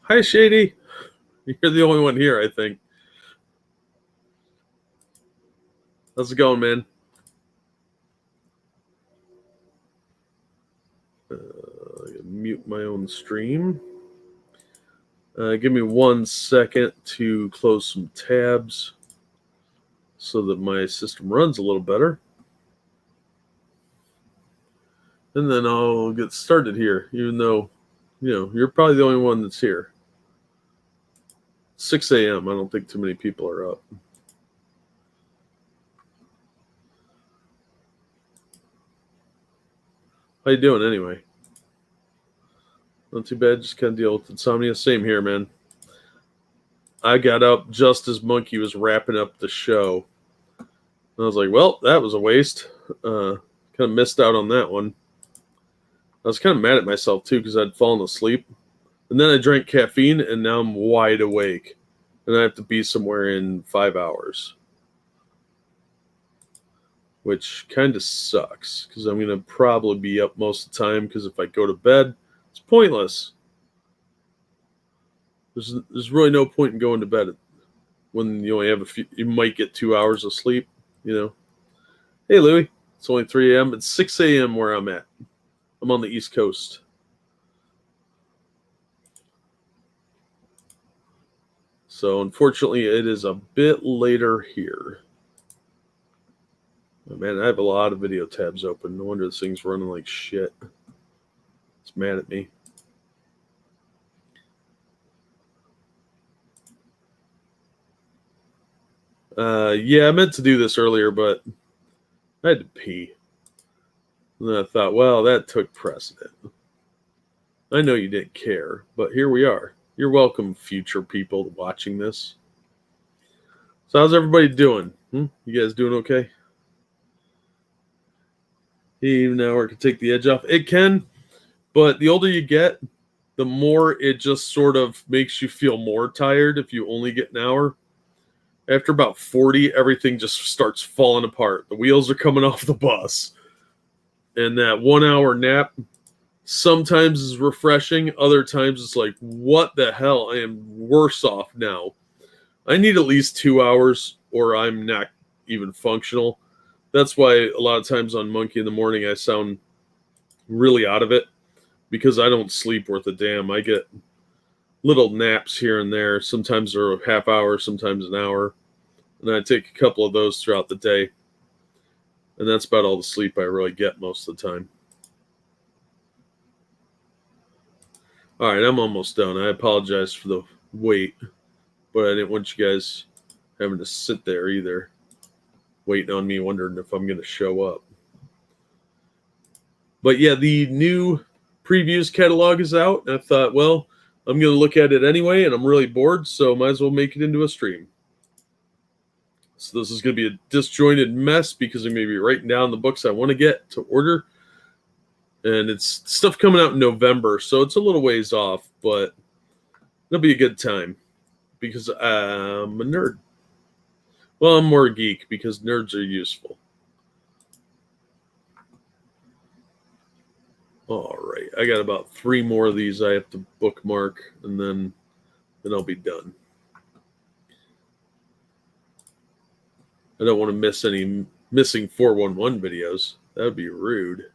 Hi, Shady. You're the only one here, I think. How's it going, man? Mute my own stream. Give me 1 second to close some tabs so that my system runs a little better. And then I'll get started here, even though, you're probably the only one that's here. 6 a.m. I don't think too many people are up. How you doing anyway? Not too bad, just kind of deal with insomnia. Same here, man. I got up just as Monkey was wrapping up the show. And I was like, well, that was a waste. Kind of missed out on that one. I was kind of mad at myself, too, because I'd fallen asleep. And then I drank caffeine, and now I'm wide awake. And I have to be somewhere in 5 hours. Which kind of sucks, because I'm going to probably be up most of the time, because if I go to bed, it's pointless. There's really no point in going to bed when you only have you might get 2 hours of sleep, Hey, Louie, it's only 3 a.m. It's 6 a.m. where I'm at. I'm on the East Coast. So, unfortunately, it is a bit later here. Oh, man, I have a lot of video tabs open. No wonder this thing's running like shit. It's mad at me. Yeah, I meant to do this earlier, but I had to pee. And then I thought, well, that took precedent. I know you didn't care, but here we are. You're welcome, future people watching this. So how's everybody doing? You guys doing okay? Even hour can take the edge off. It can, but the older you get, the more it just sort of makes you feel more tired if you only get an hour. After about 40, everything just starts falling apart. The wheels are coming off the bus. And that 1 hour nap sometimes is refreshing. Other times it's like, what the hell? I am worse off now. I need at least 2 hours or I'm not even functional. That's why a lot of times on Monkey in the Morning, I sound really out of it because I don't sleep worth a damn. I get little naps here and there. Sometimes they're a half hour, sometimes an hour. And I take a couple of those throughout the day. And that's about all the sleep I really get most of the time. All right, I'm almost done. I apologize for the wait, but I didn't want you guys having to sit there either, waiting on me, wondering if I'm going to show up. But yeah, the new previews catalog is out, and I thought, well, I'm going to look at it anyway, and I'm really bored, so might as well make it into a stream. So this is going to be a disjointed mess because I'm going to be writing down the books I want to get to order. And it's stuff coming out in November, so it's a little ways off, but it'll be a good time because I'm a nerd. Well, I'm more a geek because nerds are useful. All right, I got about 3 more of these I have to bookmark, and then I'll be done. I don't want to miss any missing 411 videos. That would be rude.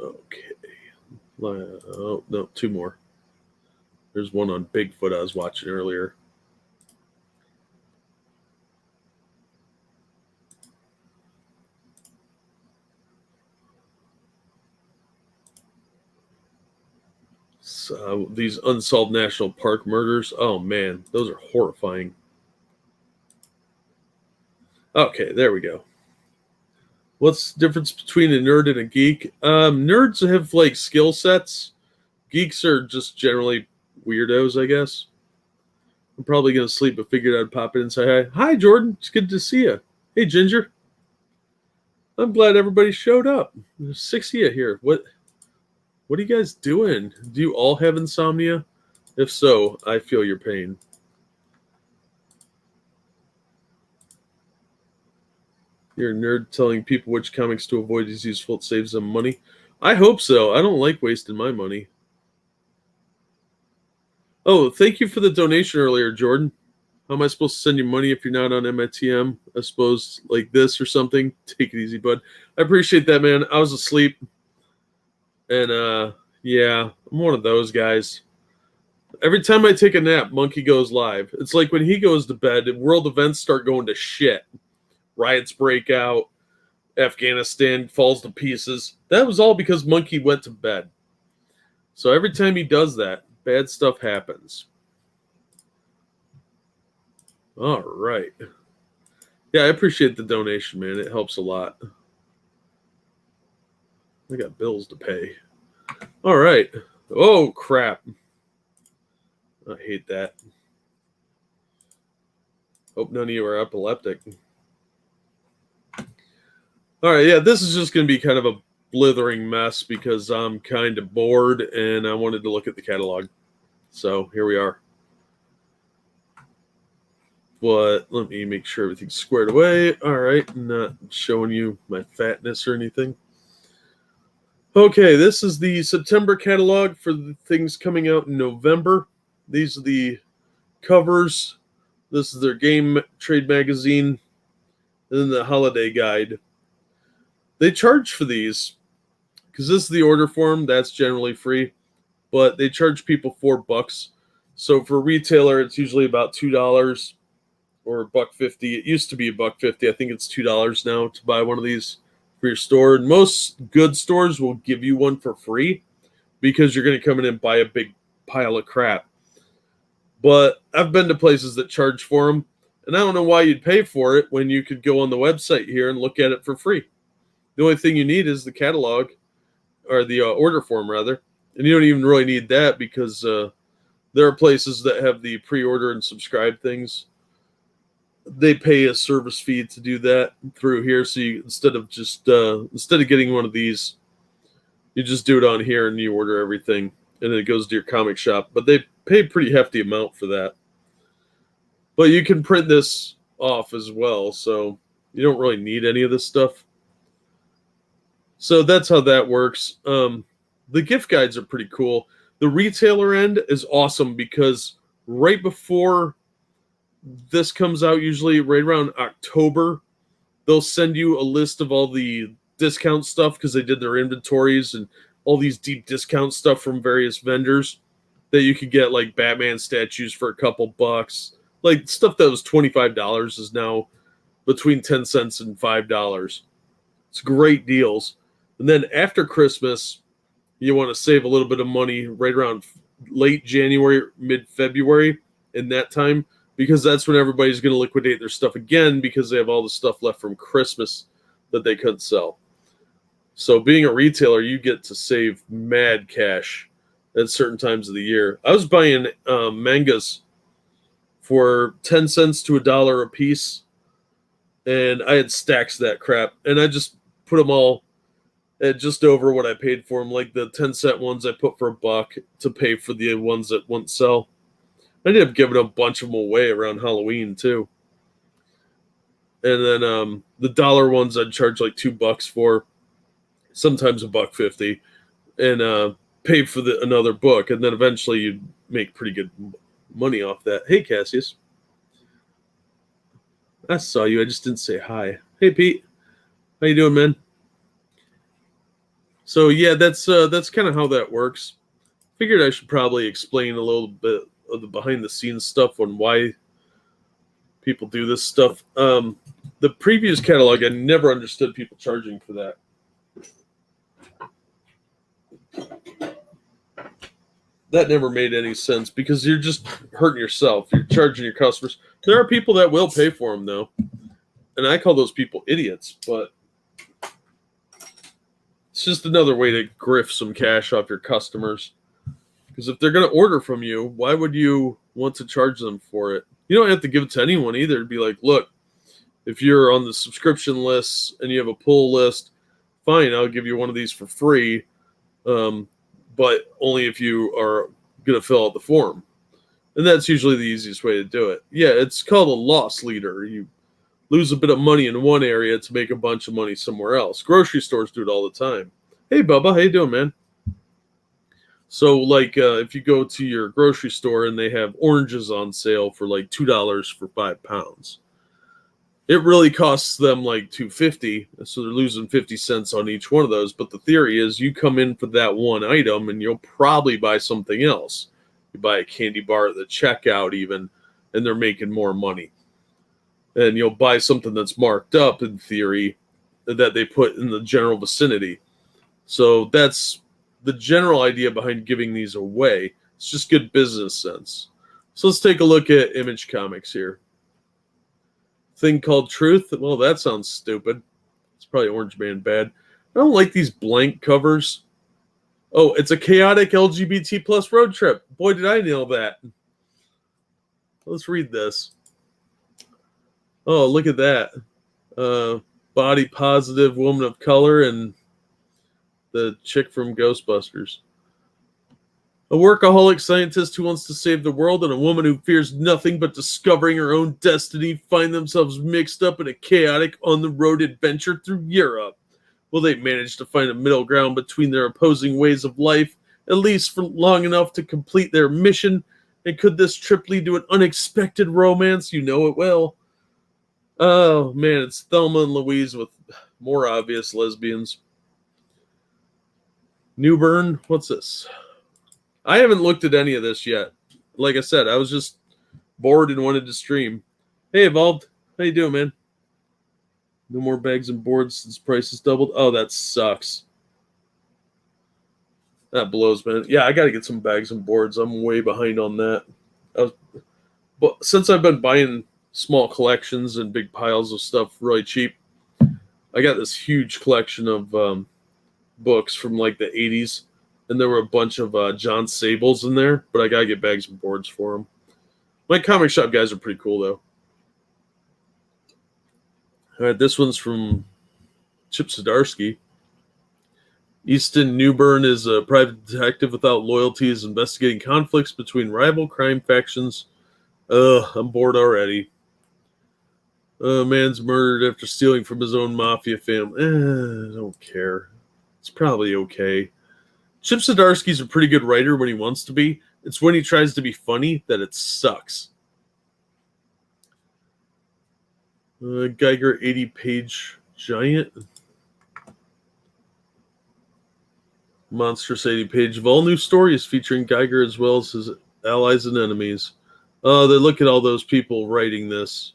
Okay. Oh, no, 2 more. There's one on Bigfoot I was watching earlier. So, these unsolved national park murders. Oh, man, those are horrifying. Okay, there we go. What's the difference between a nerd and a geek? Nerds have like skill sets. Geeks are just generally weirdos, I guess. I'm probably going to sleep, but figured I'd pop in and say hi. Hi, Jordan. It's good to see you. Hey, Ginger. I'm glad everybody showed up. There's 6 of you here. What are you guys doing? Do you all have insomnia? If so, I feel your pain. You're a nerd telling people which comics to avoid is useful. It saves them money. I hope so. I don't like wasting my money. Oh, thank you for the donation earlier, Jordan. How am I supposed to send you money if you're not on MITM? I suppose like this or something. Take it easy, bud. I appreciate that, man. I was asleep. And yeah, I'm one of those guys. Every time I take a nap, Monkey goes live. It's like when he goes to bed, world events start going to shit. Riots break out. Afghanistan falls to pieces. That was all because Monkey went to bed. So every time he does that, bad stuff happens. All right. Yeah, I appreciate the donation, man. It helps a lot. I got bills to pay. All right. Oh, crap. I hate that. Hope none of you are epileptic. All right, yeah, this is just going to be kind of a blithering mess because I'm kind of bored and I wanted to look at the catalog. So here we are. But let me make sure everything's squared away. All right, not showing you my fatness or anything. Okay, this is the September catalog for the things coming out in November. These are the covers. This is their game trade magazine. And then the holiday guide. They charge for these because this is the order form. That's generally free, but they charge people $4. So for a retailer, it's usually about $2 or $1.50. It used to be $1.50. I think it's $2 now to buy one of these for your store. And most good stores will give you one for free because you're going to come in and buy a big pile of crap. But I've been to places that charge for them, and I don't know why you'd pay for it when you could go on the website here and look at it for free. The only thing you need is the catalog, or the order form, rather. And you don't even really need that because there are places that have the pre-order and subscribe things. They pay a service fee to do that through here. So you, instead of getting one of these, you just do it on here and you order everything, and it goes to your comic shop. But they pay a pretty hefty amount for that. But you can print this off as well, so you don't really need any of this stuff. So that's how that works. The gift guides are pretty cool. The retailer end is awesome because right before this comes out, usually right around October, they'll send you a list of all the discount stuff because they did their inventories and all these deep discount stuff from various vendors that you could get, like Batman statues for a couple bucks. Like stuff that was $25 is now between 10 cents and $5. It's great deals. And then after Christmas, you want to save a little bit of money right around late January, mid-February, in that time, because that's when everybody's going to liquidate their stuff again because they have all the stuff left from Christmas that they couldn't sell. So being a retailer, you get to save mad cash at certain times of the year. I was buying mangas for 10 cents to $1 a piece, and I had stacks of that crap, and I just put them all at just over what I paid for them. Like the 10-cent ones I put for $1 to pay for the ones that wouldn't sell. I ended up giving a bunch of them away around Halloween too. And then the dollar ones I'd charge like $2 for, sometimes $1.50, and pay for another book. And then eventually you'd make pretty good money off that. Hey, Cassius. I saw you. I just didn't say hi. Hey, Pete. How you doing, man? So yeah, that's kind of how that works. Figured I should probably explain a little bit of the behind the scenes stuff on why people do this stuff. The previous catalog, I never understood people charging for that. That never made any sense because you're just hurting yourself. You're charging your customers. There are people that will pay for them though, and I call those people idiots, but it's just another way to grift some cash off your customers. Because if they're going to order from you, why would you want to charge them for it? You don't have to give it to anyone either. It'd be like, look, if you're on the subscription list and you have a pull list, fine, I'll give you one of these for free, but only if you are going to fill out the form. And that's usually the easiest way to do it. Yeah, it's called a loss leader. You lose a bit of money in one area to make a bunch of money somewhere else. Grocery stores do it all the time. Hey, Bubba, how you doing, man? So, like, if you go to your grocery store and they have oranges on sale for like $2 for 5 pounds, it really costs them like $2.50, so they're losing 50 cents on each one of those. But the theory is you come in for that one item and you'll probably buy something else. You buy a candy bar at the checkout even, and they're making more money. And you'll buy something that's marked up in theory that they put in the general vicinity. So that's the general idea behind giving these away. It's just good business sense. So let's take a look at Image Comics here. Thing called Truth. Well, that sounds stupid. It's probably Orange Man bad. I don't like these blank covers. Oh, it's a chaotic LGBT plus road trip. Boy, did I nail that. Let's read this. Oh, look at that. Body positive woman of color and the chick from Ghostbusters. A workaholic scientist who wants to save the world and a woman who fears nothing but discovering her own destiny find themselves mixed up in a chaotic on-the-road adventure through Europe. Will they manage to find a middle ground between their opposing ways of life, at least for long enough to complete their mission? And could this trip lead to an unexpected romance? You know it will. Oh, man, it's Thelma and Louise with more obvious lesbians. Newburn, what's this? I haven't looked at any of this yet. Like I said, I was just bored and wanted to stream. Hey, Evolved. How you doing, man? No more bags and boards since prices doubled. Oh, that sucks. That blows, man. Yeah, I got to get some bags and boards. I'm way behind on that. But since I've been buying small collections and big piles of stuff really cheap, I got this huge collection of books from like the 80s. And there were a bunch of John Sables in there, but I got to get bags and boards for them. My comic shop guys are pretty cool, though. All right, this one's from Chip Zdarsky. Easton Newburn is a private detective without loyalties, investigating conflicts between rival crime factions. I'm bored already. A man's murdered after stealing from his own mafia family. I don't care. It's probably okay. Chip Zdarsky's a pretty good writer when he wants to be. It's when he tries to be funny that it sucks. Geiger 80-page giant. Monstrous 80-page of all new stories featuring Geiger as well as his allies and enemies. They look at all those people writing this.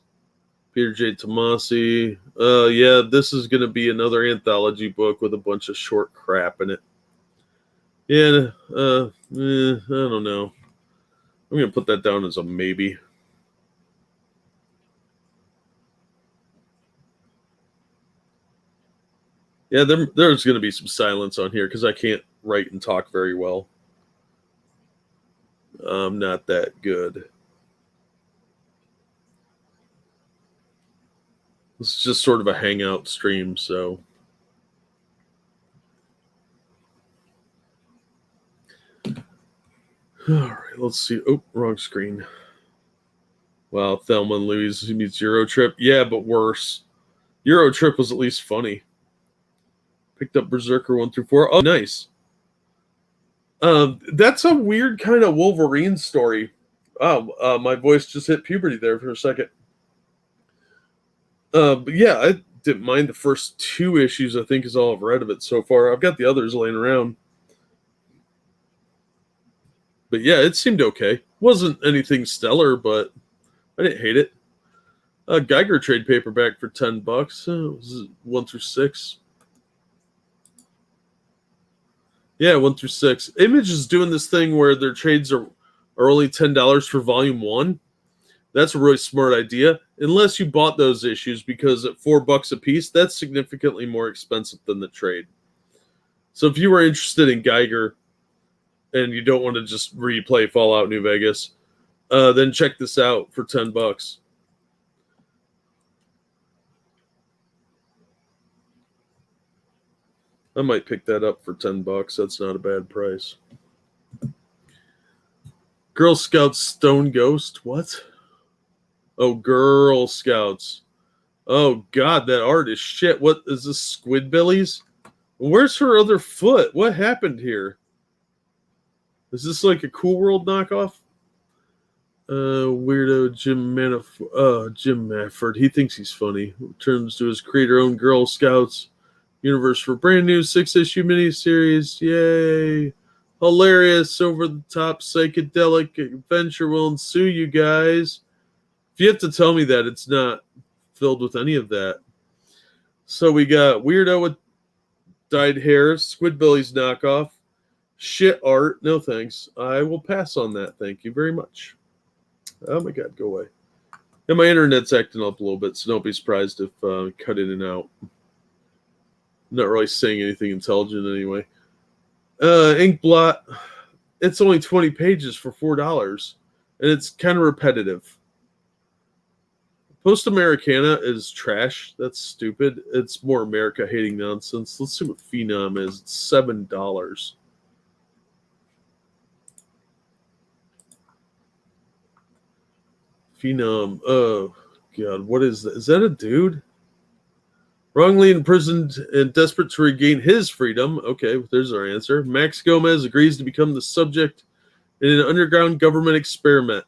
Peter J. Tomasi. Yeah, this is going to be another anthology book with a bunch of short crap in it. Yeah, I don't know. I'm going to put that down as a maybe. Yeah, there's going to be some silence on here because I can't write and talk very well. I'm not that good. This is just sort of a hangout stream, so... All right, let's see. Oh, wrong screen. Wow, Thelma and Louise meets Euro Trip. Yeah, but worse. Euro Trip was at least funny. Picked up Berserker 1 through 4. Oh, nice. That's a weird kind of Wolverine story. Oh, my voice just hit puberty there for a second. But yeah, I didn't mind the first 2 issues. I think is all I've read of it so far. I've got the others laying around. But yeah, it seemed okay. Wasn't anything stellar, but I didn't hate it. Geiger trade paperback for $10. It was 1 through 6. Yeah, 1 through 6. Image is doing this thing where their trades are only $10 for volume 1. That's a really smart idea, unless you bought those issues, because at $4 a piece, that's significantly more expensive than the trade. So if you were interested in Geiger and you don't want to just replay Fallout New Vegas, then check this out for $10. I might pick that up for $10. That's not a bad price. Girl Scouts Stone Ghost. What? Oh, Girl Scouts. Oh God, that art is shit. What is this? Squidbillies? Where's her other foot? What happened here? Is this like a Cool World knockoff? Weirdo Jim Mafford. He thinks he's funny. Returns to his creator-owned Girl Scouts universe for brand new 6-issue miniseries. Yay! Hilarious, over-the-top, psychedelic adventure will ensue, you guys. If you have to tell me that, it's not filled with any of that. So we got Weirdo with dyed hair, Squidbillies knockoff, shit art. No thanks. I will pass on that. Thank you very much. Oh my God, go away. And my internet's acting up a little bit, so don't be surprised if I cut in and out. I'm not really saying anything intelligent anyway. Ink blot. It's only 20 pages for $4, and it's kind of repetitive. Post Americana is trash. That's stupid. It's more America hating nonsense. Let's see what Phenom is. It's $7. Phenom. Oh God, what is that? Is that a dude? Wrongly imprisoned and desperate to regain his freedom. Okay, there's our answer. Max Gomez agrees to become the subject in an underground government experiment.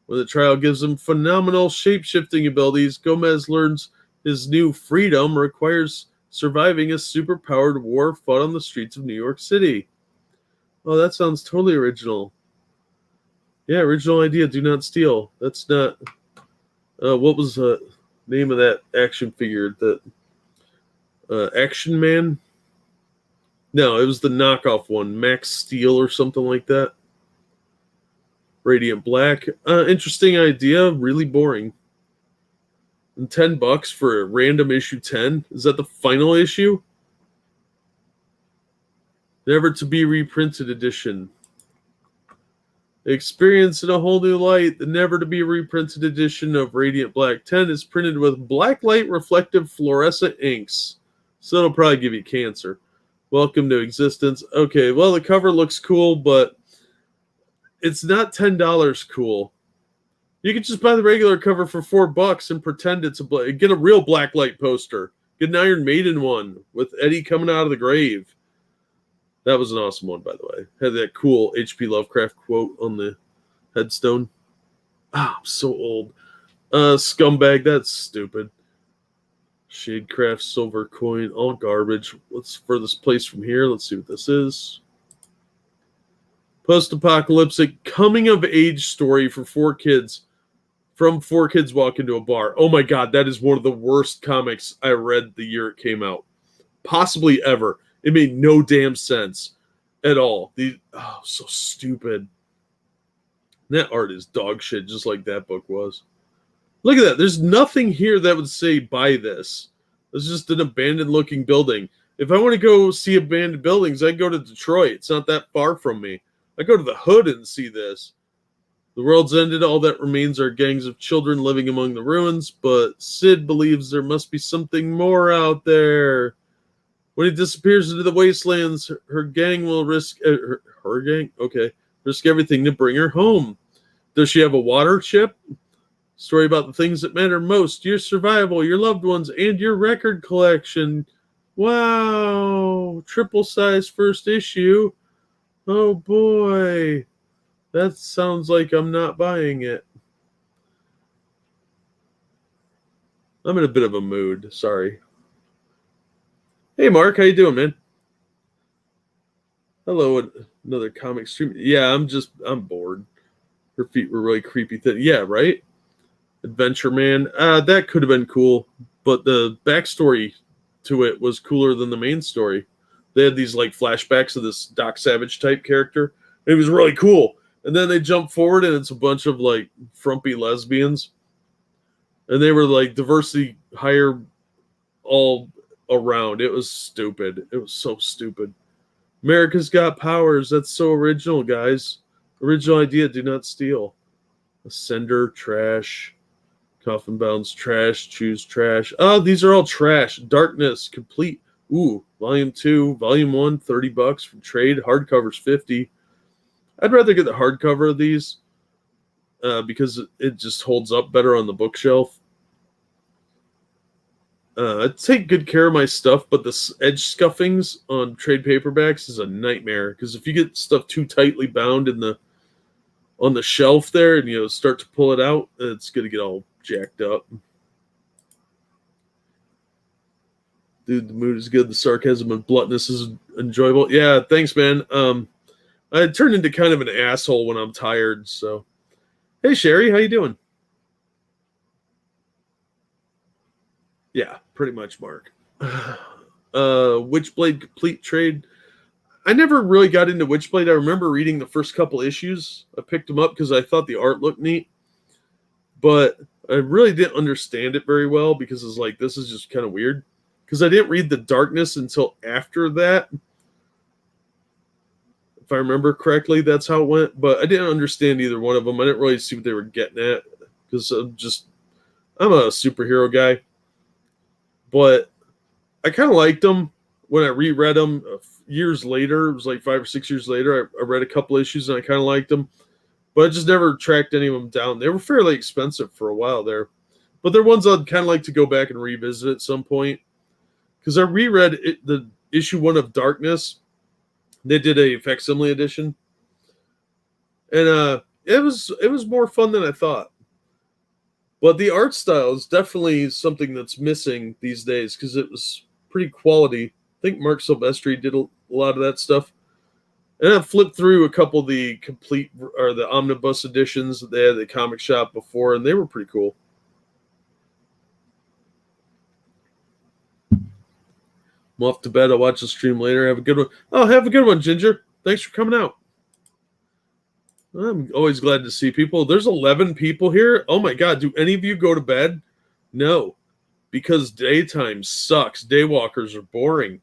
When the trial gives him phenomenal shape-shifting abilities, Gomez learns his new freedom requires surviving a super-powered war fought on the streets of New York City. Oh, that sounds totally original. Yeah, original idea, do not steal. That's not... what was the name of that action figure? That Action Man? No, it was the knockoff one. Max Steel or something like that. Radiant Black. Interesting idea. Really boring. And $10 for a random issue 10? Is that the final issue? Never to be reprinted edition. Experience in a whole new light. The never to be reprinted edition of Radiant Black 10 is printed with black light reflective fluorescent inks. So it'll probably give you cancer. Welcome to existence. Okay, well, the cover looks cool, but it's not $10 cool. You can just buy the regular cover for $4 and pretend it's get a real blacklight poster. Get an Iron Maiden one with Eddie coming out of the grave. That was an awesome one, by the way. Had that cool H.P. Lovecraft quote on the headstone. Ah, I'm so old. Scumbag, that's stupid. Shadecraft, silver coin, all garbage. What's furthest place from here? Let's see what this is. Post-apocalyptic coming-of-age story for 4 kids. From 4 kids walk into a bar. Oh my God, that is one of the worst comics I read the year it came out. Possibly ever. It made no damn sense at all. So stupid. That art is dog shit, just like that book was. Look at that. There's nothing here that would say buy this. It's just an abandoned looking building. If I want to go see abandoned buildings, I go to Detroit. It's not that far from me. I go to the hood and see this. The world's ended. All that remains are gangs of children living among the ruins, but Sid believes there must be something more out there. When he disappears into the wastelands, her gang will risk... her gang? Okay. Risk everything to bring her home. Does she have a water chip? Story about the things that matter most. Your survival, your loved ones, and your record collection. Wow. Triple size first issue. Oh boy. That sounds like I'm not buying it. I'm in a bit of a mood. Sorry. Hey, Mark. How you doing, man? Hello, another comic stream. Yeah, I'm bored. Her feet were really creepy. Yeah, right? Adventure Man. That could have been cool, but the backstory to it was cooler than the main story. They had these like flashbacks of this Doc Savage type character. It was really cool. And then they jump forward and it's a bunch of like frumpy lesbians. And they were like diversity hire all around. It was stupid. It was so stupid. America's Got Powers. That's so original, guys. Original idea, do not steal. Ascender, trash. Coffin Bound's trash. Choose trash. Oh, these are all trash. Darkness, complete. Ooh, volume 2, volume 1, $30 from trade. Hardcover's $50. I'd rather get the hardcover of these because it just holds up better on the bookshelf. I take good care of my stuff, but the edge scuffings on trade paperbacks is a nightmare because if you get stuff too tightly bound in the on the shelf there and start to pull it out, it's gonna get all jacked up. Dude, the mood is good. The sarcasm and bluntness is enjoyable. Yeah, thanks, man. I turn into kind of an asshole when I'm tired. So, hey, Sherry, how you doing? Yeah, pretty much, Mark. Witchblade complete trade. I never really got into Witchblade. I remember reading the first couple issues. I picked them up because I thought the art looked neat, but I really didn't understand it very well because it's like this is just kind of weird. Because I didn't read the Darkness until after that. If I remember correctly, that's how it went. But I didn't understand either one of them. I didn't really see what they were getting at because I'm a superhero guy. But I kind of liked them when I reread them years later. It was like 5 or 6 years later. I read a couple issues and I kind of liked them. But I just never tracked any of them down. They were fairly expensive for a while there. But they're ones I'd kind of like to go back and revisit at some point. Because I reread the issue 1 of Darkness. They did a facsimile edition. And it was more fun than I thought. But the art style is definitely something that's missing these days because it was pretty quality. I think Mark Silvestri did a lot of that stuff. And I flipped through a couple of the complete or the omnibus editions that they had at the comic shop before, and they were pretty cool. I'm off to bed. I'll watch the stream later. Have a good one. Oh, have a good one, Ginger. Thanks for coming out. I'm always glad to see people. There's 11 people here. Oh my God. Do any of you go to bed? No, because daytime sucks. Daywalkers are boring.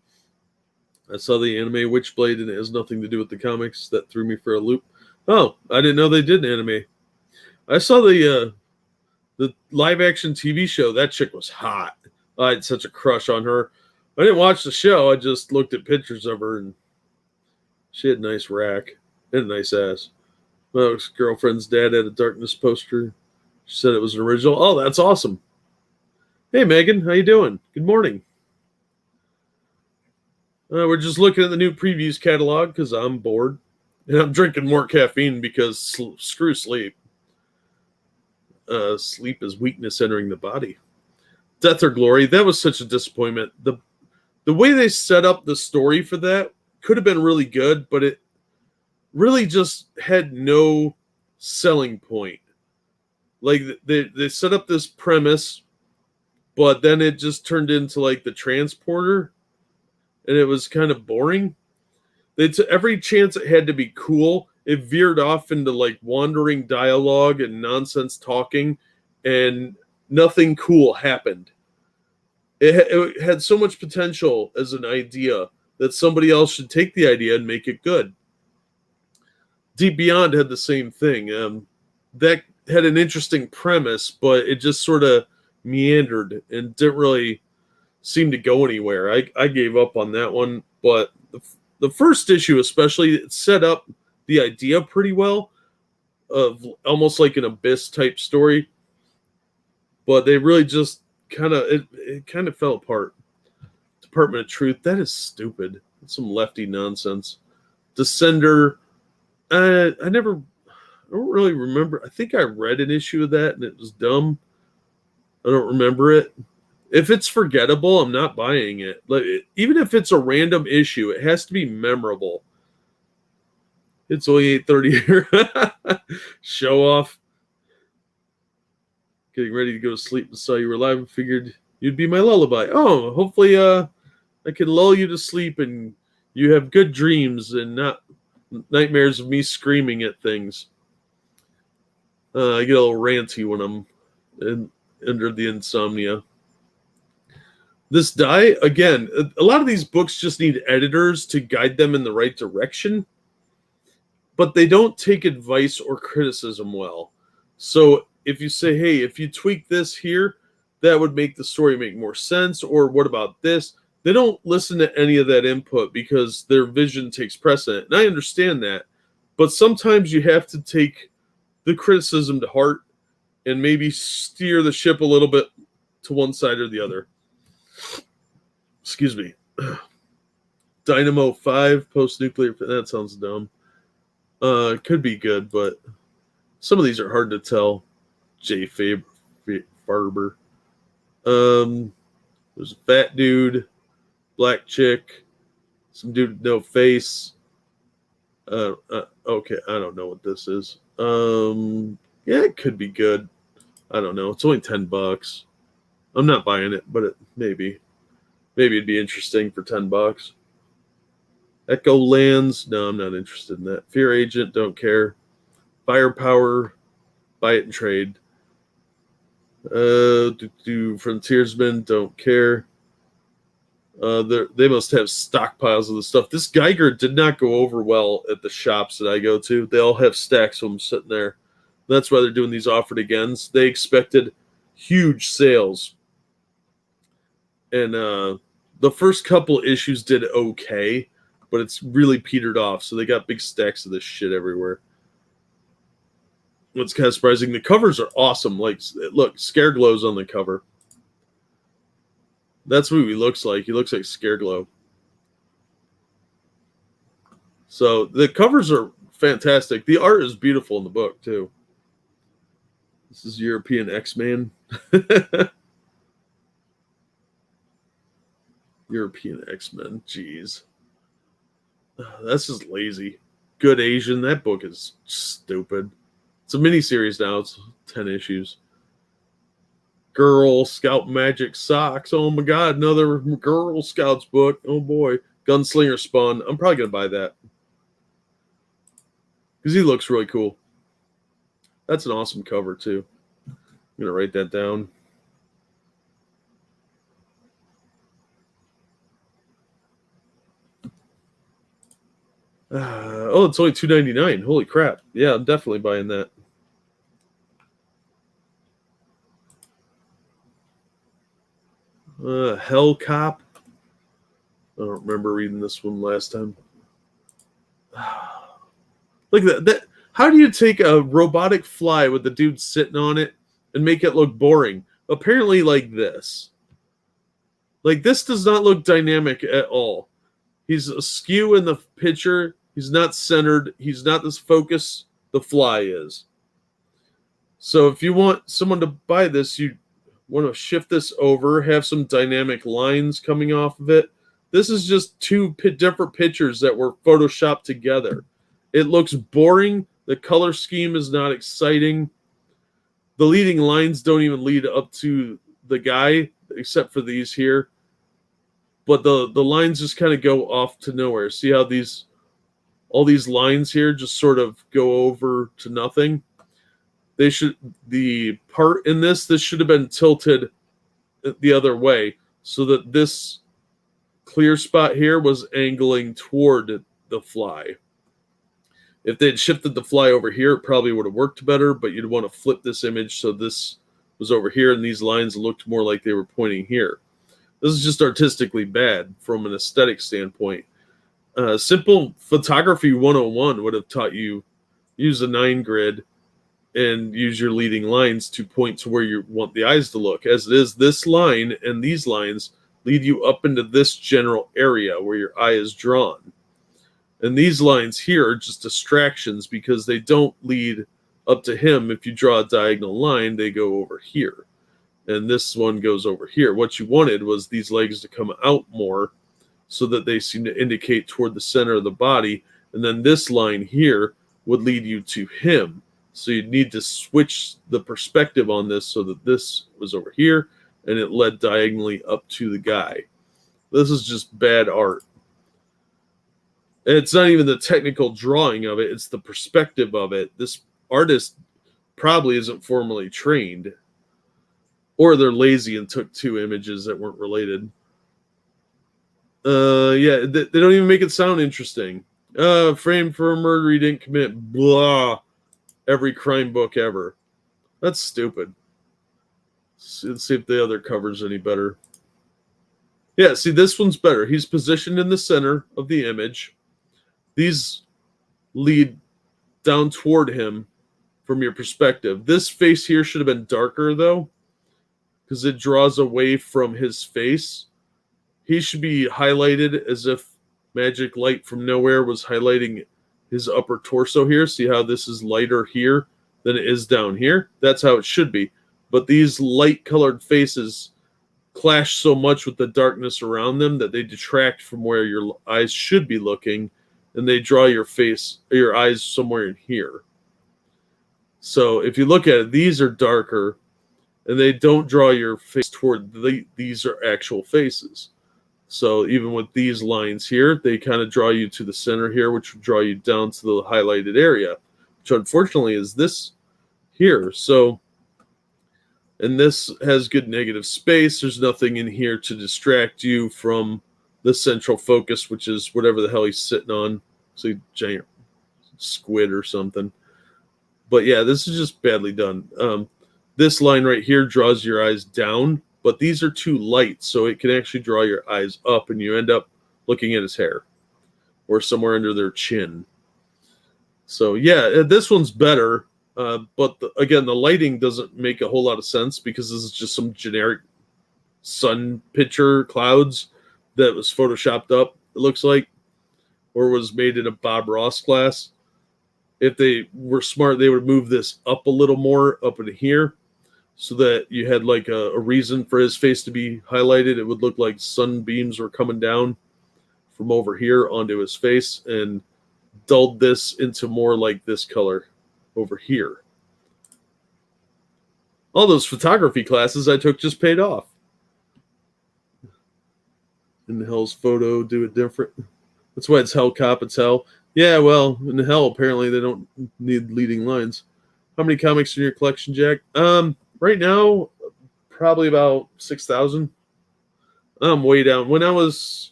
I saw the anime Witchblade and it has nothing to do with the comics. That threw me for a loop. Oh, I didn't know they did an anime. I saw the live action TV show. That chick was hot. I had such a crush on her. I didn't watch the show. I just looked at pictures of her, and she had a nice rack and a nice ass. My ex-girlfriend's dad had a Darkness poster. She said it was an original. Oh, that's awesome. Hey, Megan. How you doing? Good morning. We're just looking at the new previews catalog because I'm bored. And I'm drinking more caffeine because screw sleep. Sleep is weakness entering the body. Death or Glory. That was such a disappointment. The way they set up the story for that could have been really good, but it really just had no selling point. Like they set up this premise, but then it just turned into like the transporter, and it was kind of boring. They took every chance it had to be cool. It veered off into like wandering dialogue and nonsense talking, and nothing cool happened. It had so much potential as an idea that somebody else should take the idea and make it good. Deep Beyond had the same thing. That had an interesting premise, but it just sort of meandered and didn't really seem to go anywhere. I gave up on that one, but the first issue especially, it set up the idea pretty well of almost like an Abyss type story, but they really just it kind of fell apart. Department of Truth, that is stupid. That's some lefty nonsense. Descender, I don't really remember. I think I read an issue of that and it was dumb. I don't remember it. If it's forgettable, I'm not buying it. Like, even if it's a random issue, it has to be memorable. It's only 8:30 here. Show off. Getting ready to go to sleep and saw you were live and figured you'd be my lullaby. Oh, hopefully I can lull you to sleep and you have good dreams and not nightmares of me screaming at things. I get a little ranty when I'm under the insomnia. This die, again, a lot of these books just need editors to guide them in the right direction, but they don't take advice or criticism well. So if you say, hey, if you tweak this here, that would make the story make more sense, or what about this? They don't listen to any of that input because their vision takes precedent. And I understand that, but sometimes you have to take the criticism to heart and maybe steer the ship a little bit to one side or the other. Excuse me. Dynamo 5 post-nuclear. That sounds dumb. It could be good, but some of these are hard to tell. J. Farber. There's a fat dude, black chick, some dude with no face. Okay, I don't know what this is. Yeah, it could be good. I don't know. It's only $10. I'm not buying it, but maybe it'd be interesting for $10. Echo Lands, no, I'm not interested in that. Fear Agent, don't care. Firepower, buy it and trade. Frontiersman, don't care. They must have stockpiles of the stuff. This Geiger did not go over well at the shops that I go to. They all have stacks of them sitting there. That's why they're doing these offered agains. They expected huge sales. And the first couple issues did okay, but it's really petered off. So they got big stacks of this shit everywhere. What's kind of surprising, the covers are awesome. Like, look, Scareglow's on the cover. That's what he looks like. He looks like Scareglow. So the covers are fantastic. The art is beautiful in the book, too. This is European X-Man. European X-Men. Jeez. That's just lazy. Good Asian. That book is stupid. It's a miniseries now. It's 10 issues. Girl Scout Magic Socks. Oh my god, another Girl Scouts book. Oh boy. Gunslinger Spawn. I'm probably going to buy that. Because he looks really cool. That's an awesome cover, too. I'm going to write that down. Oh, it's only $2.99. Holy crap. Yeah, I'm definitely buying that. Hell Cop. I don't remember reading this one last time. Look at that. How do you take a robotic fly with the dude sitting on it and make it look boring? Apparently like this. Like, this does not look dynamic at all. He's askew in the picture. He's not centered. He's not this focus. The fly is. So if you want someone to buy this, you want to shift this over, have some dynamic lines coming off of it. This is just two different pictures that were photoshopped together. It looks boring. The color scheme is not exciting. The leading lines don't even lead up to the guy, except for these here. But the lines just kind of go off to nowhere. See how all these lines here just sort of go over to nothing? The part in this should have been tilted the other way so that this clear spot here was angling toward the fly. If they'd shifted the fly over here, it probably would have worked better, but you'd want to flip this image so this was over here and these lines looked more like they were pointing here. This is just artistically bad from an aesthetic standpoint. Simple photography 101 would have taught you use a 9 grid and use your leading lines to point to where you want the eyes to look. As it is, this line and these lines lead you up into this general area where your eye is drawn. And these lines here are just distractions because they don't lead up to him. If you draw a diagonal line, they go over here. And this one goes over here. What you wanted was these legs to come out more so that they seem to indicate toward the center of the body. And then this line here would lead you to him. So you'd need to switch the perspective on this so that this was over here and it led diagonally up to the guy. This is just bad art. And it's not even the technical drawing of it, it's the perspective of it. This artist probably isn't formally trained. Or they're lazy and took two images that weren't related. Yeah, they don't even make it sound interesting. Framed for a murder he didn't commit. Blah. Every crime book ever. That's stupid. Let's see if the other cover's any better. Yeah, see, this one's better. He's positioned in the center of the image. These lead down toward him from your perspective. This face here should have been darker, though, because it draws away from his face. He should be highlighted as if magic light from nowhere was highlighting his upper torso here. See how this is lighter here than it is down here? That's how it should be. But these light colored faces clash so much with the darkness around them that they detract from where your eyes should be looking, and they draw your face, your eyes somewhere in here. So if you look at it, these are darker, and they don't draw your face toward these are actual faces. So even with these lines here, they kind of draw you to the center here, which would draw you down to the highlighted area, which unfortunately is this here. So, and this has good negative space. There's nothing in here to distract you from the central focus, which is whatever the hell he's sitting on. It's a giant squid or something. But yeah, this is just badly done. This line right here draws your eyes down, but these are too light, so it can actually draw your eyes up, and you end up looking at his hair or somewhere under their chin. So yeah, this one's better, but again, the lighting doesn't make a whole lot of sense because this is just some generic sun picture clouds that was photoshopped up, it looks like, or was made in a Bob Ross class. If they were smart, they would move this up a little more up in here so that you had like a reason for his face to be highlighted. It would look like sunbeams were coming down from over here onto his face, and dulled this into more like this color over here. All those photography classes I took just paid off. In Hell's photo, do it different. That's why it's Hell Cop, it's Hell. Yeah, well, in Hell, apparently they don't need leading lines. How many comics in your collection, Jack? Right now, probably about 6,000. I'm way down. When I was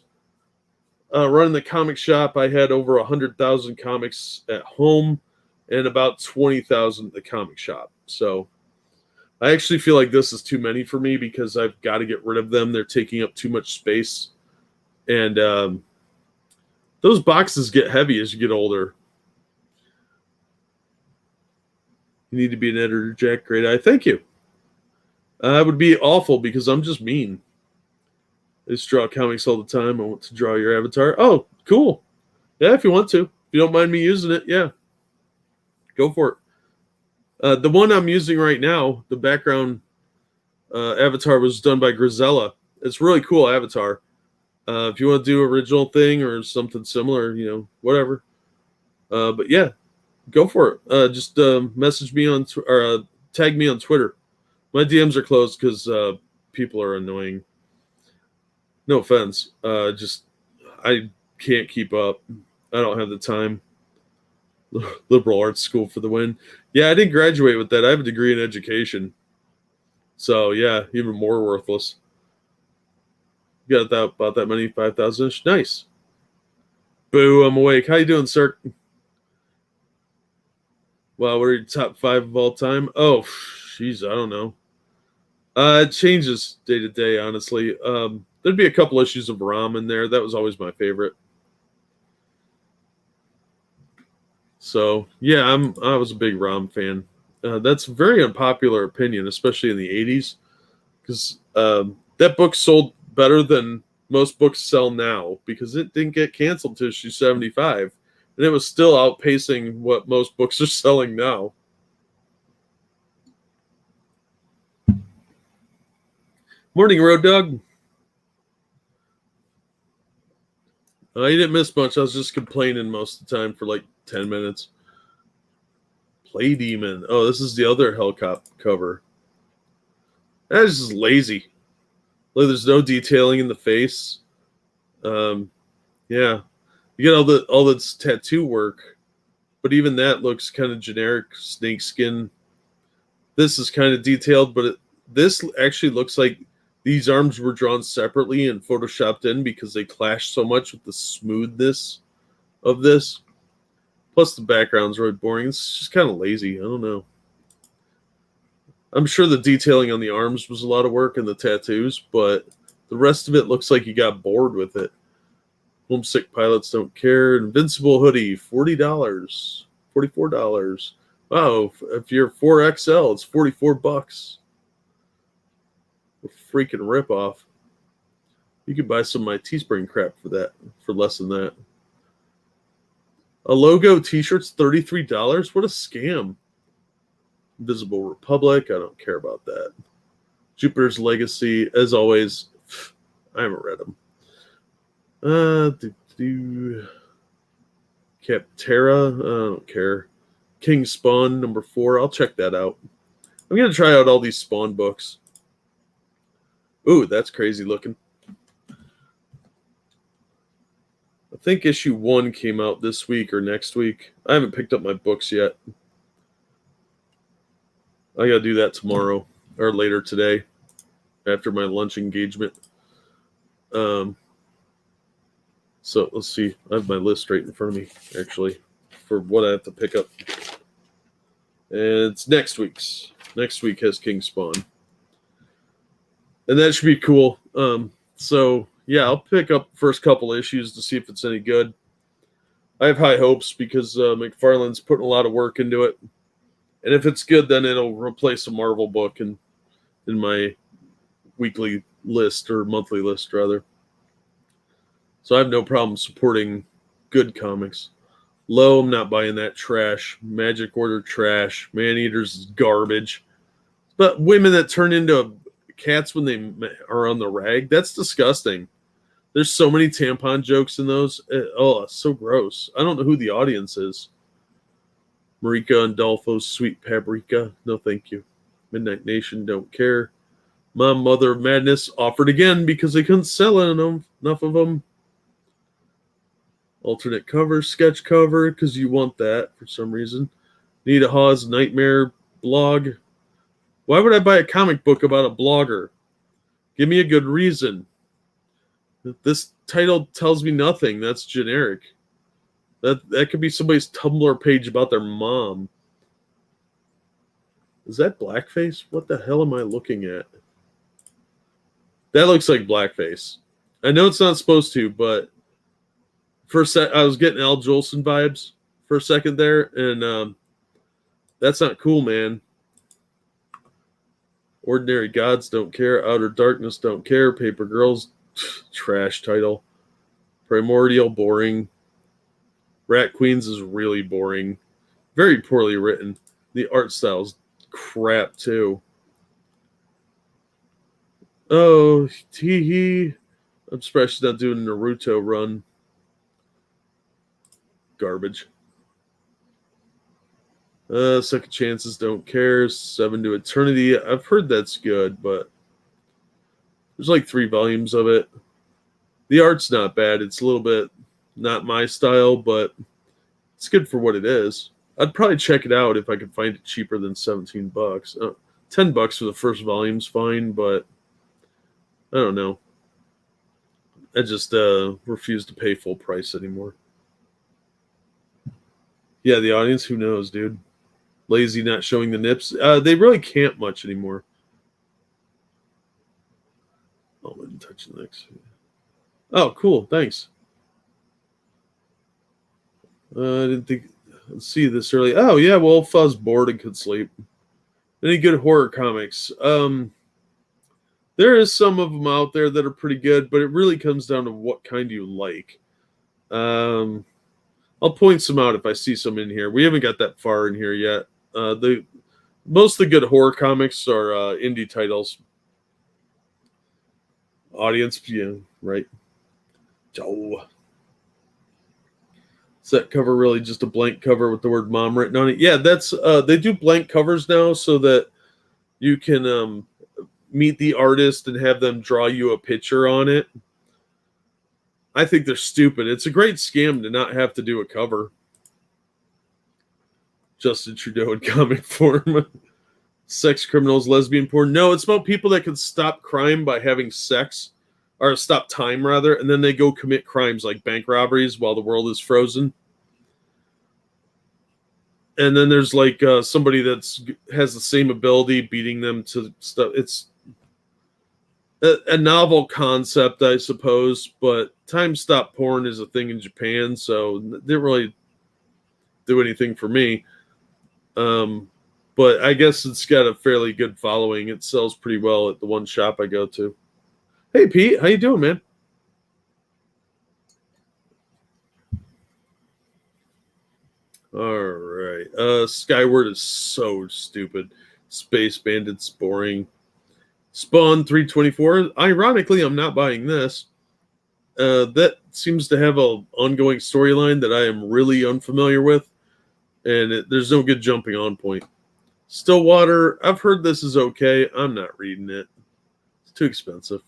running the comic shop, I had over 100,000 comics at home and about 20,000 at the comic shop. So I actually feel like this is too many for me because I've got to get rid of them. They're taking up too much space. And those boxes get heavy as you get older. You need to be an editor, Jack. Great eye. Thank you. I would be awful because I'm just mean. I just draw comics all the time. I want to draw your avatar. Oh, cool. Yeah, if you want to. If you don't mind me using it, yeah. Go for it. The one I'm using right now, the background avatar was done by Grisella. It's a really cool avatar. If you want to do original thing or something similar, whatever. But yeah, go for it. Just message me on or tag me on Twitter. My DMs are closed because people are annoying. No offense. Just I can't keep up. I don't have the time. Liberal arts school for the win. Yeah, I didn't graduate with that. I have a degree in education. So yeah, even more worthless. You got that about that many? 5,000-ish? Nice. Boo, I'm awake. How you doing, sir? Well, what are your top 5 of all time? Oh, jeez, I don't know. It changes day to day, honestly. There'd be a couple issues of Rom in there. That was always my favorite. So, yeah, I was a big Rom fan. That's a very unpopular opinion, especially in the 80s, because that book sold better than most books sell now because it didn't get canceled to issue 75, and it was still outpacing what most books are selling now. Morning, Road Dog. You didn't miss much. I was just complaining most of the time for like 10 minutes. Play Demon. Oh, this is the other Hellcop cover. That is just lazy. Like, there's no detailing in the face. Yeah, you get all this tattoo work, but even that looks kind of generic snake skin. This is kind of detailed, but this actually looks like these arms were drawn separately and photoshopped in because they clash so much with the smoothness of this. Plus, the background's really boring. It's just kind of lazy. I don't know. I'm sure the detailing on the arms was a lot of work and the tattoos, but the rest of it looks like you got bored with it. Homesick Pilots Don't Care. Invincible hoodie, $40, $44. Wow, if you're 4XL, it's $44. A freaking ripoff. You could buy some of my Teespring crap for that, for less than that. A logo t-shirt's $33? What a scam. Invisible Republic, I don't care about that. Jupiter's Legacy, as always, I haven't read them. Capterra, I don't care. King Spawn, number 4, I'll check that out. I'm going to try out all these Spawn books. Ooh, that's crazy looking. I think issue 1 came out this week or next week. I haven't picked up my books yet. I got to do that tomorrow or later today after my lunch engagement. So let's see. I have my list right in front of me, actually, for what I have to pick up. And it's next week's. Next week has King Spawn. And that should be cool. So, yeah, I'll pick up first couple issues to see if it's any good. I have high hopes because McFarlane's putting a lot of work into it. And if it's good, then it'll replace a Marvel book in my weekly list, or monthly list, rather. So I have no problem supporting good comics. Low, I'm not buying that trash. Magic Order trash. Man-Eaters is garbage. But women that turn into cats when they are on the rag, that's disgusting. There's so many tampon jokes in those. Oh, so gross. I don't know who the audience is. Marika and Dolfo's Sweet Paprika. No, thank you. Midnight Nation, don't care. Mom, Mother of Madness, offered again because they couldn't sell enough of them. Alternate cover, sketch cover, because you want that for some reason. Nita Hawes Nightmare blog. Why would I buy a comic book about a blogger? Give me a good reason. This title tells me nothing. That's generic. That could be somebody's Tumblr page about their mom. Is that blackface? What the hell am I looking at? That looks like blackface. I know it's not supposed to, but for a sec, I was getting Al Jolson vibes for a second there, and that's not cool, man. Ordinary Gods, don't care. Outer Darkness, don't care. Paper Girls, trash title. Primordial, boring. Rat Queens is really boring. Very poorly written. The art style's crap, too. Oh, tee-hee. I'm surprised she's not doing a Naruto run. Garbage. Second Chances, don't care. 7 to Eternity. I've heard that's good, but there's like 3 volumes of it. The art's not bad. It's a little bit not my style, but it's good for what it is. I'd probably check it out if I could find it cheaper than $17. $10 for the first volume's fine, but I don't know. I just refuse to pay full price anymore. Yeah, the audience, who knows, dude? Lazy not showing the nips. They really can't much anymore. Oh, I didn't touch the next. Oh, cool. Thanks. I didn't think. Let's see this early. Oh, yeah. Well, if I was bored and could sleep. Any good horror comics? There is some of them out there that are pretty good, but it really comes down to what kind you like. I'll point some out if I see some in here. We haven't got that far in here yet. Most of the good horror comics are indie titles. Audience, yeah, right. Joe. Is that cover really just a blank cover with the word mom written on it? Yeah, that's they do blank covers now so that you can meet the artist and have them draw you a picture on it. I think they're stupid. It's a great scam to not have to do a cover. Justin Trudeau in comic form. Sex criminals, lesbian porn. No, it's about people that can stop crime by having sex, or stop time rather, and then they go commit crimes like bank robberies while the world is frozen. And then there's like somebody that's has the same ability, beating them to stuff. It's a novel concept, I suppose, but time stop porn is a thing in Japan, so it didn't really do anything for me. But but I guess it's got a fairly good following. It sells pretty well at the one shop I go to. Hey, Pete, how you doing, man? All right. Skyward is so stupid. Space Bandit's boring. Spawn 324. Ironically, I'm not buying this. That seems to have an ongoing storyline that I am really unfamiliar with, and there's no good jumping on point. Stillwater, I've heard this is okay. I'm not reading it. It's too expensive.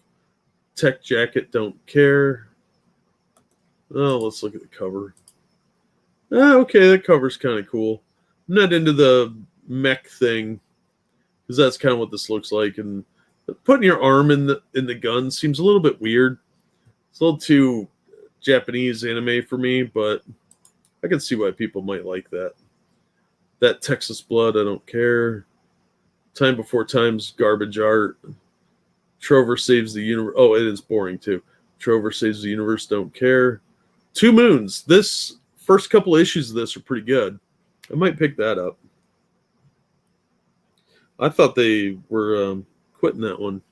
Tech Jacket, don't care. Oh, let's look at the cover. Okay, that cover's kind of cool. I'm not into the mech thing because that's kind of what this looks like, and putting your arm in the gun seems a little bit weird. It's a little too Japanese anime for me, but I can see why people might like that. That Texas Blood, I don't care. Time Before Time's garbage art. Trover Saves the Universe. Oh, it is boring too. Trover Saves the Universe, don't care. Two Moons. This first couple issues of this are pretty good. I might pick that up. I thought they were quitting that one.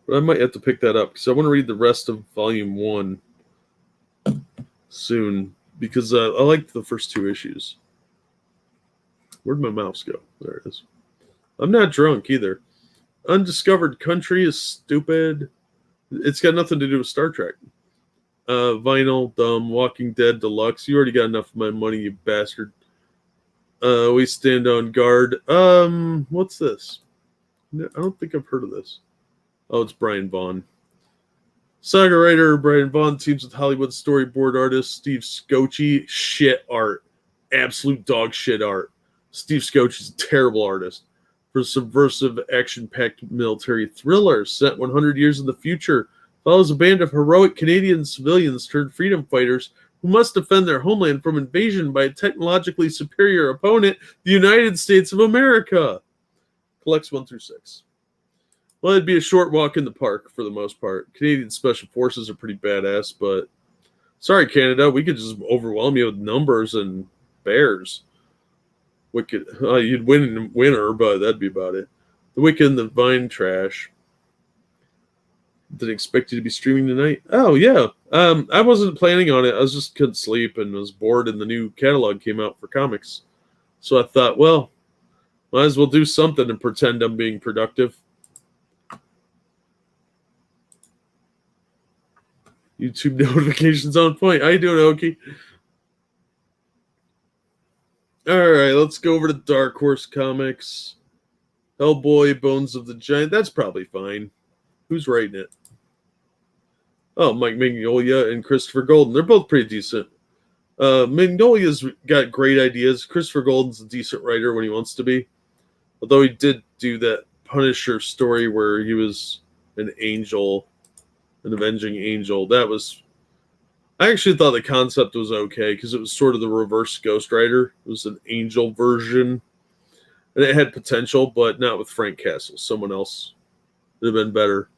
But I might have to pick that up because I want to read the rest of Volume 1 soon because I liked the first two issues. Where'd my mouse go? There it is. I'm not drunk either. Undiscovered Country is stupid. It's got nothing to do with Star Trek. Vinyl, dumb. Walking Dead Deluxe. You already got enough of my money, you bastard. We Stand on Guard. What's this? I don't think I've heard of this. Oh, it's Brian Vaughn. Saga writer Brian Vaughn teams with Hollywood storyboard artist Steve Scocci. Shit art. Absolute dog shit art. Steve Scocci's a terrible artist. For subversive, action-packed military thriller set 100 years in the future, follows a band of heroic Canadian civilians turned freedom fighters who must defend their homeland from invasion by a technologically superior opponent, the United States of America. Collects 1 through 6. Well, it'd be a short walk in the park for the most part. Canadian Special Forces are pretty badass, but sorry, Canada, we could just overwhelm you with numbers and bears. Wicked, you'd win in winter, but that'd be about it. The Wicked and the Vine trash. Didn't expect you to be streaming tonight. Oh yeah, I wasn't planning on it. I was just couldn't sleep and was bored, and the new catalog came out for comics, so I thought, well, might as well do something and pretend I'm being productive. YouTube notifications on point. How you doing, Oki? All right, let's go over to Dark Horse Comics. Hellboy, Bones of the Giant. That's probably fine. Who's writing it? Oh, Mike Mignola and Christopher Golden. They're both pretty decent. Mignola's got great ideas. Christopher Golden's a decent writer when he wants to be. Although he did do that Punisher story where he was an angel, an avenging angel. I actually thought the concept was okay because it was sort of the reverse Ghost Rider. It was an angel version. And it had potential, but not with Frank Castle. Someone else would have been better.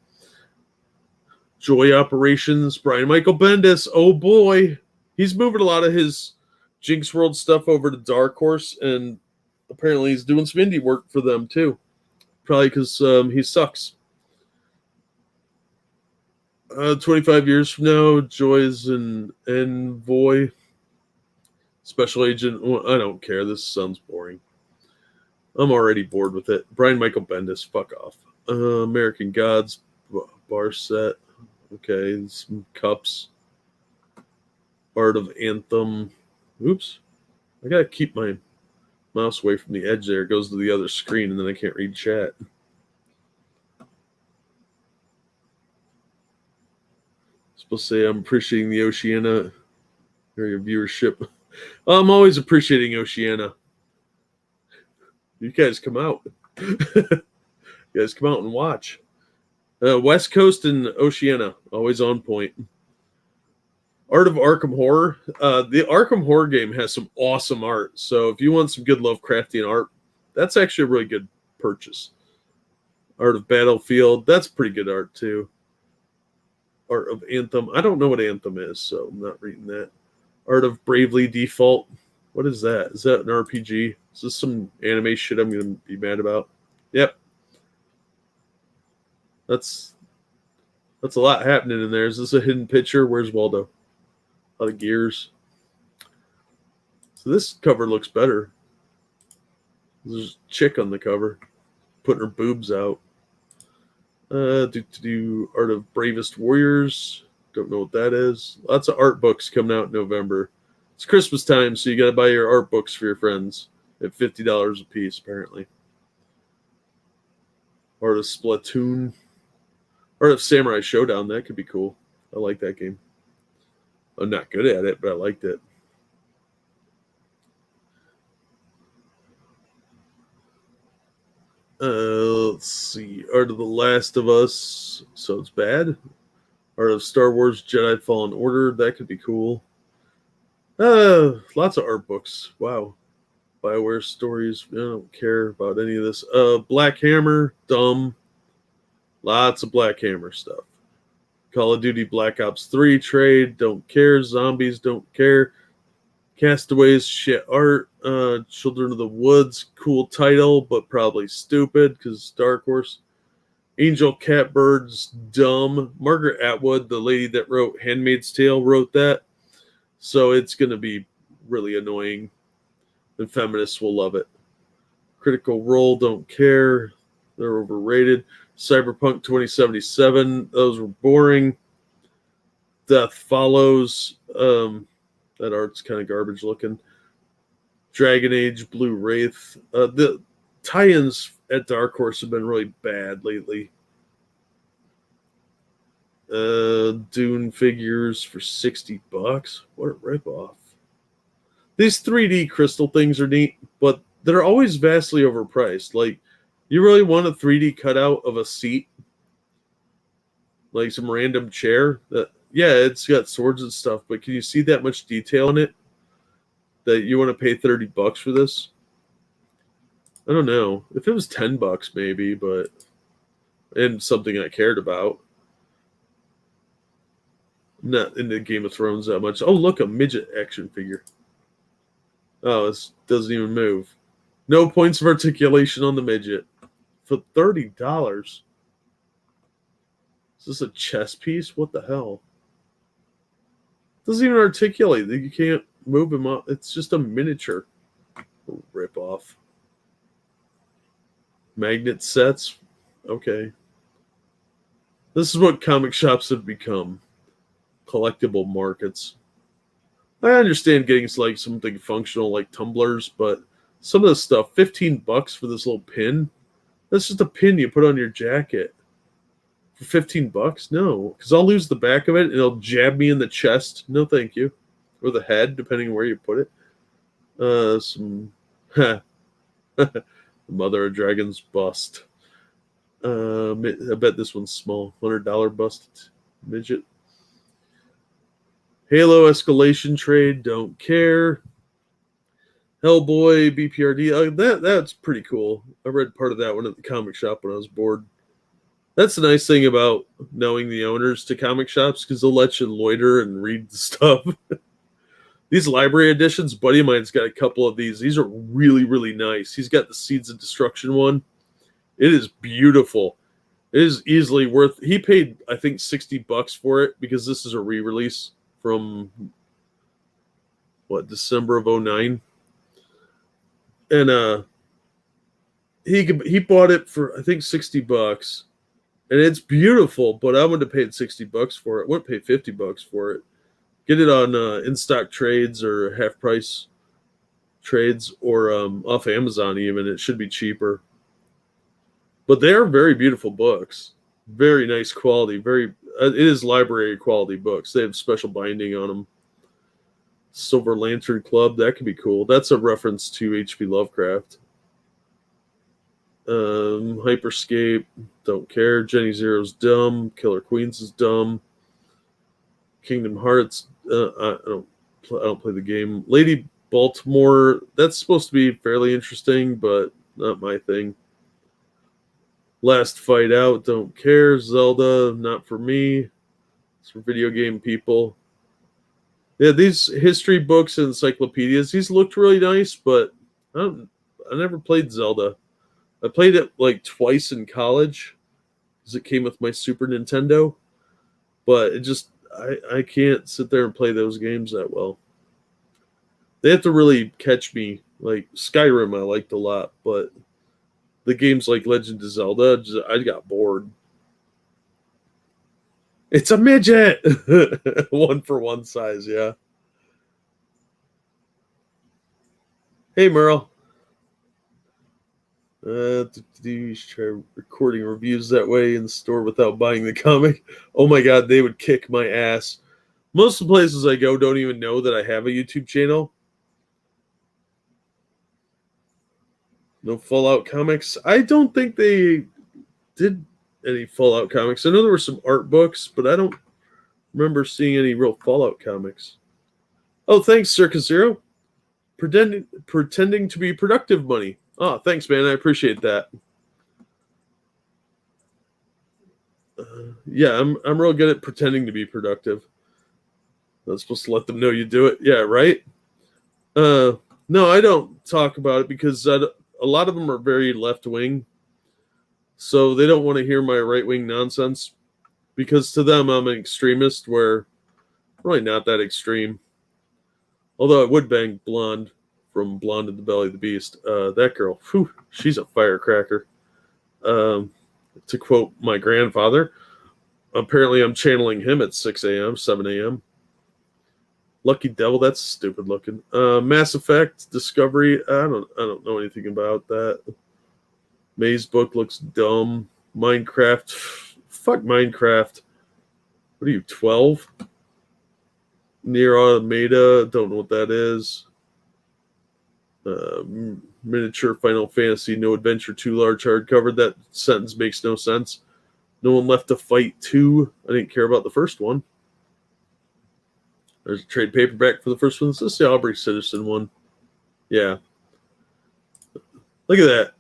Joy Operations, Brian Michael Bendis. Oh boy. He's moving a lot of his Jinx World stuff over to Dark Horse, and apparently he's doing some indie work for them too. Probably because he sucks. 25 years from now, Joy's an envoy. Special agent. Well, I don't care. This sounds boring. I'm already bored with it. Brian Michael Bendis, fuck off. American Gods, bar set. Okay, some cups. Art of Anthem. Oops. I gotta keep my mouse away from the edge there. It goes to the other screen, and then I can't read chat. Supposed to say I'm appreciating the Oceania or your viewership. I'm always appreciating Oceania. You guys come out. You guys come out and watch. West Coast and Oceania, always on point. Art of Arkham Horror. The Arkham Horror game has some awesome art. So if you want some good Lovecraftian art, that's actually a really good purchase. Art of Battlefield. That's pretty good art too. Art of Anthem. I don't know what Anthem is, so I'm not reading that. Art of Bravely Default. What is that? Is that an RPG? Is this some anime shit I'm going to be mad about? Yep. That's a lot happening in there. Is this a hidden picture? Where's Waldo? A lot of gears. So this cover looks better. There's a chick on the cover putting her boobs out. Do Art of Bravest Warriors. Don't know what that is. Lots of art books coming out in November. It's Christmas time, so you got to buy your art books for your friends at $50 a piece, apparently. Art of Splatoon. Art of Samurai Showdown. That could be cool. I like that game. I'm not good at it, but I liked it. Let's see. Art of The Last of Us. So it's bad. Art of Star Wars Jedi Fallen Order. That could be cool. Lots of art books. Wow. BioWare stories. I don't care about any of this. Black Hammer. Dumb. Lots of Black Hammer stuff. Call of Duty Black Ops 3 trade. Don't care. Zombies. Don't care. Castaways. Shit art. Children of the Woods. Cool title, but probably stupid because Dark Horse. Angel Catbirds. Dumb. Margaret Atwood, the lady that wrote Handmaid's Tale, wrote that. So it's going to be really annoying. The feminists will love it. Critical Role, don't care. They're overrated. Cyberpunk 2077, those were boring. Death Follows, that art's kind of garbage looking. Dragon Age, Blue Wraith. The tie-ins at Dark Horse have been really bad lately. Dune figures for $60. What a ripoff. These 3D crystal things are neat, but they're always vastly overpriced. Like, you really want a 3D cutout of a seat? Like some random chair? Yeah, it's got swords and stuff, but can you see that much detail in it that you want to pay $30 for this? I don't know. If it was $10 maybe, but and something I cared about. Not into Game of Thrones that much. Oh, look, a midget action figure. Oh, this doesn't even move. No points of articulation on the midget. For $30. Is this a chess piece? What the hell? Doesn't even articulate. You can't move him up. It's just a miniature. Rip off. Magnet sets. Okay. This is what comic shops have become. Collectible markets. I understand getting like something functional like tumblers, but some of this stuff, $15 for this little pin. That's just a pin you put on your jacket. For $15? No, because I'll lose the back of it and it'll jab me in the chest. No, thank you. Or the head, depending on where you put it. Some Mother of Dragons bust. I bet this one's small. $100 bust midget. Halo escalation trade, don't care. Hellboy, BPRD, that's pretty cool. I read part of that one at the comic shop when I was bored. That's the nice thing about knowing the owners to comic shops, because they'll let you loiter and read the stuff. These library editions, buddy of mine's got a couple of these. These are really, really nice. He's got the Seeds of Destruction one. It is beautiful. It is easily worth. He paid, I think, $60 for it because this is a re-release from December of 2009. And he bought it for I think $60, and it's beautiful. But I would have paid $60 for it. I wouldn't pay $50 for it. Get it on in stock trades or half price trades or off Amazon even. It should be cheaper. But they are very beautiful books. Very nice quality. It is library quality books. They have special binding on them. Silver Lantern Club, that could be cool. That's a reference to H.P. Lovecraft. Hyperscape, don't care. Jenny Zero's dumb. Killer Queens is dumb. Kingdom Hearts, I don't play the game. Lady Baltimore, that's supposed to be fairly interesting, but not my thing. Last Fight Out, don't care. Zelda, not for me. It's for video game people. Yeah, these history books and encyclopedias, these looked really nice, but I never played Zelda. I played it like twice in college because it came with my Super Nintendo, but it just I can't sit there and play those games that well. They have to really catch me. Like Skyrim, I liked a lot, but the games like Legend of Zelda, I got bored. It's a midget, one for one size. Yeah. Hey, Merle. You try recording reviews that way in the store without buying the comic. Oh my god, they would kick my ass. Most of the places I go don't even know that I have a YouTube channel. No Fallout comics. I don't think they did any Fallout comics. I know there were some art books, but I don't remember seeing any real Fallout comics. Oh, thanks, Circus Zero. Pretending to be productive money. Oh, thanks, man. I appreciate that. Yeah, I'm real good at pretending to be productive. Not supposed to let them know you do it. Yeah, right. Uh, no, I don't talk about it because a lot of them are very left wing, so they don't want to hear my right wing nonsense. Because to them, I'm an extremist. Where I'm really not that extreme. Although I would bang Blonde from Blonde in the Belly of the Beast. That girl, whew, she's a firecracker. Um, to quote my grandfather, apparently I'm channeling him at 6 a.m., 7 a.m. Lucky Devil, that's stupid looking. Mass Effect, Discovery, I don't know anything about that. Maze Book looks dumb. Minecraft, fuck Minecraft. What are you, 12? Near Automata, don't know what that is. Miniature Final Fantasy, No Adventure Too Large hardcover. That sentence makes no sense. No One Left to Fight 2. I didn't care about the first one. There's a trade paperback for the first one. This is the Aubrey Citizen one. Yeah. Look at that.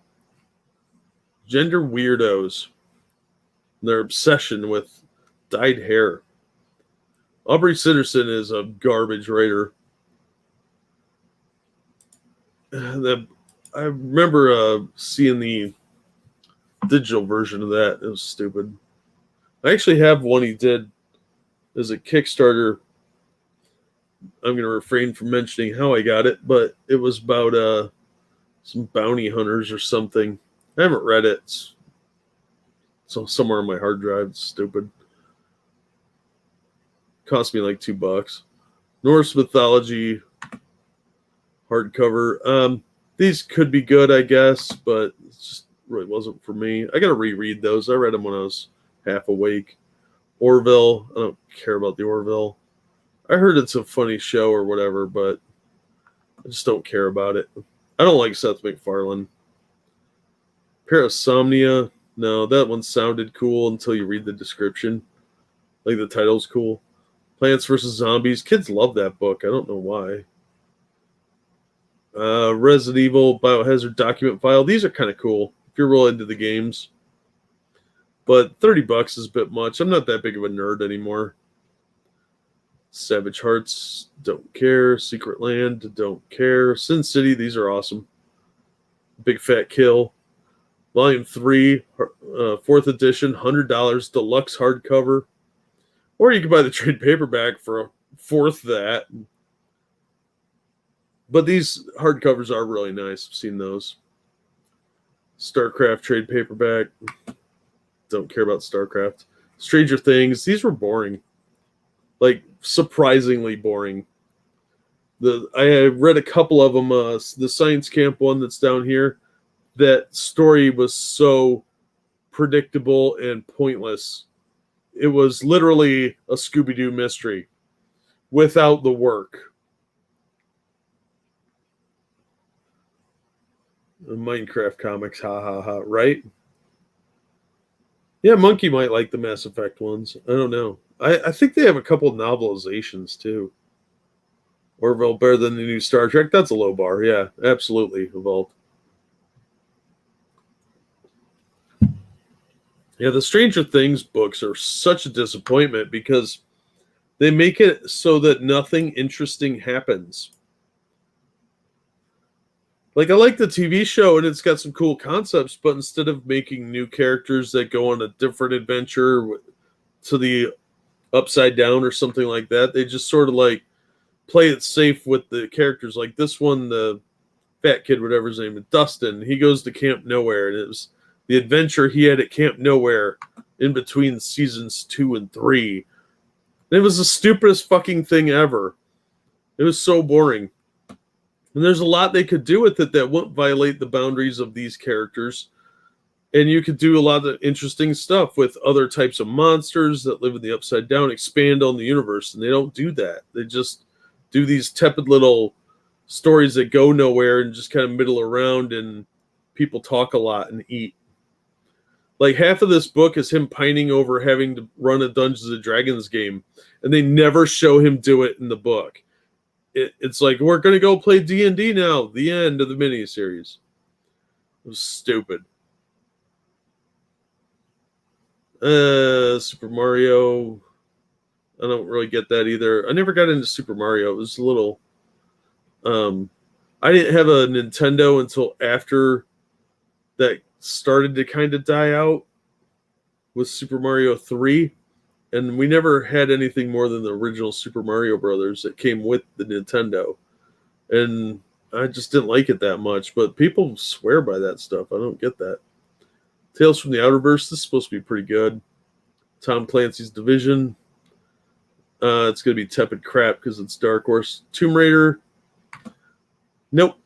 Gender weirdos. Their obsession with dyed hair. Aubrey Citizen is a garbage writer. I remember seeing the digital version of that. It was stupid. I actually have one he did as a Kickstarter. I'm going to refrain from mentioning how I got it, but it was about some bounty hunters or something. I haven't read it. So somewhere on my hard drive. It's stupid. Cost me like $2. Norse mythology hardcover. These could be good, I guess, but it just really wasn't for me. I got to reread those. I read them when I was half awake. Orville. I don't care about the Orville. I heard it's a funny show or whatever, but I just don't care about it. I don't like Seth MacFarlane. Parasomnia. No, that one sounded cool until you read the description. Like the title's cool. Plants vs. Zombies. Kids love that book. I don't know why. Resident Evil Biohazard document file. These are kind of cool if you're real into the games. But $30 is a bit much. I'm not that big of a nerd anymore. Savage Hearts, don't care. Secret Land, don't care. Sin City, these are awesome. Big Fat Kill. Volume 3, 4th edition, $100, deluxe hardcover. Or you can buy the trade paperback for a fourth that. But these hardcovers are really nice. I've seen those. StarCraft trade paperback. Don't care about StarCraft. Stranger Things. These were boring. Like, surprisingly boring. I read a couple of them. The Science Camp one that's down here. That story was so predictable and pointless. It was literally a Scooby-Doo mystery without the work. The Minecraft comics, ha ha ha, right? Yeah, Monkey might like the Mass Effect ones. I don't know. I think they have a couple of novelizations too. Orville better than the new Star Trek. That's a low bar. Yeah, absolutely. Evolved. Yeah, the Stranger Things books are such a disappointment because They make it so that nothing interesting happens. Like, I like the TV show and it's got some cool concepts, but instead of making new characters that go on a different adventure to the upside down or something like that, they just sort of like play it safe with the characters. Like this one, the fat kid, whatever his name is, Dustin, he goes to Camp Nowhere, and it was the adventure he had at Camp Nowhere in between seasons 2 and 3. And it was the stupidest fucking thing ever. It was so boring. And there's a lot they could do with it that won't violate the boundaries of these characters. And you could do a lot of interesting stuff with other types of monsters that live in the upside down, expand on the universe. And they don't do that. They just do these tepid little stories that go nowhere and just kind of middle around, and people talk a lot and eat. Like half of this book is him pining over having to run a Dungeons and Dragons game, and they never show him do it in the book. It's like, we're going to go play D&D now. The end of the miniseries. It was stupid. Super Mario. I don't really get that either. I never got into Super Mario. It was a little... I didn't have a Nintendo until after that started to kind of die out with Super Mario 3. And we never had anything more than the original Super Mario Brothers that came with the Nintendo. And I just didn't like it that much. But people swear by that stuff. I don't get that. Tales from the Outerverse, this is supposed to be pretty good. Tom Clancy's Division. It's going to be tepid crap because it's Dark Horse. Tomb Raider. Nope.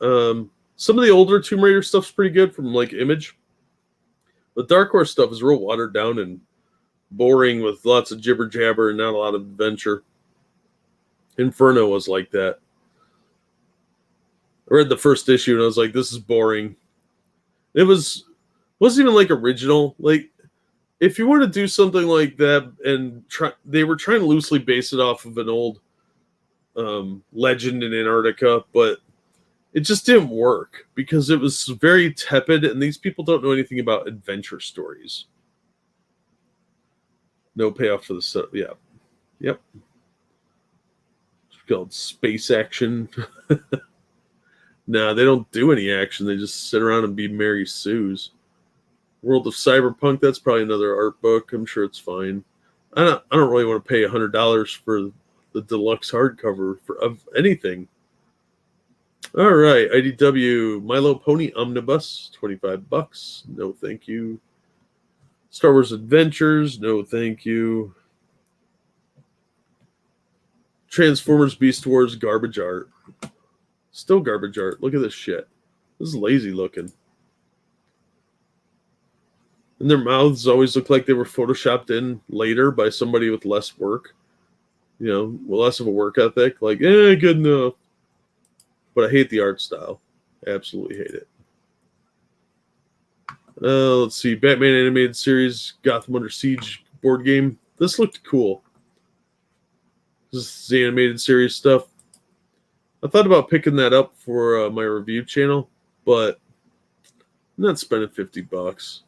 Some of the older Tomb Raider stuff's pretty good from like Image. The Dark Horse stuff is real watered down and boring with lots of jibber jabber and not a lot of adventure. Inferno was like that. I read the first issue and I was like, this is boring. It wasn't even like original. Like, if you were to do something like that and they were trying to loosely base it off of an old legend in Antarctica, but it just didn't work because it was very tepid, and these people don't know anything about adventure stories. No payoff for the set. Yeah. Yep. It's called space action. Nah, they don't do any action. They just sit around and be Mary Sue's. World of Cyberpunk, that's probably another art book. I'm sure it's fine. I don't really want to pay $100 for the deluxe hardcover of anything. All right, IDW My Little Pony Omnibus, $25. No, thank you. Star Wars Adventures, no, thank you. Transformers Beast Wars, garbage art. Still garbage art. Look at this shit. This is lazy looking. And their mouths always look like they were photoshopped in later by somebody with less work. You know, less of a work ethic. Like, good enough. But I hate the art style. Absolutely hate it. Let's see. Batman Animated Series, Gotham Under Siege board game. This looked cool. This is the animated series stuff. I thought about picking that up for my review channel, but I'm not spending $50.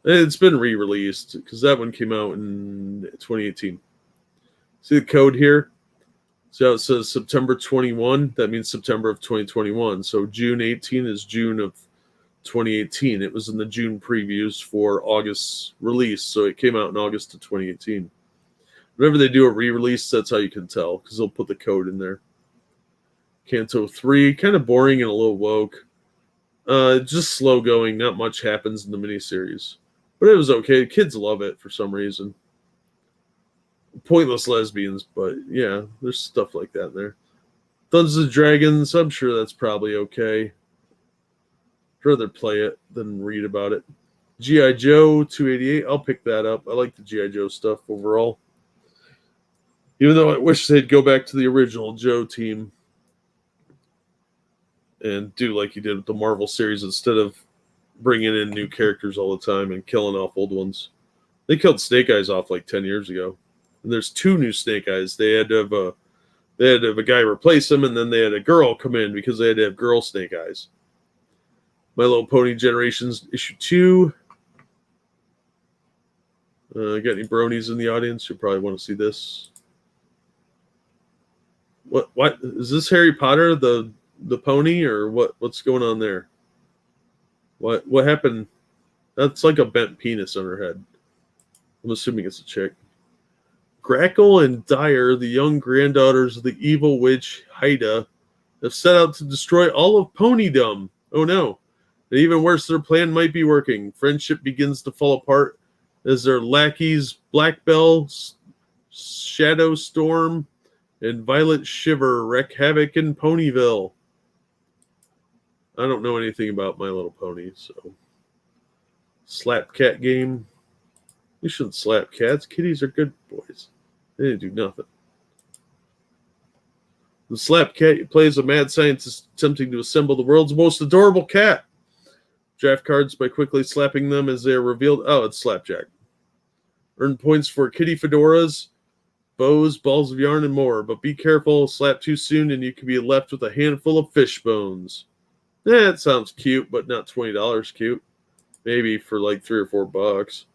It's been re-released because that one came out in 2018. See the code here? See how it says September 21? That means September of 2021. So June 18 is June of 2018. It was in the June previews for August's release, so it came out in August of 2018. Whenever they do a re-release, that's how you can tell, because they'll put the code in there. Kanto 3, kind of boring and a little woke. Just slow going. Not much happens in the miniseries. But it was okay. Kids love it for some reason. Pointless lesbians, but yeah, there's stuff like that in there. Dungeons and Dragons, I'm sure that's probably okay. I'd rather play it than read about it. G.I. Joe 288, I'll pick that up. I like the G.I. Joe stuff overall. Even though I wish they'd go back to the original Joe team and do like you did with the Marvel series instead of bringing in new characters all the time and killing off old ones. They killed Snake Eyes off like 10 years ago. And there's 2 new Snake Eyes. They had to have a guy replace him, and then they had a girl come in because they had to have girl Snake Eyes. My Little Pony Generations issue 2. Got any bronies in the audience? You probably want to see this. What is this? Harry Potter, the pony, or what? What's going on there? What happened? That's like a bent penis on her head. I'm assuming it's a chick. Grackle and Dyer, the young granddaughters of the evil witch Haida, have set out to destroy all of Ponydom. Oh no. And even worse, their plan might be working. Friendship begins to fall apart as their lackeys Black Bell, Shadow Storm, and Violet Shiver wreak havoc in Ponyville. I don't know anything about My Little Pony, so. Slap cat game. You shouldn't slap cats. Kitties are good boys. They didn't do nothing. The slap cat plays a mad scientist attempting to assemble the world's most adorable cat. Draft cards by quickly slapping them as they are revealed. Oh, it's Slapjack. Earn points for kitty fedoras, bows, balls of yarn, and more. But be careful, slap too soon and you can be left with a handful of fish bones. It sounds cute, but not $20 cute. Maybe for like $3 or $4.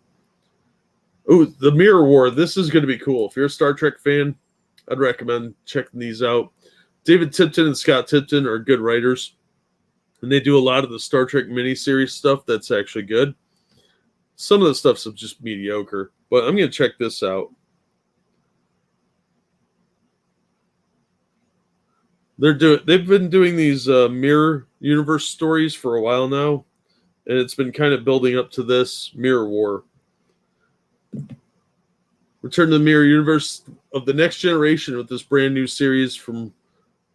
Oh, the Mirror War. This is going to be cool. If you're a Star Trek fan, I'd recommend checking these out. David Tipton and Scott Tipton are good writers, and they do a lot of the Star Trek miniseries stuff that's actually good. Some of the stuff's just mediocre, but I'm going to check this out. They've been doing these Mirror Universe stories for a while now, and it's been kind of building up to this Mirror War. Return to the Mirror Universe of the Next Generation with this brand new series from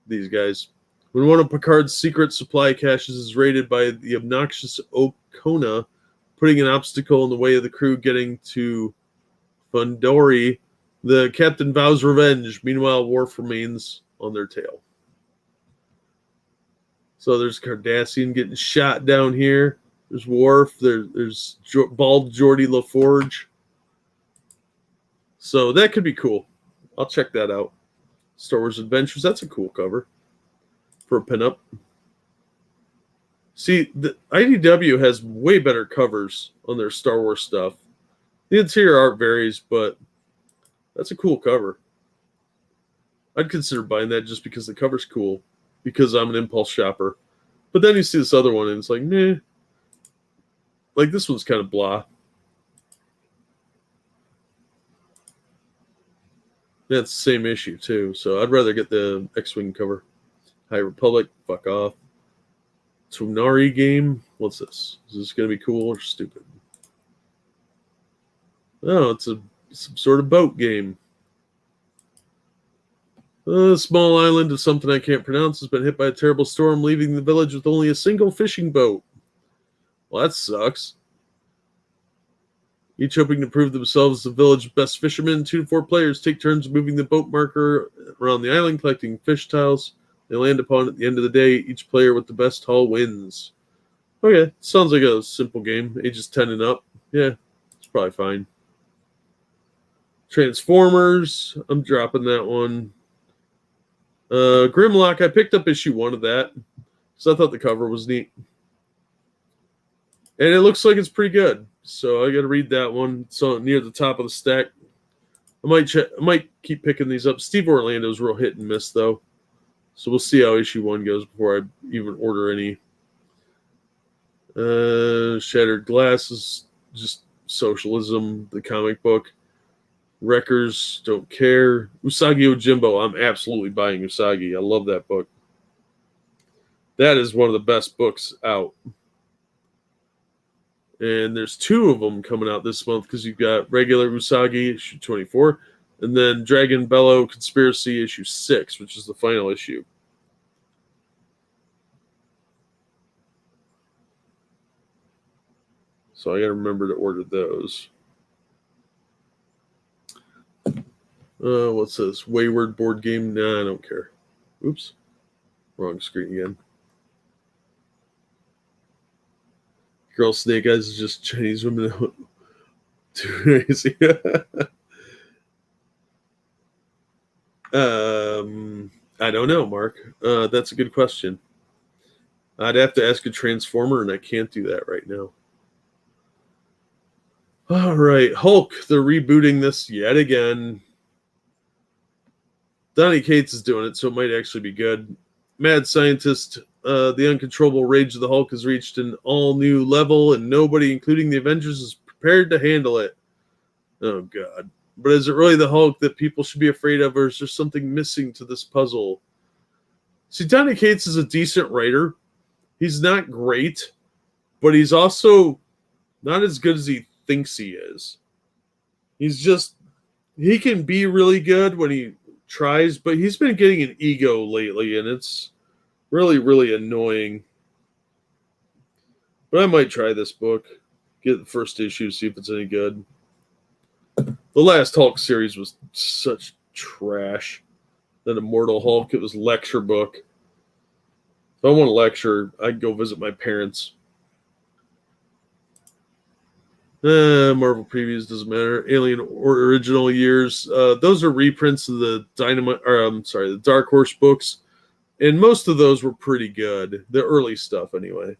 these guys. When one of Picard's secret supply caches is raided by the obnoxious Okona, putting an obstacle in the way of the crew getting to Fundori, the captain vows revenge. Meanwhile, Worf remains on their tail. So there's Cardassian getting shot down here. There's Worf. There's bald Geordie LaForge. So that could be cool. I'll check that out. Star Wars Adventures. That's a cool cover for a pinup. See, the IDW has way better covers on their Star Wars stuff. The interior art varies, but that's a cool cover. I'd consider buying that just because the cover's cool, because I'm an impulse shopper. But then you see this other one, and it's like, meh. Like, this one's kind of blah. That's the same issue, too. So I'd rather get the X-Wing cover. High Republic, fuck off. Tonari game. What's this? Is this going to be cool or stupid? Oh, it's some sort of boat game. A small island of something I can't pronounce has been hit by a terrible storm, leaving the village with only a single fishing boat. Well, that sucks. Each hoping to prove themselves the village's best fishermen, 2 to 4 players take turns moving the boat marker around the island, collecting fish tiles they land upon at the end of the day. Each player with the best haul wins. Okay, sounds like a simple game. Ages 10 and up. Yeah, it's probably fine. Transformers. I'm dropping that one. Grimlock. I picked up issue 1 of that because I thought the cover was neat. And it looks like it's pretty good. So I got to read that one. It's near the top of the stack. I might keep picking these up. Steve Orlando's real hit and miss, though. So we'll see how issue 1 goes before I even order any. Shattered Glass is just socialism, the comic book. Wreckers, don't care. Usagi Ojimbo, I'm absolutely buying Usagi. I love that book. That is one of the best books out. And there's 2 of them coming out this month because you've got regular Usagi, issue 24, and then Dragon Bellow Conspiracy, issue 6, which is the final issue. So I got to remember to order those. What's this? Wayward board game? Nah, I don't care. Oops. Wrong screen again. Girl Snake Eyes is just Chinese women. Too crazy. I don't know, Mark. That's a good question. I'd have to ask a Transformer, and I can't do that right now. All right, Hulk. They're rebooting this yet again. Donny Cates is doing it, so it might actually be good. Mad Scientist, the uncontrollable rage of the Hulk has reached an all-new level, and nobody, including the Avengers, is prepared to handle it. Oh, God. But is it really the Hulk that people should be afraid of, or is there something missing to this puzzle? See, Donny Cates is a decent writer. He's not great, but he's also not as good as he thinks he is. He can be really good when he tries, but he's been getting an ego lately, and it's really, really annoying. But I might try this book, get the first issue, see if it's any good. The last Hulk series was such trash. That Immortal Hulk, it was lecture book. If I want to lecture, I'd go visit my parents. Marvel previews doesn't matter. Alien original years. Those are reprints of the the Dark Horse books, and most of those were pretty good. The early stuff, anyway.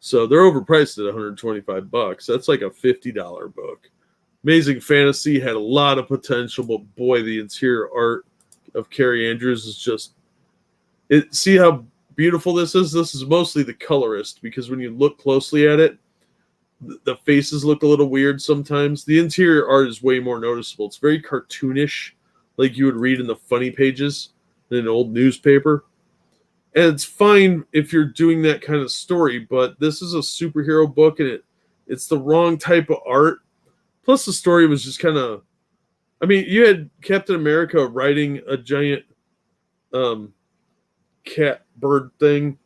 So they're overpriced at $125. That's like a $50 book. Amazing Fantasy had a lot of potential, but boy, the interior art of Carrie Andrews is just it. See how beautiful this is? This is mostly the colorist, because when you look closely at it, the faces look a little weird sometimes. The interior art is way more noticeable. It's very cartoonish, like you would read in the funny pages in an old newspaper. And it's fine if you're doing that kind of story, but this is a superhero book, and it's the wrong type of art. Plus, the story was just kind of... I mean, you had Captain America riding a giant cat bird thing,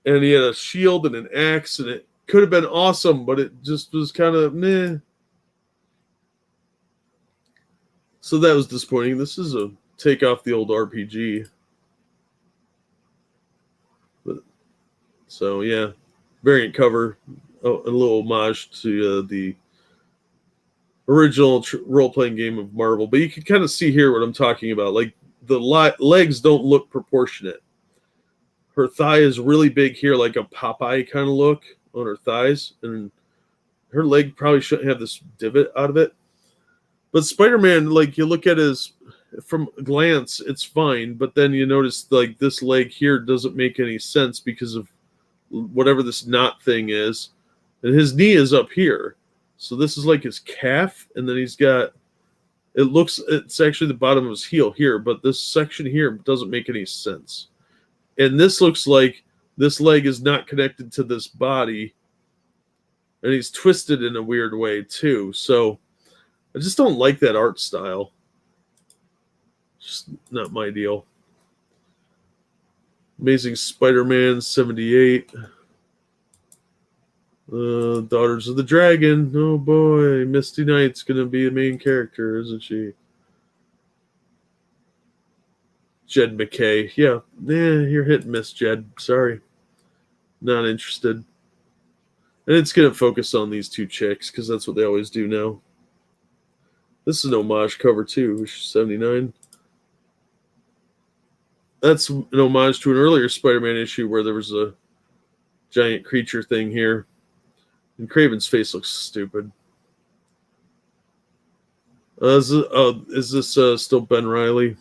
and he had a shield and an axe, and it could have been awesome, but it just was kind of meh. So that was disappointing. This is a take off the old RPG. So yeah, variant cover, a little homage to the original role-playing game of Marvel. But you can kind of see here what I'm talking about. Like, the legs don't look proportionate. Her thigh is really big here, like a Popeye kind of look on her thighs, and her leg probably shouldn't have this divot out of it. But Spider-Man, like, you look at his from a glance, it's fine, but then you notice like this leg here doesn't make any sense because of whatever this knot thing is, and his knee is up here. So this is like his calf, and then he's got, it's actually the bottom of his heel here, but this section here doesn't make any sense. And this looks like this leg is not connected to this body, and he's twisted in a weird way too. So I just don't like that art style. Just not my deal. Amazing Spider-Man 78. Daughters of the Dragon. Oh boy, Misty Knight's gonna be a main character, isn't she? Jed McKay. Yeah, you're hit and miss, Jed. Sorry. Not interested. And it's gonna focus on these two chicks, because that's what they always do now. This is an homage cover too, 79. That's an homage to an earlier Spider-Man issue where there was a giant creature thing here. And Craven's face looks stupid. Is this still Ben Reilly?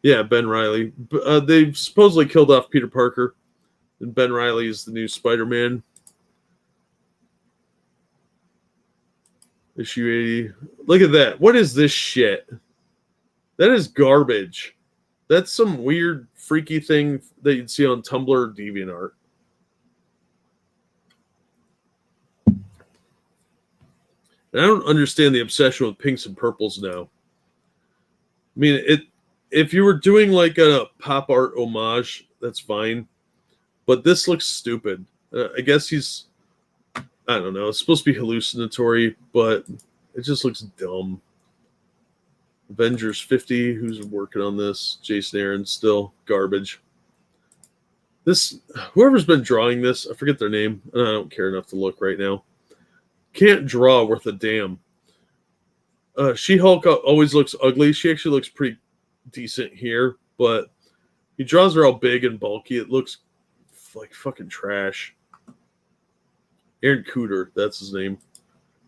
Yeah, Ben Reilly. They supposedly killed off Peter Parker, and Ben Reilly is the new Spider-Man. Issue 80. Look at that. What is this shit? That is garbage. That's some weird, freaky thing that you'd see on Tumblr or DeviantArt. And I don't understand the obsession with pinks and purples now. I mean, if you were doing like a pop art homage, that's fine. But this looks stupid. I guess he's... I don't know. It's supposed to be hallucinatory, but it just looks dumb. Avengers 50, who's working on this? Jason Aaron, still garbage. This, whoever's been drawing this, I forget their name, and I don't care enough to look right now. Can't draw worth a damn. She-Hulk always looks ugly. She actually looks pretty decent here, but he draws her all big and bulky. It looks like fucking trash. Aaron Cooter, that's his name.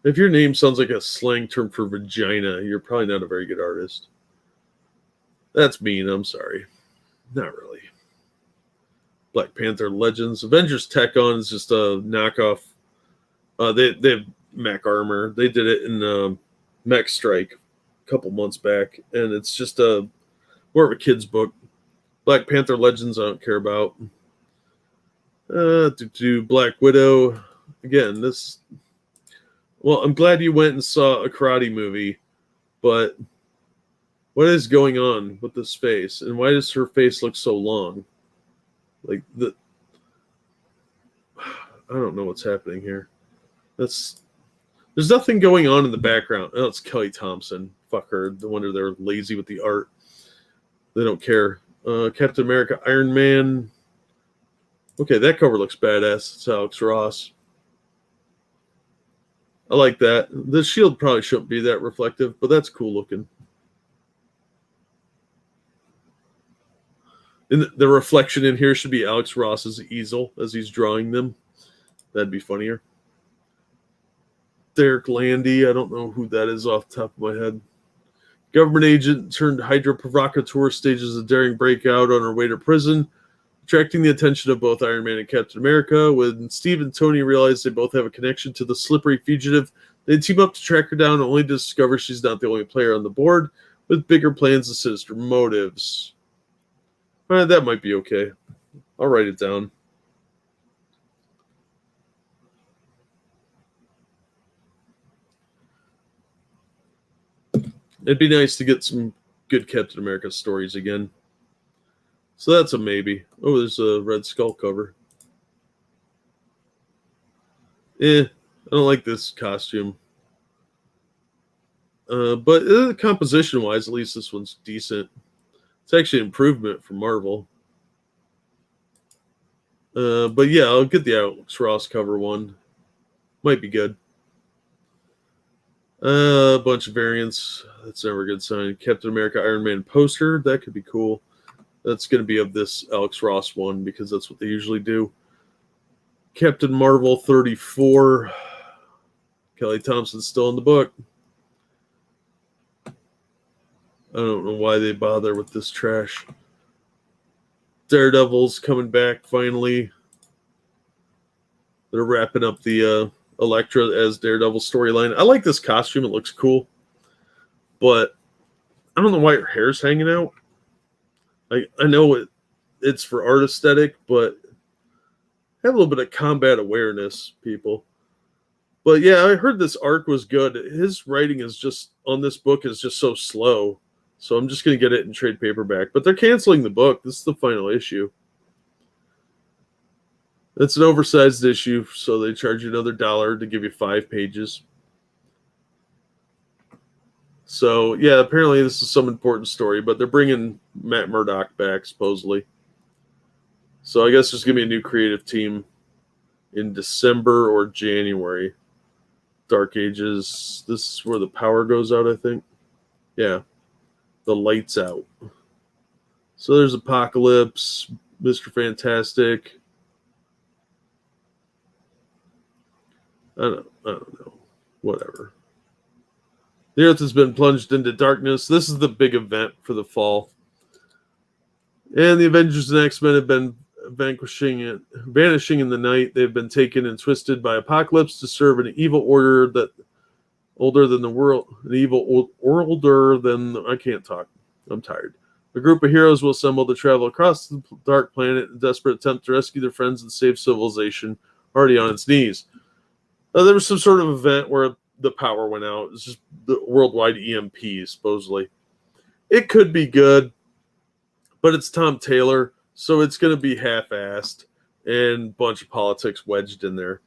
If your name sounds like a slang term for vagina, you're probably not a very good artist. That's mean, I'm sorry. Not really. Black Panther Legends. Avengers Tech-On is just a knockoff. They have mech armor. They did it in Mech Strike a couple months back, and it's just more of a kid's book. Black Panther Legends I don't care about. Black Widow. Again, this... Well, I'm glad you went and saw a karate movie, but what is going on with this face? And why does her face look so long? I don't know what's happening here. There's nothing going on in the background. Oh, it's Kelly Thompson. Fuck her. No wonder they're lazy with the art. They don't care. Captain America, Iron Man. Okay, that cover looks badass. It's Alex Ross. I like that. The shield probably shouldn't be that reflective, but that's cool looking. And the reflection in here should be Alex Ross's easel as he's drawing them. That'd be funnier. Derek Landy, I don't know who that is off the top of my head. Government agent turned Hydra provocateur stages a daring breakout on her way to prison, attracting the attention of both Iron Man and Captain America. When Steve and Tony realize they both have a connection to the slippery fugitive, they team up to track her down, only to discover she's not the only player on the board, with bigger plans and sinister motives. That might be okay. I'll write it down. It'd be nice to get some good Captain America stories again. So that's a maybe. Oh, there's a Red Skull cover. I don't like this costume. But composition-wise, at least this one's decent. It's actually an improvement from Marvel. But yeah, I'll get the Alex Ross cover one. Might be good. A bunch of variants. That's never a good sign. Captain America Iron Man poster. That could be cool. That's going to be of this Alex Ross one because that's what they usually do. Captain Marvel 34. Kelly Thompson's still in the book. I don't know why they bother with this trash. Daredevil's coming back finally. They're wrapping up the Elektra as Daredevil storyline. I like this costume. It looks cool. But I don't know why her hair's hanging out. I know it's for art aesthetic, but have a little bit of combat awareness, people. But yeah, I heard this arc was good. His writing is just on this book is just so slow. So I'm just going to get it in trade paperback. But they're canceling the book. This is the final issue. It's an oversized issue, so they charge you another $1 to give you 5 pages. So, yeah, apparently this is some important story, but they're bringing Matt Murdock back, supposedly. So I guess there's going to be a new creative team in December or January. Dark Ages. This is where the power goes out, I think. Yeah. The light's out. So there's Apocalypse, Mr. Fantastic. I don't know. Whatever. The Earth has been plunged into darkness. This is the big event for the fall. And the Avengers and X-Men have been vanishing in the night. They've been taken and twisted by Apocalypse to serve an evil order that older than the world. An evil older than I can't talk. I'm tired. A group of heroes will assemble to travel across the dark planet in a desperate attempt to rescue their friends and save civilization already on its knees. There was some sort of event where the power went out. It's just the worldwide EMP, supposedly. It could be good, but it's Tom Taylor, so it's going to be half-assed and a bunch of politics wedged in there.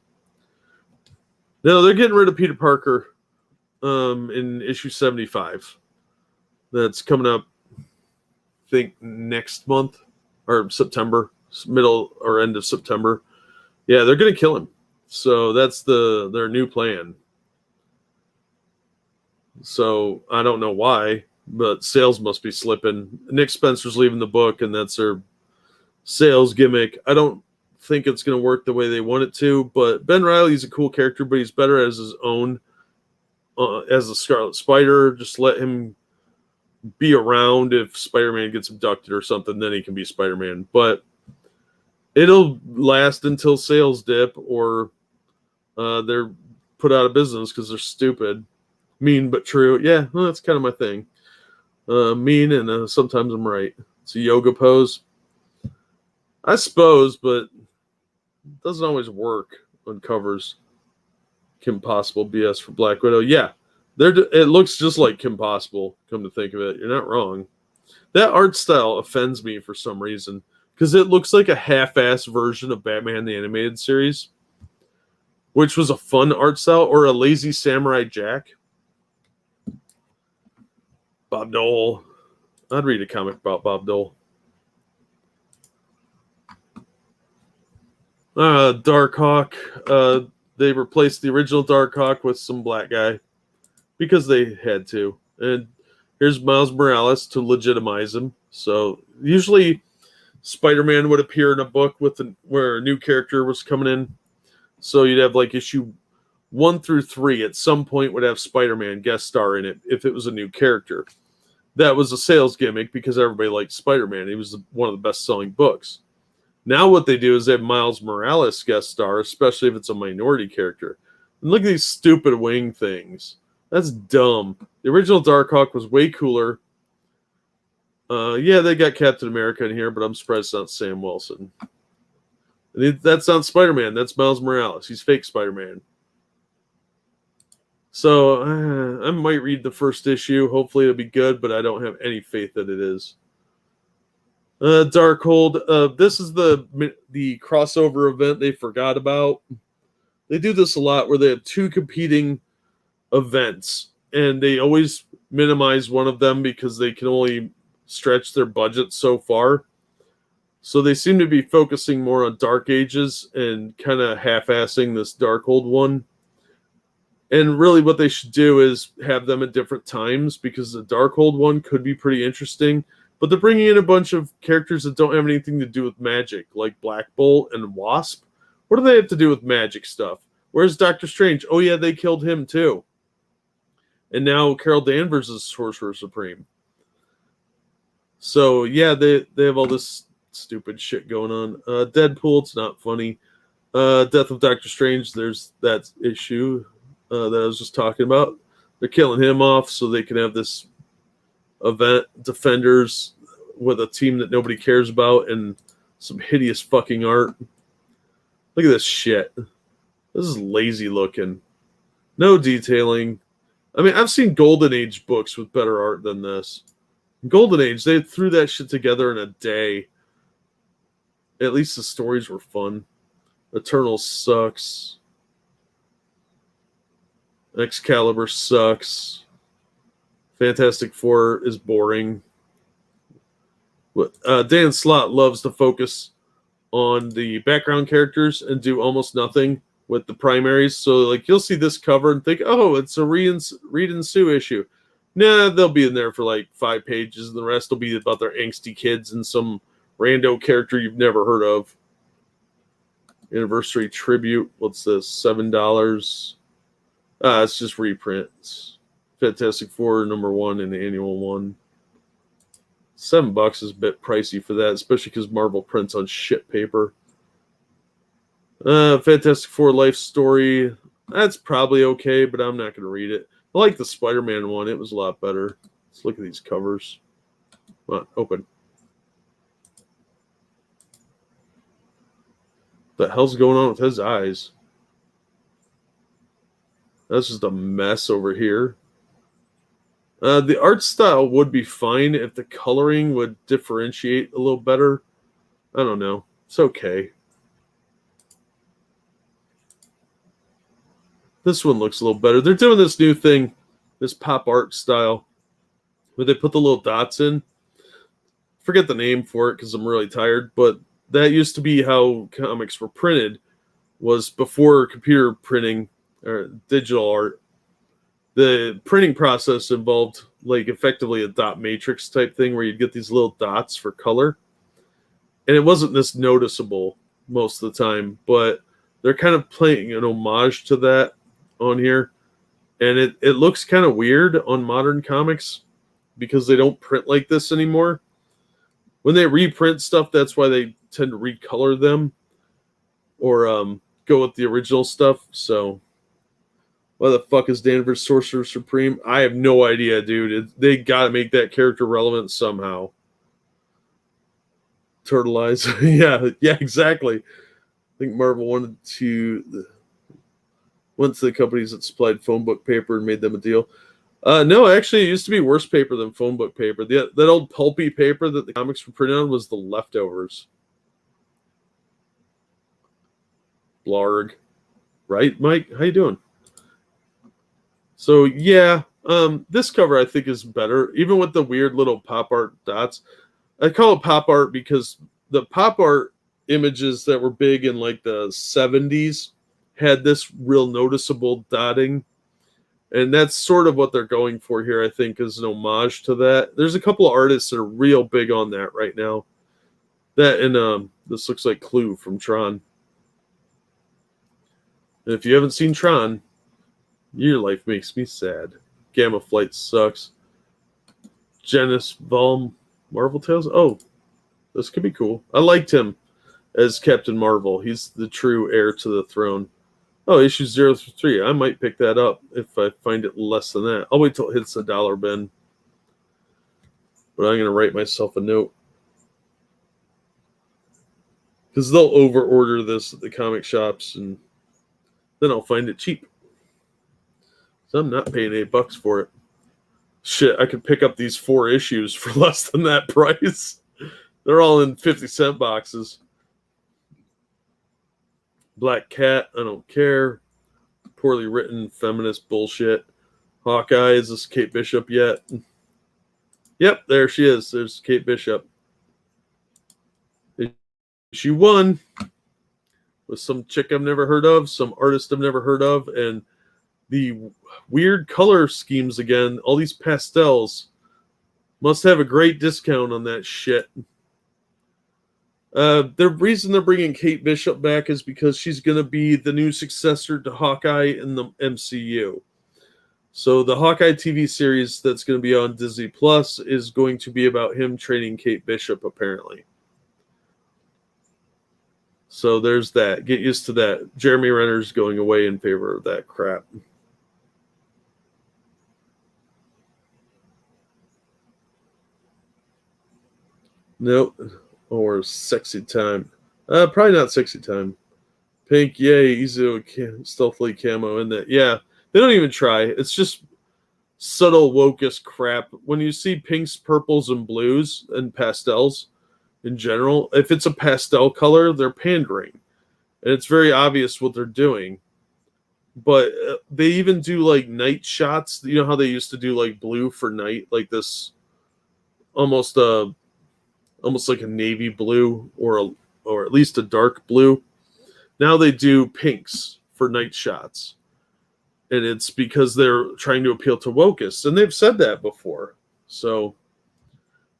No, they're getting rid of Peter Parker in issue 75. That's coming up, I think, next month or September, middle or end of September. Yeah, they're going to kill him. So that's their new plan. So I don't know why, but sales must be slipping. Nick Spencer's leaving the book, and that's their sales gimmick. I don't think it's going to work the way they want it to. But Ben Reilly's a cool character, but he's better as his own, as the Scarlet Spider. Just let him be around. If Spider-Man gets abducted or something, then he can be Spider-Man. But it'll last until sales dip or they're put out of business because they're stupid. Mean but true. Yeah, well, that's kind of my thing. Mean and sometimes I'm right. It's a yoga pose, I suppose, but it doesn't always work on covers. Kim Possible BS for Black Widow. Yeah, it looks just like Kim Possible, come to think of it. You're not wrong. That art style offends me for some reason because it looks like a half-assed version of Batman the Animated Series, which was a fun art style, or a lazy Samurai Jack. Bob Dole. I'd read a comic about Bob Dole. Darkhawk. They replaced the original Darkhawk with some black guy because they had to. And here's Miles Morales to legitimize him. So usually Spider-Man would appear in a book where a new character was coming in. So you'd have like issue 1 through 3 at some point would have Spider-Man guest star in it if it was a new character. That was a sales gimmick because everybody liked Spider-Man. He was one of the best-selling books. Now what they do is they have Miles Morales guest star, especially if it's a minority character. And look at these stupid wing things. That's dumb. The original Darkhawk was way cooler. Yeah, they got Captain America in here, but I'm surprised it's not Sam Wilson. That's not Spider-Man. That's Miles Morales. He's fake Spider-Man. So I might read the first issue. Hopefully it'll be good, but I don't have any faith that it is. Darkhold. This is the crossover event they forgot about. They do this a lot where they have 2 competing events, and they always minimize one of them because they can only stretch their budget so far. So they seem to be focusing more on Dark Ages and kind of half-assing this Darkhold one. And really what they should do is have them at different times because the Darkhold one could be pretty interesting. But they're bringing in a bunch of characters that don't have anything to do with magic, like Black Bolt and Wasp. What do they have to do with magic stuff? Where's Doctor Strange? Oh, yeah, they killed him too. And now Carol Danvers is Sorcerer Supreme. So, yeah, they have all this stupid shit going on. Deadpool, it's not funny. Death of Doctor Strange, there's that issue that I was just talking about. They're killing him off so they can have this event, Defenders, with a team that nobody cares about and some hideous fucking art. Look at this shit. This is lazy looking. No detailing. I mean, I've seen Golden Age books with better art than this. Golden Age, they threw that shit together in a day. At least the stories were fun. Eternal sucks. Excalibur sucks. Fantastic Four is boring. Dan Slott loves to focus on the background characters and do almost nothing with the primaries. So, like, you'll see this cover and think, oh, it's a Reed and Sue issue. Nah, they'll be in there for like 5 pages, and the rest will be about their angsty kids and some rando character you've never heard of. Anniversary tribute. What's this? $7. It's just reprints. Fantastic Four #1 and the annual one. $7 is a bit pricey for that, especially because Marvel prints on shit paper. Fantastic Four Life Story. That's probably okay, but I'm not going to read it. I like the Spider-Man one. It was a lot better. Let's look at these covers. Come on, open. What the hell's going on with his eyes? That's just a mess over here. The art style would be fine if the coloring would differentiate a little better. I don't know. It's okay. This one looks a little better. They're doing this new thing, this pop art style, where they put the little dots in. Forget the name for it because I'm really tired, but that used to be how comics were printed, was before computer printing or digital art. The printing process involved like effectively a dot matrix type thing where you'd get these little dots for color. And it wasn't this noticeable. most of the time, but they're kind of playing an homage to that on here. And it looks kind of weird on modern comics because they don't print like this anymore. When they reprint stuff, that's why they tend to recolor them or go with the original stuff. So, why the fuck is Danvers Sorcerer Supreme? I have no idea, dude. They gotta make that character relevant somehow. Turtle Eyes. yeah, exactly. I think Marvel went to the companies that supplied phone book paper and made them a deal. No, actually, it used to be worse paper than phone book paper. That old pulpy paper that the comics were printed on was the leftovers. Blarg. Right, Mike? How you doing? So, yeah, this cover I think is better, even with the weird little pop art dots. I call it pop art because the pop art images that were big in like the 70s had this real noticeable dotting. And that's sort of what they're going for here, I think, is an homage to that. There's a couple of artists that are real big on that right now. That and this looks like Clue from Tron. And if you haven't seen Tron, your life makes me sad. Gamma Flight sucks. Genis Volm Marvel Tales. Oh, this could be cool. I liked him as Captain Marvel. He's the true heir to the throne. Oh, issue 0-3. I might pick that up if I find it less than that. I'll wait till it hits the dollar bin. But I'm going to write myself a note. Because they'll over-order this at the comic shops, and then I'll find it cheap. So I'm not paying $8 for it. Shit, I could pick up these 4 issues for less than that price. They're all in 50-cent boxes. Black Cat, I don't care. Poorly written feminist bullshit. Hawkeye, is this Kate Bishop yet? Yep, there she is. There's Kate Bishop. Issue 1 with some chick I've never heard of, some artist I've never heard of, and the weird color schemes again. All these pastels must have a great discount on that shit. The reason they're bringing Kate Bishop back is because she's going to be the new successor to Hawkeye in the MCU. So the Hawkeye TV series that's going to be on Disney Plus is going to be about him training Kate Bishop, apparently. So there's that. Get used to that. Jeremy Renner's going away in favor of that crap. Nope. Or Sexy Time. Probably not Sexy Time. Pink, yay, easy stealthily camo in that. Yeah, they don't even try. It's just subtle wokest crap. When you see pinks, purples, and blues and pastels in general, if it's a pastel color, they're pandering. And it's very obvious what they're doing. But they even do like night shots. You know how they used to do like blue for night? Like this almost like a navy blue or at least a dark blue. Now they do pinks for night shots. And it's because they're trying to appeal to wokists. And they've said that before. So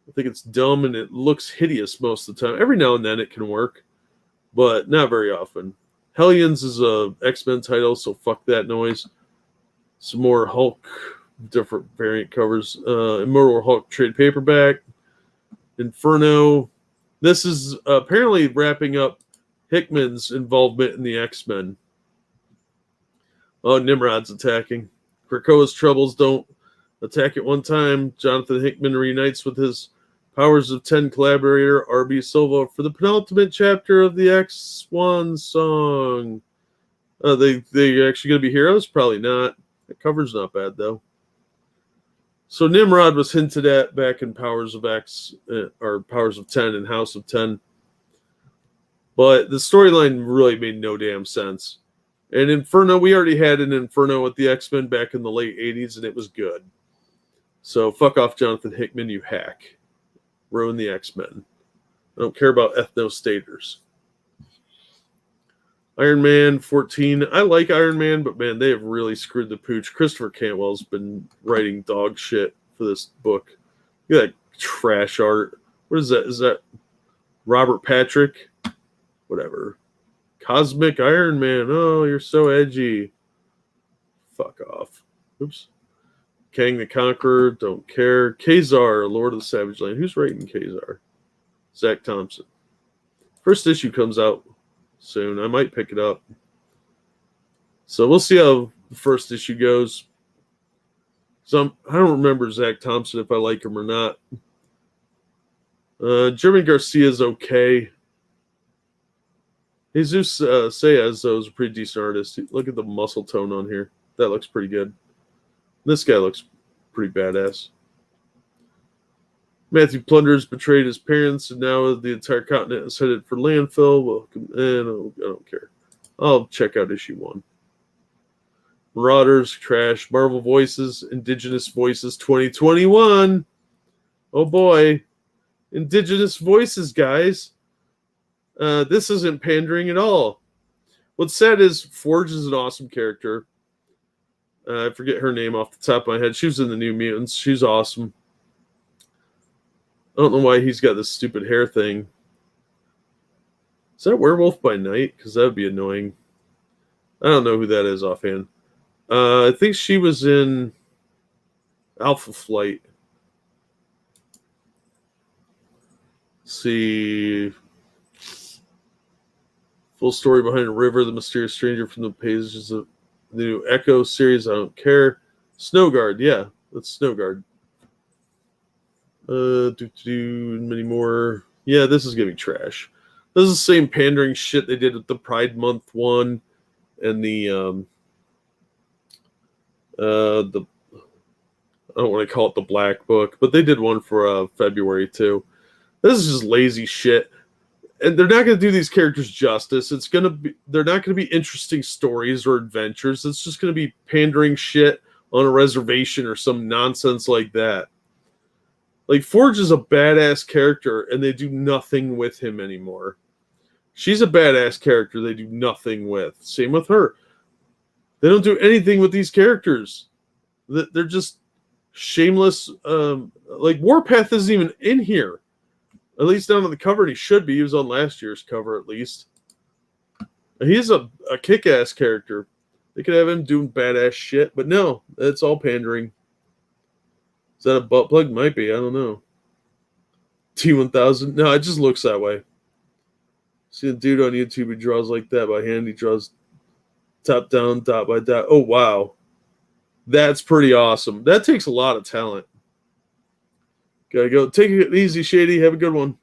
I think it's dumb and it looks hideous most of the time. Every now and then it can work, but not very often. Hellions is a X-Men title, so fuck that noise. Some more Hulk, different variant covers. Immortal Hulk trade paperback. Inferno. This is apparently wrapping up Hickman's involvement in the X-Men. Oh, Nimrod's attacking. Krakoa's troubles don't attack at one time. Jonathan Hickman reunites with his Powers of 10 collaborator R.B. Silva for the penultimate chapter of the X-Swan song. They actually going to be heroes? Probably not. The cover's not bad, though. So Nimrod was hinted at back in Powers of X, or Powers of 10 and House of 10. But the storyline really made no damn sense. And Inferno, we already had an Inferno with the X-Men back in the late 80s, and it was good. So fuck off, Jonathan Hickman, you hack. Ruin the X-Men. I don't care about ethno-staters. Iron Man 14. I like Iron Man, but man, they have really screwed the pooch. Christopher Cantwell's been writing dog shit for this book. Look at that trash art. What is that? Is that Robert Patrick? Whatever. Cosmic Iron Man. Oh, you're so edgy. Fuck off. Oops. Kang the Conqueror. Don't care. Kazar, Lord of the Savage Land. Who's writing Kazar? Zach Thompson. First issue comes out soon. I might pick it up. So we'll see how the first issue goes. So I don't remember Zach Thompson if I like him or not. German Garcia's okay. Jesus Saez, though, is a pretty decent artist. Look at the muscle tone on here. That looks pretty good. This guy looks pretty badass. Matthew Plunders betrayed his parents, and now the entire continent is headed for landfill. Welcome. I don't care. I'll check out issue 1. Marauders, Trash, Marvel Voices, Indigenous Voices 2021. Oh boy. Indigenous Voices, guys. This isn't pandering at all. What's sad is Forge is an awesome character. I forget her name off the top of my head. She was in the New Mutants. She's awesome. I don't know why he's got this stupid hair thing. Is that Werewolf by Night? Because that would be annoying. I don't know who that is offhand. I think she was in Alpha Flight. Let's see. Full story behind a river, the mysterious stranger from the pages of the new Echo series. I don't care. Snowguard, yeah, that's Snowguard. Many more. Yeah, this is gonna be trash. This is the same pandering shit they did with the Pride Month one and the I don't want to call it the Black Book, but they did one for February too. This is just lazy shit. And they're not going to do these characters justice. They're not going to be interesting stories or adventures. It's just going to be pandering shit on a reservation or some nonsense like that. Like, Forge is a badass character, and they do nothing with him anymore. She's a badass character they do nothing with. Same with her. They don't do anything with these characters. They're just shameless. Like, Warpath isn't even in here. At least down on the cover, and he should be. He was on last year's cover, at least. He's a kick-ass character. They could have him doing badass shit, but no, it's all pandering. Is that a butt plug? Might be. I don't know. T1000? No, it just looks that way. See a dude on YouTube who draws like that by hand. He draws top down, dot by dot. Oh, wow. That's pretty awesome. That takes a lot of talent. Gotta go. Take it easy, Shady. Have a good one.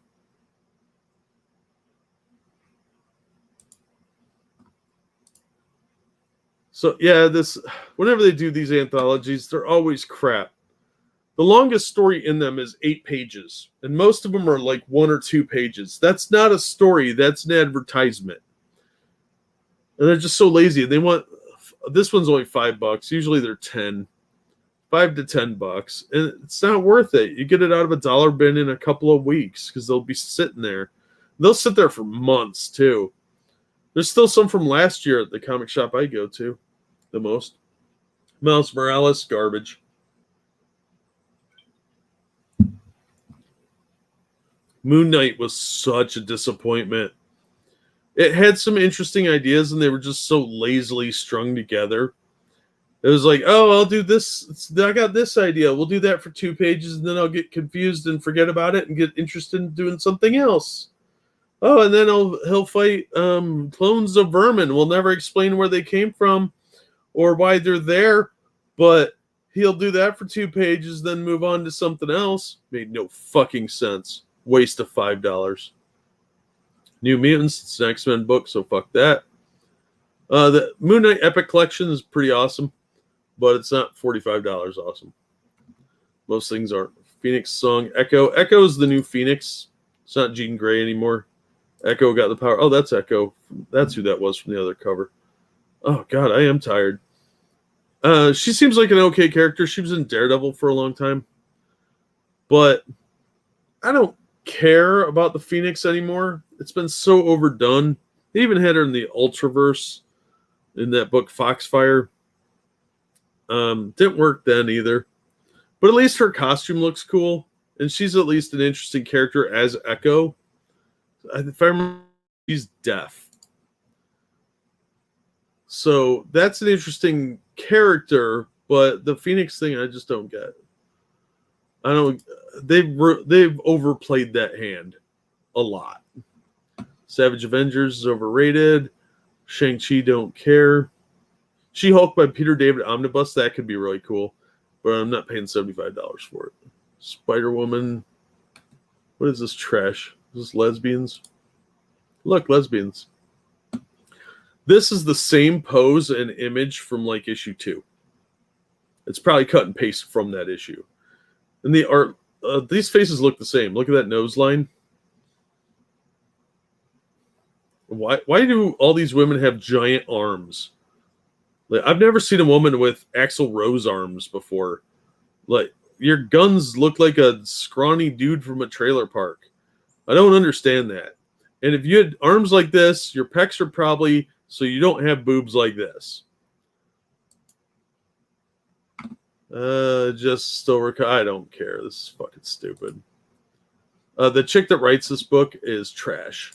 So, yeah, whenever they do these anthologies, they're always crap. The longest story in them is 8 pages, and most of them are like 1 or 2 pages. That's not a story. That's an advertisement. And they're just so lazy. This one's only $5. Usually they're 10. $5 to $10, and it's not worth it. You get it out of a dollar bin in a couple of weeks because they'll be sitting there. They'll sit there for months too. There's still some from last year at the comic shop I go to, the most. Miles Morales, garbage. Moon Knight was such a disappointment. It had some interesting ideas, and they were just so lazily strung together. It was like, oh, I'll do this. I got this idea. We'll do that for 2 pages, and then I'll get confused and forget about it and get interested in doing something else. Oh, and then he'll fight clones of vermin. We'll never explain where they came from or why they're there, but he'll do that for 2 pages, then move on to something else. Made no fucking sense. Waste of $5. New Mutants, it's an X-Men book, so fuck that. The Moon Knight Epic Collection is pretty awesome, but it's not $45 awesome. Most things aren't. Phoenix Song, Echo. Echo is the new Phoenix. It's not Jean Grey anymore. Echo got the power. Oh, that's Echo. That's who that was from the other cover. Oh, God, I am tired. She seems like an okay character. She was in Daredevil for a long time. But I don't care about the Phoenix anymore. It's been so overdone. They even had her in the Ultraverse in that book, Foxfire. Didn't work then either. But at least her costume looks cool. And she's at least an interesting character as Echo. If I remember, She's deaf. So that's an interesting character, but the Phoenix thing I just don't get. I don't. They've overplayed that hand a lot. Savage Avengers is overrated. Shang-Chi don't care. She-Hulk by Peter David Omnibus, that could be really cool, but I'm not paying $75 for it. Spider-Woman. What is this trash? Is this lesbians? Look, lesbians. This is the same pose and image from like issue 2. It's probably cut and paste from that issue. And the art, these faces look the same. Look at that nose line. Why do all these women have giant arms? Like, I've never seen a woman with Axl Rose arms before. Like, your guns look like a scrawny dude from a trailer park. I don't understand that. And if you had arms like this, your pecs are probably so you don't have boobs like this. Just still I don't care. This is fucking stupid. The chick that writes this book is trash.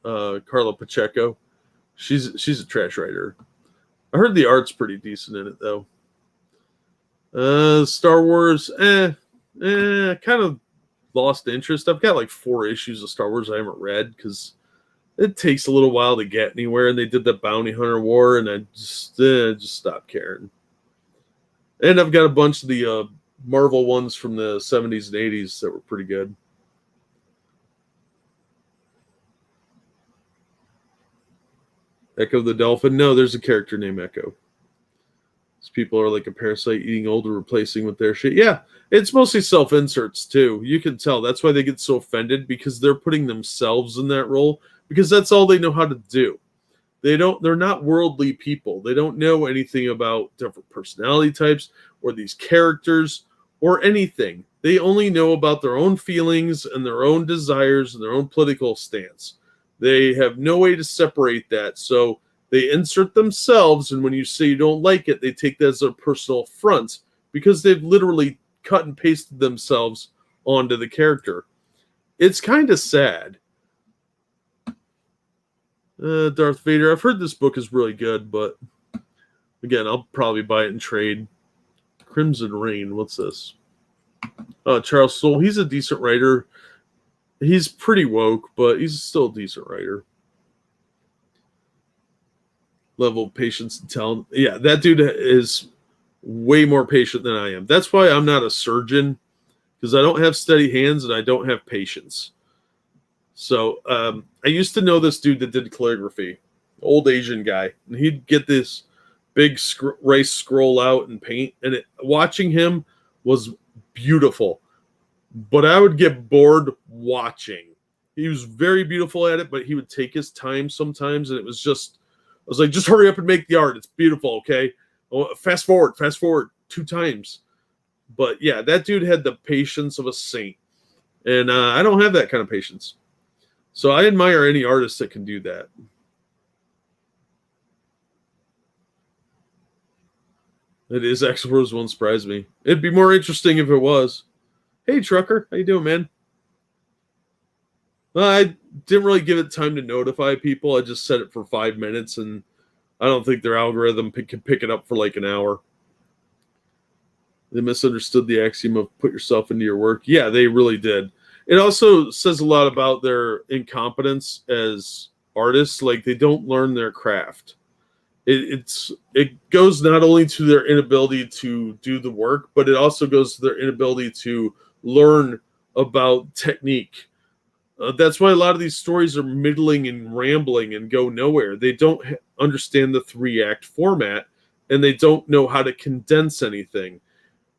Carla Pacheco. She's a trash writer. I heard the art's pretty decent in it though. Star Wars, kind of lost interest. I've got like 4 issues of Star Wars I haven't read because it takes a little while to get anywhere, and they did the Bounty Hunter War, and I just stopped caring. And I've got a bunch of the Marvel ones from the 70s and 80s that were pretty good. Echo the Dolphin. No, there's a character named Echo. These people are like a parasite eating old and replacing with their shit. Yeah, it's mostly self-inserts too. You can tell. That's why they get so offended, because they're putting themselves in that role, because that's all they know how to do. They're not worldly people. They don't know anything about different personality types or these characters or anything. They only know about their own feelings and their own desires and their own political stance. They have no way to separate that. So they insert themselves, and when you say you don't like it, they take that as a personal affront because they've literally cut and pasted themselves onto the character. It's kind of sad. Darth Vader. I've heard this book is really good, but again, I'll probably buy it in trade. Crimson Rain. What's this? Charles Soule. He's a decent writer. He's pretty woke, but he's still a decent writer. Level of patience and talent. Yeah, that dude is way more patient than I am. That's why I'm not a surgeon, because I don't have steady hands and I don't have patience. So I used to know this dude that did calligraphy, old Asian guy, and he'd get this big rice scroll out and paint, and watching him was beautiful. But I would get bored watching. He was very beautiful at it, but he would take his time sometimes, and it was just, I was like, just hurry up and make the art. It's beautiful, okay? Oh, fast forward 2 times. But yeah, that dude had the patience of a saint, and I don't have that kind of patience. So I admire any artist that can do that. It is Axl Rose won't surprise me. It'd be more interesting if it was. Hey, Trucker. How you doing, man? I didn't really give it time to notify people. I just set it for 5 minutes, and I don't think their algorithm can pick it up for like an hour. They misunderstood the axiom of put yourself into your work. Yeah, they really did. It also says a lot about their incompetence as artists. Like, they don't learn their craft. It goes not only to their inability to do the work, but it also goes to their inability to learn about technique. That's why a lot of these stories are middling and rambling and go nowhere. They don't understand the 3-act format, and they don't know how to condense anything.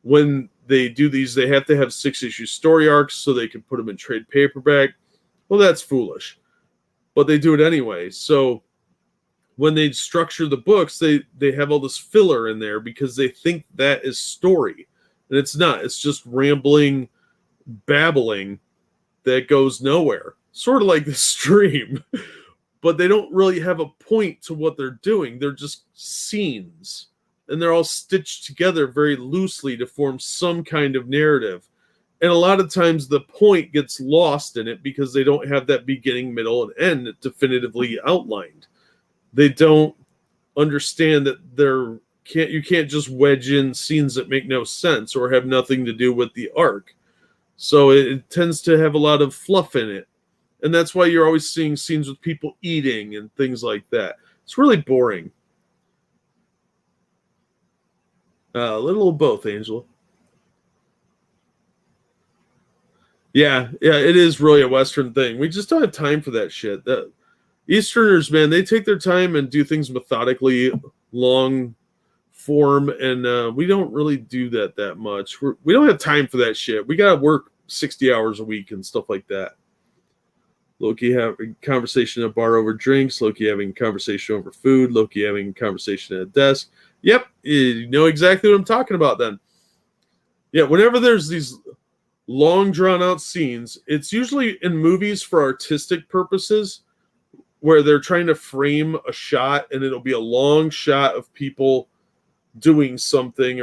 When they do these, they have to have 6-issue story arcs so they can put them in trade paperback. Well, that's foolish, but they do it anyway. So when they structure the books, they have all this filler in there because they think that is story, and it's not. It's just rambling, babbling that goes nowhere, sort of like the stream. But they don't really have a point to what they're doing. They're just scenes, and they're all stitched together very loosely to form some kind of narrative. And a lot of times the point gets lost in it because they don't have that beginning, middle, and end definitively outlined. They don't understand that you can't just wedge in scenes that make no sense or have nothing to do with the arc. So it tends to have a lot of fluff in it. And that's why you're always seeing scenes with people eating and things like that. It's really boring. A little of both, Angela. Yeah, it is really a Western thing. We just don't have time for that shit. Easterners, man, they take their time and do things methodically, long form, and we don't really do that much. We don't have time for that shit. We gotta work 60 hours a week and stuff like that. Loki having conversation at a bar over drinks, Loki having conversation over food, Loki having conversation at a desk. Yep, you know exactly what I'm talking about then. Yeah, whenever there's these long drawn out scenes, it's usually in movies for artistic purposes where they're trying to frame a shot and it'll be a long shot of people doing something,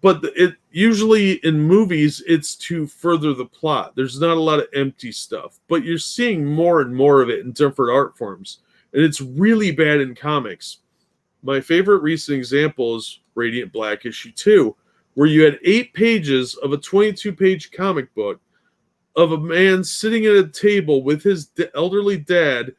but it usually in movies it's to further the plot. There's not a lot of empty stuff, but you're seeing more and more of it in different art forms, and it's really bad in comics. My favorite recent example is Radiant Black issue 2, where you had 8 pages of a 22-page comic book of a man sitting at a table with his elderly dad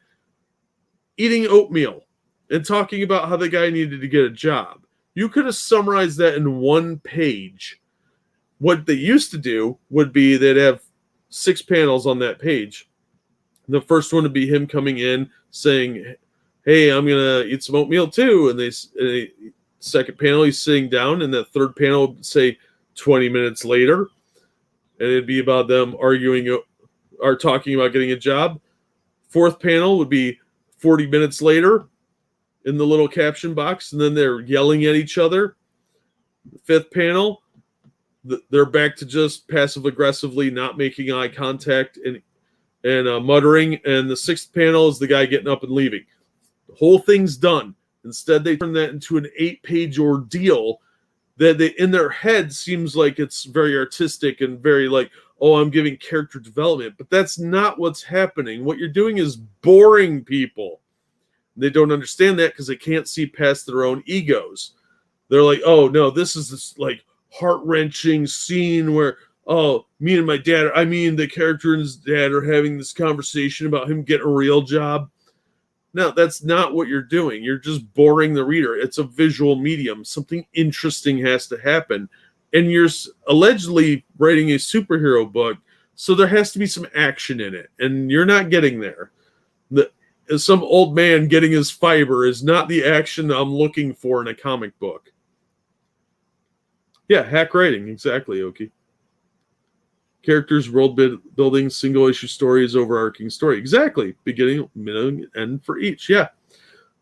eating oatmeal and talking about how the guy needed to get a job. You could have summarized that in 1 page. What they used to do would be they'd have 6 panels on that page. The first one would be him coming in saying, "Hey, I'm going to eat some oatmeal too." And the second panel, he's sitting down. And the third panel would say 20 minutes later. And it'd be about them arguing or talking about getting a job. Fourth panel would be 40 minutes later in the little caption box, and then they're yelling at each other. The fifth panel, they're back to just passive aggressively not making eye contact and muttering. And the sixth panel is the guy getting up and leaving. The whole thing's done. Instead, they turn that into an 8-page ordeal that they, in their head, seems like it's very artistic and very like, oh, I'm giving character development. But that's not what's happening. What you're doing is boring people. They don't understand that because they can't see past their own egos. They're like, oh, no, this is this like heart-wrenching scene where, oh, me and my dad, the character and his dad are having this conversation about him getting a real job. No, that's not what you're doing. You're just boring the reader. It's a visual medium. Something interesting has to happen. And you're allegedly writing a superhero book, so there has to be some action in it. And you're not getting there. Some old man getting his fiber is not the action I'm looking for in a comic book. Yeah, hack writing. Exactly, Oki. Characters, world building, single issue stories, overarching story. Exactly. Beginning, middle, and end for each. Yeah.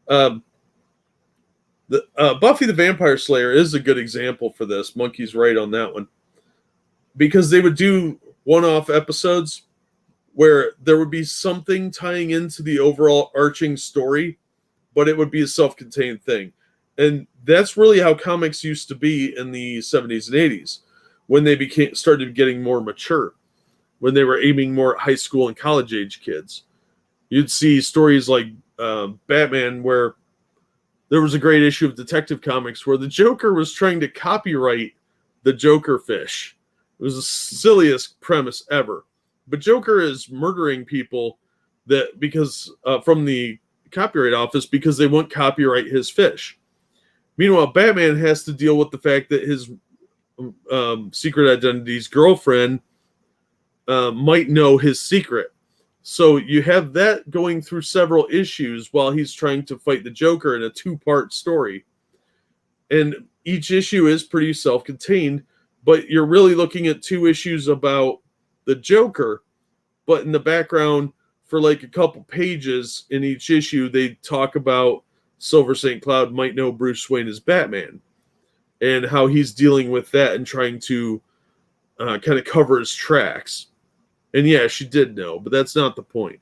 Buffy the Vampire Slayer is a good example for this. Monkey's right on that one. Because they would do one-off episodes where there would be something tying into the overall arching story, but it would be a self-contained thing. And that's really how comics used to be in the 70s and 80s. When they started getting more mature, when they were aiming more at high school and college age kids. You'd see stories like Batman, where there was a great issue of Detective Comics where the Joker was trying to copyright the Joker fish. It was the silliest premise ever. But Joker is murdering people because from the copyright office because they won't copyright his fish. Meanwhile, Batman has to deal with the fact that his secret identity's girlfriend might know his secret. So you have that going through several issues while he's trying to fight the Joker in a 2-part story. And each issue is pretty self-contained, but you're really looking at 2 issues about the Joker, but in the background for like a couple pages in each issue, they talk about Silver St. Cloud might know Bruce Wayne as Batman. And how he's dealing with that and trying to kind of cover his tracks. And yeah, she did know, but that's not the point.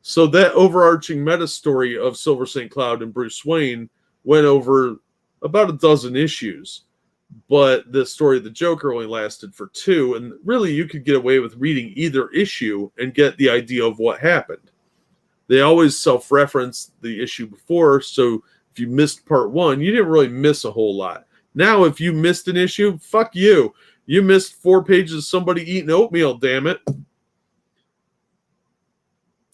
So that overarching meta story of Silver St. Cloud and Bruce Wayne went over about a dozen issues. but the story of the Joker only lasted for 2, and really you could get away with reading either issue and get the idea of what happened. They always self-reference the issue before, so if you missed part 1, you didn't really miss a whole lot. Now, if you missed an issue, fuck you. You missed 4 pages of somebody eating oatmeal, damn it.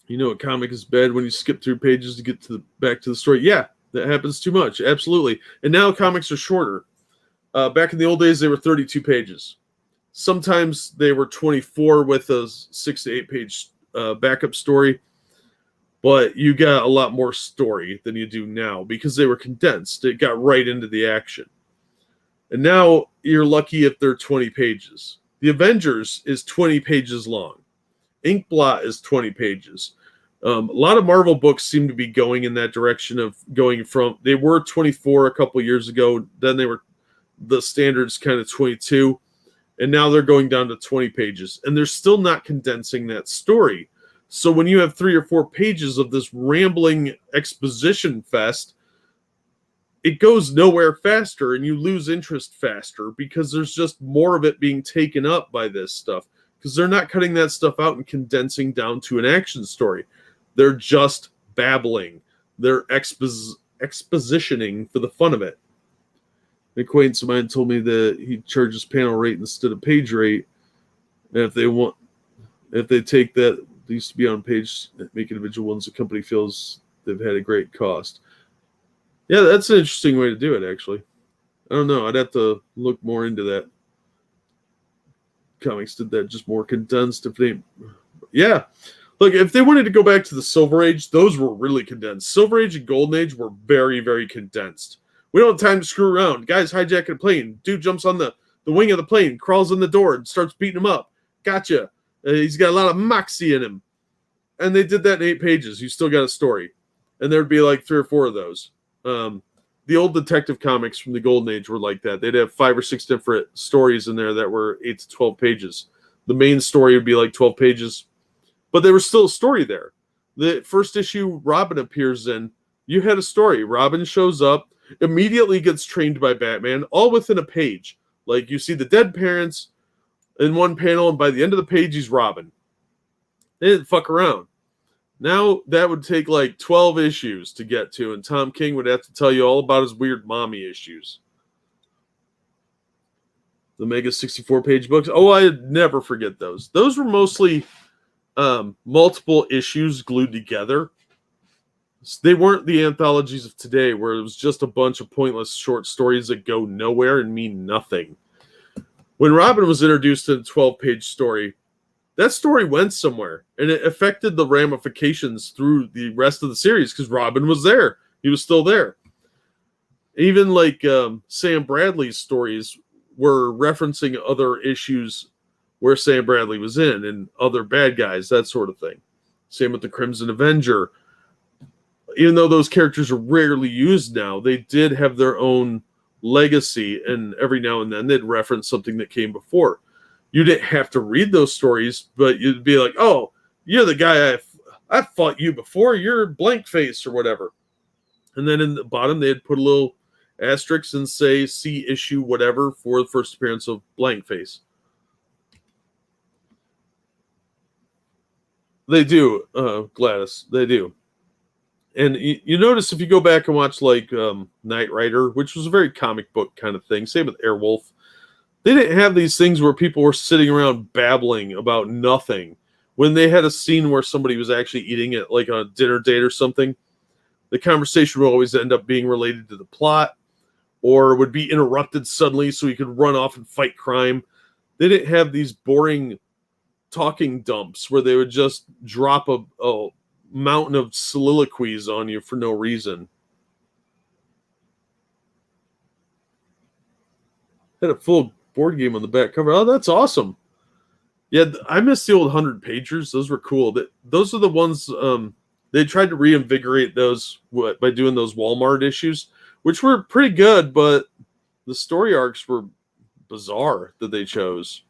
You know a comic is bad when you skip through pages to get back to the story. Yeah, that happens too much, absolutely. And now comics are shorter. Back in the old days, they were 32 pages. Sometimes they were 24 with a 6 to 8 page backup story. But you got a lot more story than you do now because they were condensed. It got right into the action. And now you're lucky if they're 20 pages. The Avengers is 20 pages long. Inkblot is 20 pages. A lot of Marvel books seem to be going in that direction of going from, they were 24 a couple years ago, then they were, the standards kind of 22, and now they're going down to 20 pages. And they're still not condensing that story. So when you have 3 or 4 pages of this rambling exposition fest, it goes nowhere faster and you lose interest faster because there's just more of it being taken up by this stuff. Because they're not cutting that stuff out and condensing down to an action story. They're just babbling. They're expositioning for the fun of it. An acquaintance of mine told me that he charges panel rate instead of page rate. And if they take that, they used to be on page, make individual ones the company feels they've had a great cost. Yeah, that's an interesting way to do it, actually. I don't know. I'd have to look more into that. Comics did that just more condensed. Yeah. Look, if they wanted to go back to the Silver Age, those were really condensed. Silver Age and Golden Age were very, very condensed. We don't have time to screw around. Guys hijacking a plane. Dude jumps on the wing of the plane, crawls in the door, and starts beating him up. Gotcha. He's got a lot of moxie in him. And they did that in 8 pages. You still got a story. And there'd be like 3 or 4 of those. The old detective comics from the Golden Age were like that. They'd have 5 or 6 different stories in there that were 8 to 12 pages. The main story would be like 12 pages. But there was still a story there. The first issue Robin appears in, you had a story. Robin shows up, immediately gets trained by Batman, all within a page. Like you see the dead parents in one panel, and by the end of the page, he's Robin. They didn't fuck around. Now that would take like 12 issues to get to, and Tom King would have to tell you all about his weird mommy issues. The Mega 64-page books. Oh, I'd never forget those. Those were mostly multiple issues glued together. They weren't the anthologies of today where it was just a bunch of pointless short stories that go nowhere and mean nothing. When Robin was introduced in a 12-page story, that story went somewhere, and it affected the ramifications through the rest of the series because Robin was there. He was still there. Even like Sam Bradley's stories were referencing other issues where Sam Bradley was in and other bad guys, that sort of thing. Same with the Crimson Avenger. Even though those characters are rarely used now, they did have their own legacy, and every now and then they'd reference something that came before. You didn't have to read those stories, but you'd be like, oh, you're the guy I fought you before, you're blank face or whatever. And then in the bottom, they'd put a little asterisk and say, see issue whatever for the first appearance of blank face. They do, Gladys, they do. And you notice if you go back and watch like Knight Rider, which was a very comic book kind of thing, same with Airwolf, they didn't have these things where people were sitting around babbling about nothing. When they had a scene where somebody was actually eating it, like on a dinner date or something, the conversation would always end up being related to the plot or would be interrupted suddenly so you could run off and fight crime. They didn't have these boring talking dumps where they would just drop a mountain of soliloquies on you for no reason. Had a full board game on the back cover. Oh, that's awesome. Yeah, I miss the old 100-pagers. Those were cool. Those are the ones they tried to reinvigorate those by doing those Walmart issues, which were pretty good, but the story arcs were bizarre that they chose.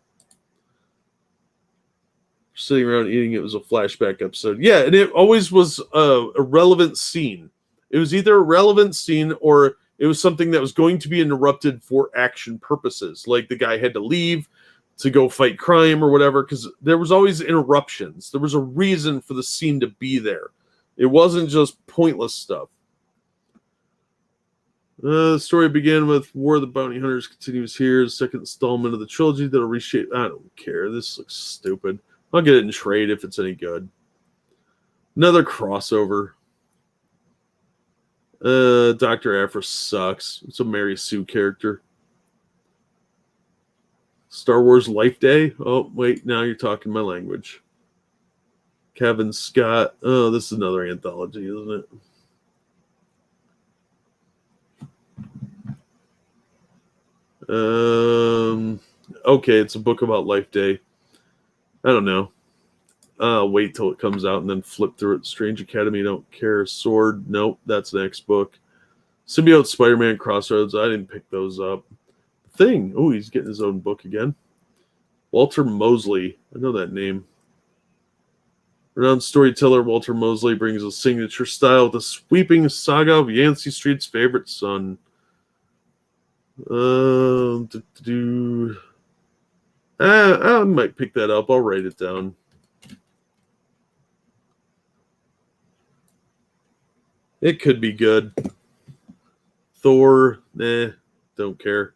Sitting around eating it was a flashback episode. Yeah, and it always was a relevant scene. It was either a relevant scene or It was something that was going to be interrupted for action purposes. Like the guy had to leave to go fight crime or whatever, because there was always interruptions. There was a reason for the scene to be there. It wasn't just pointless stuff. The story began with War of the Bounty Hunters continues here. The second installment of the trilogy that'll reshape. I don't care. This looks stupid. I'll get it in trade if it's any good. Another crossover. Dr. Aphra sucks. It's a Mary Sue character. Star Wars Life Day. Oh, wait. Now you're talking my language. Kevin Scott. Oh, this is another anthology, isn't it? Okay, it's a book about Life Day. I don't know. Wait till it comes out and then flip through it. Strange Academy, don't care. Sword, nope, that's the next book. Symbiote Spider-Man Crossroads, I didn't pick those up. Thing, oh, he's getting his own book again. Walter Mosley, I know that name. Renowned storyteller Walter Mosley brings a signature style with a sweeping saga of Yancey Street's favorite son. I might pick that up. I'll write it down. It could be good. Thor, don't care.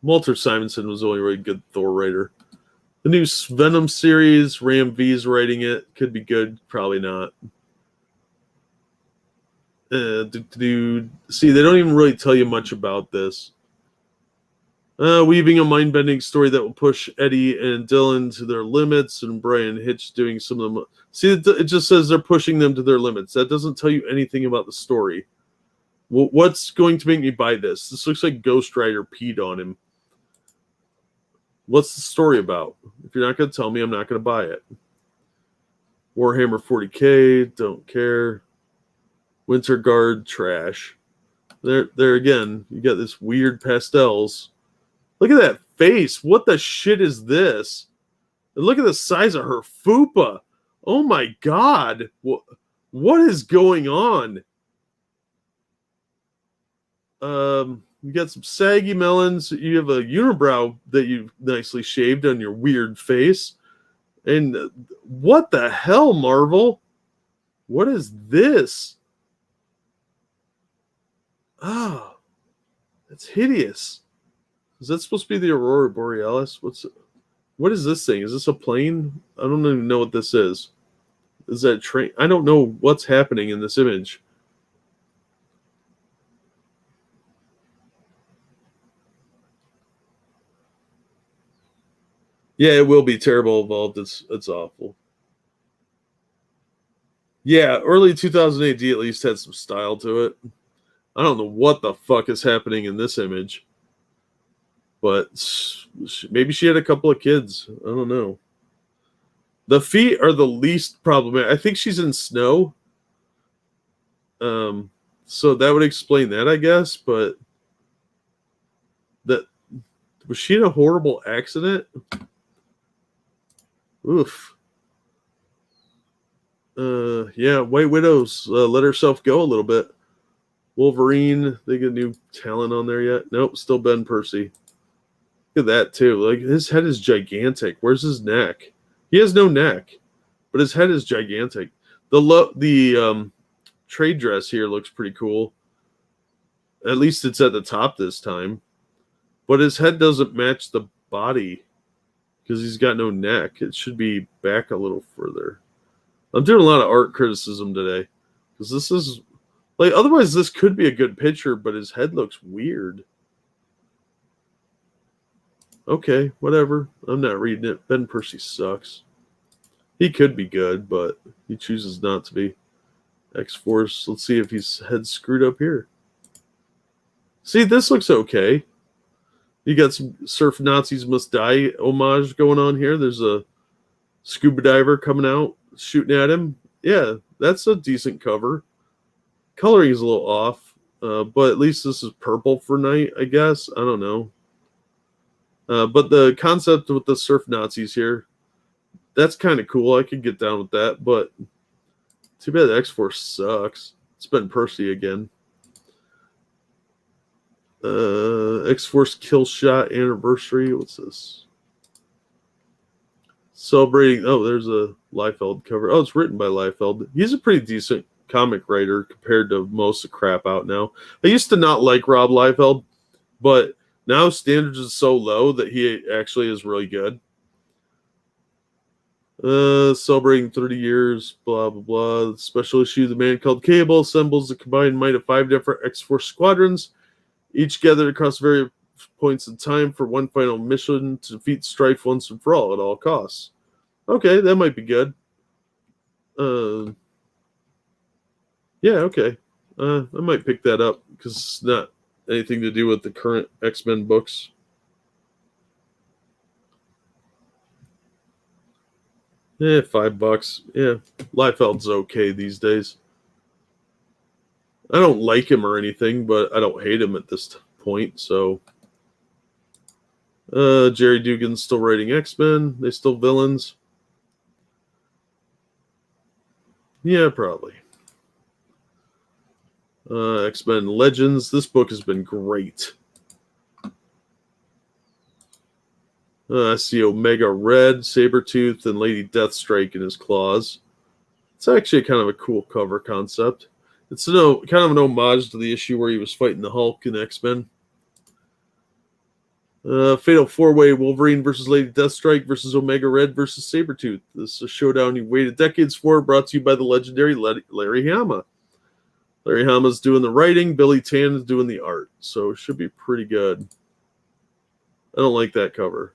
Walter Simonson was the only really good Thor writer. The new Venom series, Ram V's writing it. Could be good, probably not. See, they don't even really tell you much about this. Weaving a mind-bending story that will push Eddie and Dylan to their limits, and Brian Hitch doing some of them. See, it just says they're pushing them to their limits. That doesn't tell you anything about the story. What's going to make me buy this? This looks like Ghost Rider peed on him. What's the story about? If you're not going to tell me, I'm not going to buy it. Warhammer 40K, don't care. Winter Guard, trash. There again, you got this weird pastels. Look at that face. What the shit is this? And look at the size of her fupa. Oh my god. What is going on? You got some saggy melons. You have a unibrow that you've nicely shaved on your weird face. And what the hell, Marvel? What is this? Oh, that's hideous. Is that supposed to be the Aurora Borealis? What is this thing? Is this a plane? I don't even know what this is. Is that a train? I don't know what's happening in this image. Yeah, it will be terrible evolved. It's awful. Yeah, early 2000 AD at least had some style to it. I don't know what the fuck is happening in this image. But maybe she had a couple of kids. I don't know. The feet are the least problematic. I think she's in snow. So that would explain that, I guess. But was she in a horrible accident? Oof. Yeah, White Widow's let herself go a little bit. Wolverine, they get new talent on there yet? Nope, still Ben Percy. Look at that too. Like his head is gigantic. Where's his neck? He has no neck, but his head is gigantic. The trade dress here looks pretty cool. At least it's at the top this time. But his head doesn't match the body because he's got no neck. It should be back a little further. I'm doing a lot of art criticism today because this is like otherwise this could be a good picture, but his head looks weird. Okay, whatever. I'm not reading it. Ben Percy sucks. He could be good, but he chooses not to be. X-Force. Let's see if his head's screwed up here. See, this looks okay. You got some Surf Nazis Must Die homage going on here. There's a scuba diver coming out, shooting at him. Yeah, that's a decent cover. Coloring is a little off, but at least this is purple for night, I guess. I don't know. But the concept with the surf Nazis here, that's kind of cool. I could get down with that, but too bad X-Force sucks. It's Ben Percy again. X-Force Kill Shot Anniversary. What's this? Celebrating. Oh, there's a Liefeld cover. Oh, it's written by Liefeld. He's a pretty decent comic writer compared to most of the crap out now. I used to not like Rob Liefeld, but now standards is so low that he actually is really good. Celebrating 30 years, blah, blah, blah. Special issue, The Man Called Cable assembles the combined might of 5 different X-Force squadrons, each gathered across various points in time for one final mission to defeat Strife once and for all at all costs. Okay, that might be good. Yeah, okay. I might pick that up because it's not anything to do with the current X-Men books. $5. Yeah, Liefeld's okay these days. I don't like him or anything, but I don't hate him at this point, so... Jerry Dugan's still writing X-Men. They still villains. Yeah, probably. X-Men Legends. This book has been great. I see Omega Red, Sabretooth, and Lady Deathstrike in his claws. It's actually kind of a cool cover concept. It's kind of an homage to the issue where he was fighting the Hulk in X-Men. Fatal 4-Way, Wolverine versus Lady Deathstrike versus Omega Red versus Sabretooth. This is a showdown you waited decades for, brought to you by the legendary Larry Hama. Larry Hama's doing the writing, Billy Tan is doing the art, so it should be pretty good. I don't like that cover.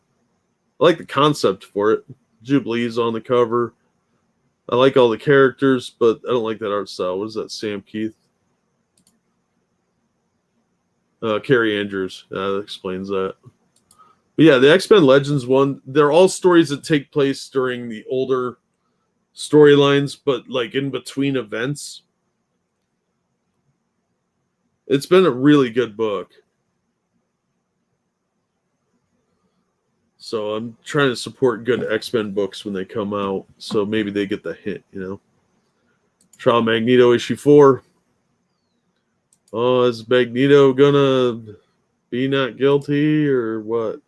I like the concept for it. Jubilee's on the cover. I like all the characters, but I don't like that art style. What is that, Sam Keith? Carrie Andrews. That explains that. But yeah, the X-Men Legends one, they're all stories that take place during the older storylines, but like in between events. It's been a really good book. So I'm trying to support good X-Men books when they come out. So maybe they get the hint, you know. Trial Magneto issue 4. Oh, is Magneto gonna be not guilty or what?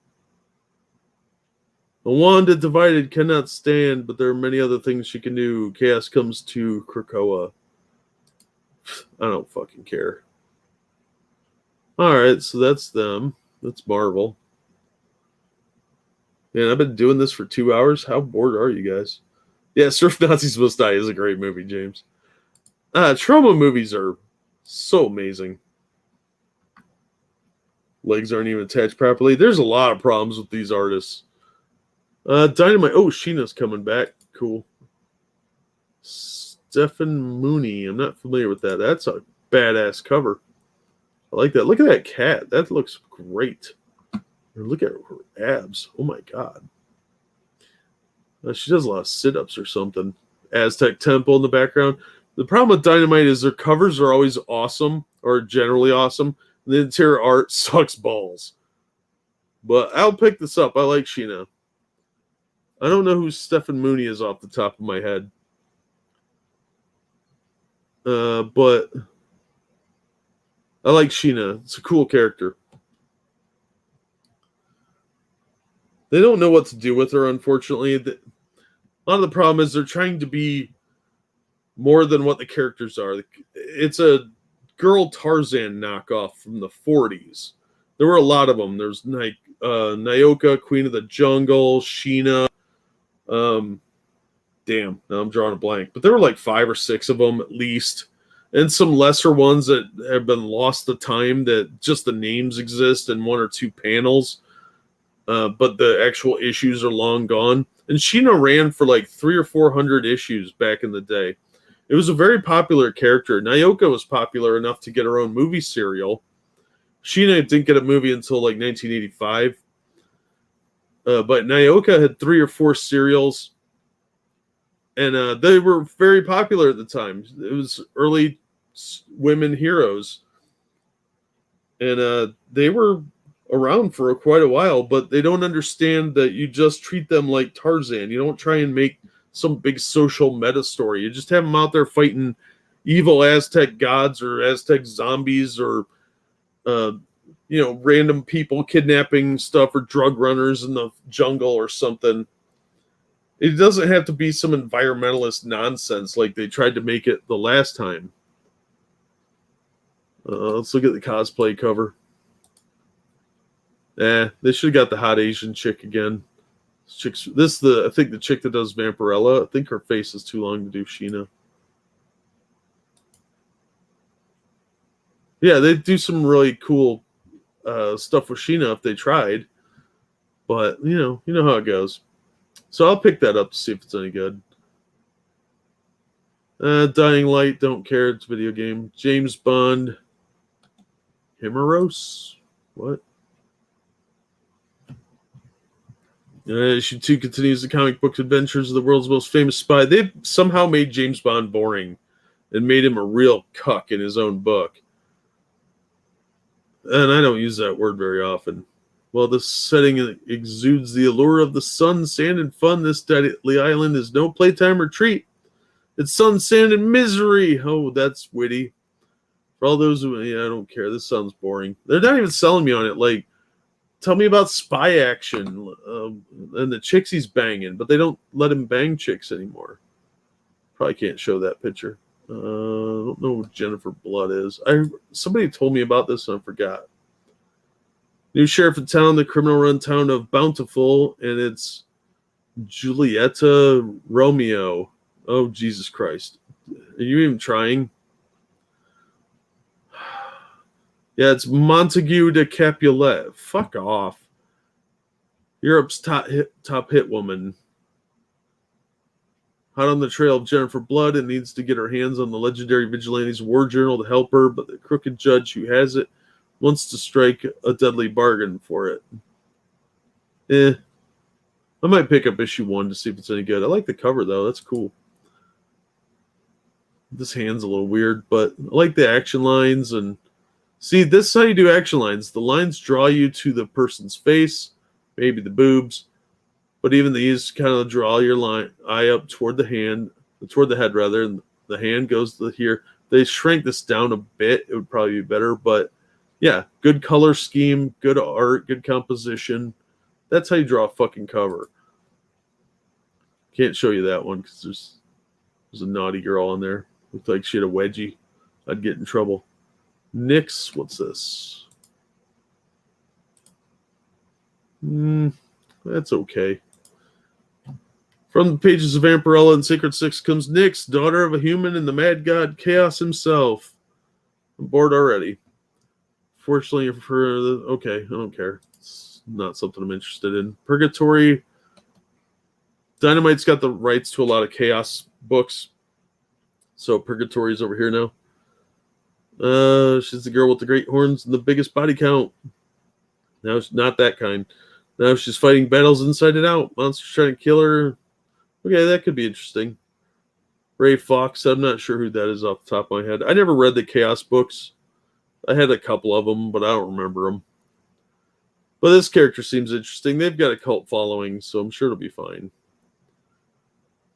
The Wanda divided cannot stand, but there are many other things she can do. Chaos comes to Krakoa. I don't fucking care. Alright, so that's them. That's Marvel. Man, I've been doing this for 2 hours. How bored are you guys? Yeah, Surf Nazis Must Die is a great movie, James. Trauma movies are so amazing. Legs aren't even attached properly. There's a lot of problems with these artists. Dynamite. Oh, Sheena's coming back. Cool. Stephen Mooney. I'm not familiar with that. That's a badass cover. I like that. Look at that cat. That looks great. Look at her abs. Oh my god. She does a lot of sit-ups or something. Aztec Temple in the background. The problem with Dynamite is their covers are always awesome, or generally awesome. The interior art sucks balls. But I'll pick this up. I like Sheena. I don't know who Stephen Mooney is off the top of my head. But I like Sheena. It's a cool character. They don't know what to do with her, unfortunately. A lot of the problem is they're trying to be more than what the characters are. It's a girl Tarzan knockoff from the 40s. There were a lot of them. There's Nyoka, Queen of the Jungle, Sheena. Damn, now I'm drawing a blank. But there were like 5 or 6 of them at least. And some lesser ones that have been lost to time that just the names exist in 1 or 2 panels. But the actual issues are long gone. And Sheena ran for like 300 or 400 issues back in the day. It was a very popular character. Nyoka was popular enough to get her own movie serial. Sheena didn't get a movie until like 1985. But Nyoka had 3 or 4 serials. And they were very popular at the time. It was early women heroes. And they were around for quite a while, but they don't understand that you just treat them like Tarzan. You don't try and make some big social meta story. You just have them out there fighting evil Aztec gods or Aztec zombies or random people kidnapping stuff or drug runners in the jungle or something. It doesn't have to be some environmentalist nonsense like they tried to make it the last time. Let's look at the cosplay cover. They should have got the hot Asian chick again. I think the chick that does Vampirella. I think her face is too long to do Sheena. Yeah, they do some really cool stuff with Sheena if they tried. But, you know how it goes. So I'll pick that up to see if it's any good. Dying Light, don't care. It's a video game. James Bond. Himeros? What? Issue 2 continues the comic book adventures of the world's most famous spy. They've somehow made James Bond boring and made him a real cuck in his own book. And I don't use that word very often. Well, this setting exudes the allure of the sun, sand, and fun. This deadly island is no playtime or treat. It's sun, sand, and misery. Oh, that's witty. For all those who, I don't care. This sounds boring. They're not even selling me on it. Like, tell me about spy action and the chicks he's banging, but they don't let him bang chicks anymore. Probably can't show that picture. I don't know what Jennifer Blood is. Somebody told me about this and I forgot. New sheriff in town, the criminal-run town of Bountiful, and it's Julieta Romeo. Oh, Jesus Christ. Are you even trying? Yeah, it's Montague de Capulet. Fuck off. Europe's top hit woman. Hot on the trail of Jennifer Blood and needs to get her hands on the legendary Vigilante's war journal to help her, but the crooked judge who has it wants to strike a deadly bargain for it. I might pick up issue 1 to see if it's any good. I like the cover, though. That's cool. This hand's a little weird, but I like the action lines. And see, this is how you do action lines. The lines draw you to the person's face, maybe the boobs, but even these kind of draw your eye up toward the head rather, and the hand goes to here. They shrank this down a bit. It would probably be better, but yeah, good color scheme, good art, good composition. That's how you draw a fucking cover. Can't show you that one because there's a naughty girl on there. Looked like she had a wedgie. I'd get in trouble. Nyx, what's this? That's okay. From the pages of Vampirella and Sacred Six comes Nyx, daughter of a human and the mad god Chaos himself. I'm bored already. Fortunately for okay, I don't care. It's not something I'm interested in. Purgatory. Dynamite's got the rights to a lot of Chaos books. So Purgatory's over here now. She's the girl with the great horns and the biggest body count. Now it's not that kind. Now she's fighting battles inside and out. Monsters trying to kill her. Okay, that could be interesting. Ray Fox, I'm not sure who that is off the top of my head. I never read the Chaos books. I had a couple of them, but I don't remember them. But this character seems interesting. They've got a cult following, so I'm sure it'll be fine.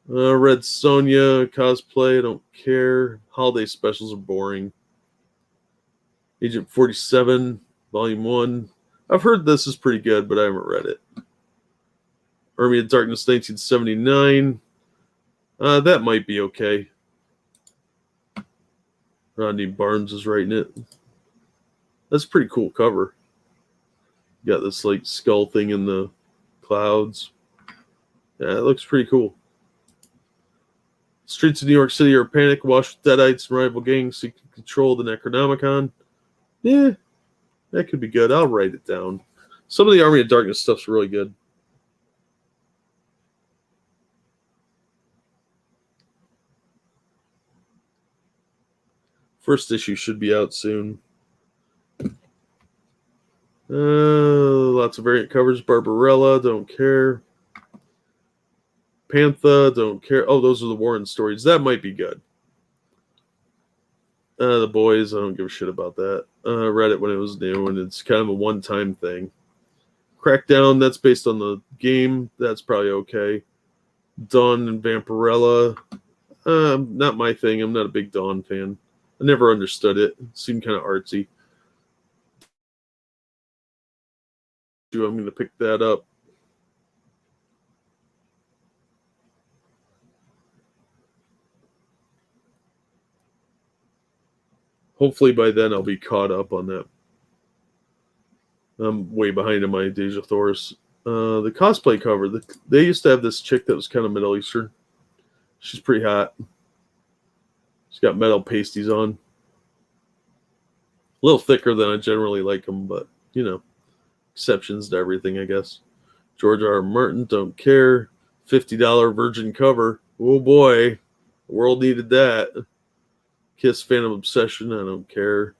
Red Sonja, cosplay, I don't care. Holiday specials are boring. Agent 47, Volume 1. I've heard this is pretty good, but I haven't read it. Army of Darkness 1979. That might be okay. Rodney Barnes is writing it. That's a pretty cool cover. Got this like skull thing in the clouds. Yeah, it looks pretty cool. Streets of New York City are panic, washed with deadites and rival gangs seeking control of the Necronomicon. Yeah, that could be good. I'll write it down. Some of the Army of Darkness stuff's really good. First issue should be out soon. Lots of variant covers. Barbarella, don't care. Pantha, don't care. Oh, those are the Warren stories. That might be good. The Boys, I don't give a shit about that. I read it when it was new, and it's kind of a one-time thing. Crackdown, that's based on the game. That's probably okay. Dawn and Vampirella, not my thing. I'm not a big Dawn fan. I never understood it. It seemed kind of artsy. I'm going to pick that up. Hopefully by then I'll be caught up on that. I'm way behind in my Deja Thors. The cosplay cover, they used to have this chick that was kind of Middle Eastern. She's pretty hot. She's got metal pasties on. A little thicker than I generally like them, but, you know, exceptions to everything, I guess. George R. R. Martin, don't care. $50 Virgin cover. Oh boy, the world needed that. Kiss Phantom Obsession, I don't care.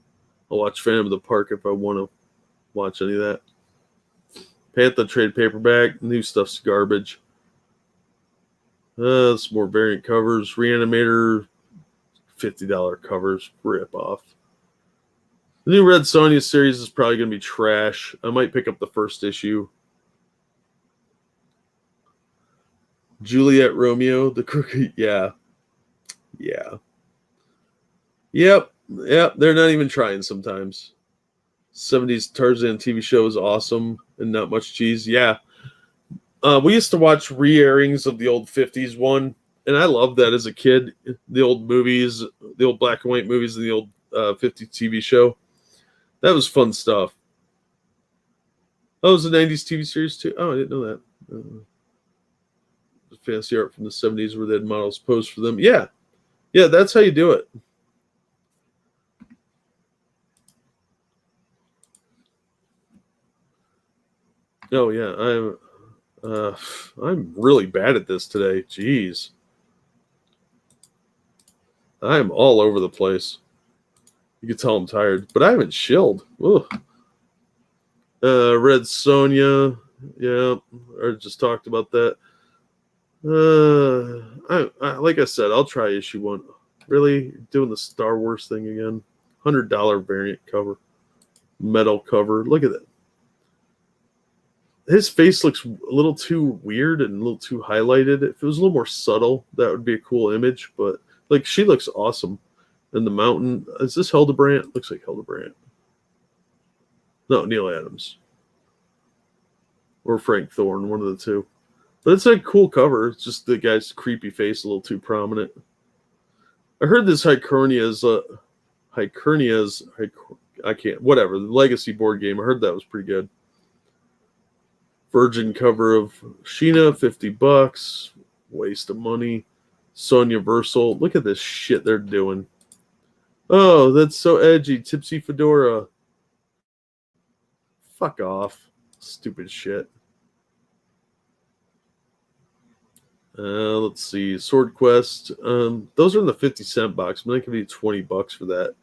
I'll watch Phantom of the Park if I want to watch any of that. Panther trade paperback. New stuff's garbage. Some more variant covers. Reanimator, $50 covers. Rip off. The new Red Sonja series is probably going to be trash. I might pick up the first issue. Juliet Romeo, the crooked. Yeah. Yep. They're not even trying sometimes. 70s Tarzan TV show is awesome and not much cheese. Yeah. We used to watch re-airings of the old 50s one, and I loved that as a kid. The old movies, the old black and white movies, and the old 50s TV show. That was fun stuff. Oh, it was a 90s TV series too? Oh, I didn't know that. Fancy art from the 70s where they had models pose for them. Yeah, that's how you do it. Oh yeah, I'm really bad at this today. Jeez, I'm all over the place. You can tell I'm tired, but I haven't chilled. Ugh. Red Sonja, yeah, I just talked about that. Like I said, I'll try issue 1. Really doing the Star Wars thing again? $100 variant cover, metal cover. Look at that. His face looks a little too weird and a little too highlighted. If it was a little more subtle, that would be a cool image. But like, she looks awesome. And the mountain, is this Hildebrandt? Looks like Hildebrandt. No, Neil Adams or Frank Thorne, one of the two. But it's a cool cover. It's just the guy's creepy face a little too prominent. I heard this Hikernia's, I can't, whatever, the Legacy board game. I heard that was pretty good. Virgin cover of Sheena, $50. Waste of money. Sonja Versal. Look at this shit they're doing. Oh, that's so edgy. Tipsy Fedora. Fuck off. Stupid shit. Let's see. Sword Quest. Those are in the 50-cent box. I'm going to give you $20 for that.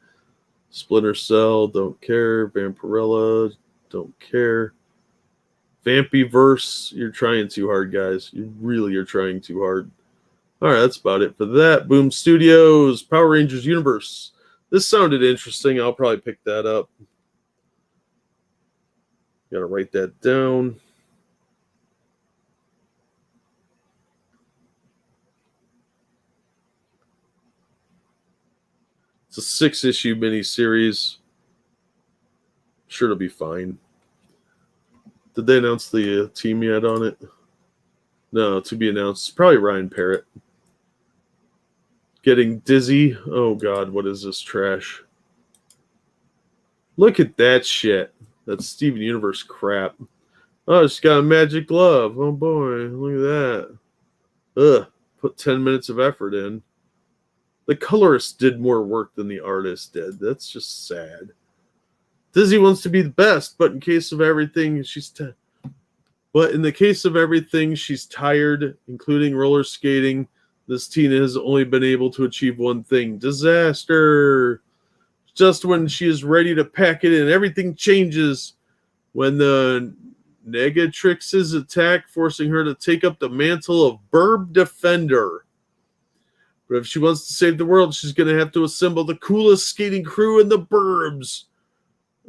Splinter Cell. Don't care. Vampirella. Don't care. Vampyverse. You're trying too hard, guys. You really are trying too hard. All right, that's about it for that. Boom Studios. Power Rangers Universe. This sounded interesting. I'll probably pick that up. Got to write that down. It's a 6-issue miniseries. Sure, it'll be fine. Did they announce the team yet on it? No, to be announced. It's probably Ryan Parrott. Getting dizzy. Oh, God, what is this trash? Look at that shit. That's Steven Universe crap. Oh, she's got a magic glove. Oh, boy. Look at that. Ugh. Put 10 minutes of effort in. The colorist did more work than the artist did. That's just sad. Dizzy wants to be the best, but in the case of everything, she's tired, including roller skating. This teen has only been able to achieve one thing: disaster. Just when she is ready to pack it in, everything changes when the Negatrix's attack, forcing her to take up the mantle of Burb Defender. But if she wants to save the world, she's going to have to assemble the coolest skating crew in the burbs.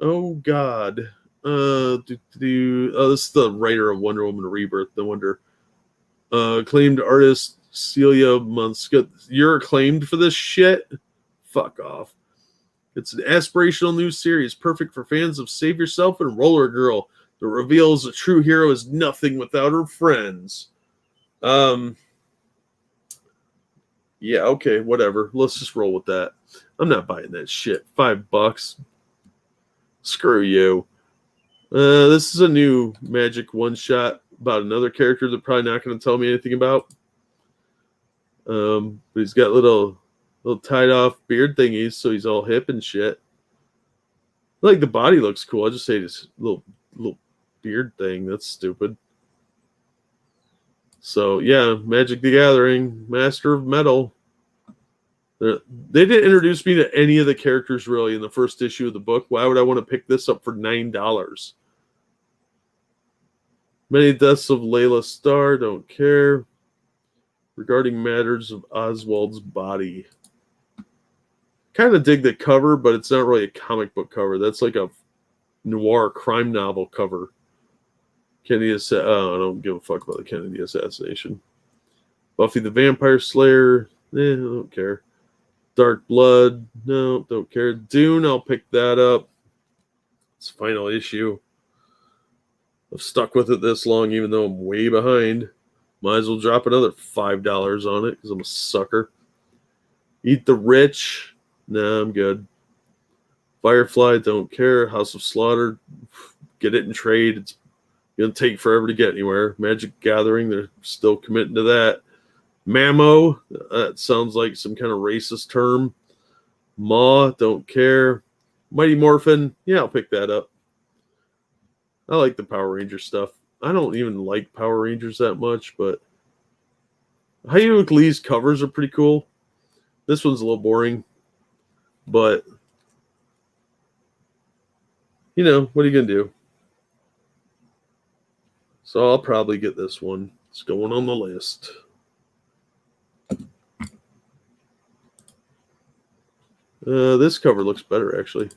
Oh, God. Oh, this is the writer of Wonder Woman Rebirth. No wonder. Acclaimed artist Celia Monska. You're acclaimed for this shit? Fuck off. It's an aspirational new series, perfect for fans of Save Yourself and Roller Girl. The reveals a true hero is nothing without her friends. Yeah, okay, whatever. Let's just roll with that. I'm not buying that shit. $5. Screw you. This is a new Magic one-shot about another character they're probably not going to tell me anything about. But he's got little tied-off beard thingies, so he's all hip and shit. Like, the body looks cool. I just say this little beard thing. That's stupid. So, yeah, Magic the Gathering, Master of Metal. They didn't introduce me to any of the characters, really, in the first issue of the book. Why would I want to pick this up for $9? Many Deaths of Layla Starr, don't care. Regarding Matters of Oswald's Body. Kind of dig the cover, but it's not really a comic book cover. That's like a noir crime novel cover. Kennedy I don't give a fuck about the Kennedy assassination. Buffy the Vampire Slayer, I don't care. Dark Blood, no, don't care. Dune, I'll pick that up. It's the final issue. I've stuck with it this long, even though I'm way behind. Might as well drop another $5 on it because I'm a sucker. Eat the Rich, nah, I'm good. Firefly, don't care. House of Slaughter, get it in trade. It's going to take forever to get anywhere. Magic Gathering, they're still committing to that. Mammo, that sounds like some kind of racist term. Maw, don't care. Mighty Morphin, yeah, I'll pick that up. I like the Power Ranger stuff. I don't even like Power Rangers that much, but Hayuk Lee's covers are pretty cool. This one's a little boring, but you know, what are you going to do? So I'll probably get this one. It's going on the list. This cover looks better, actually.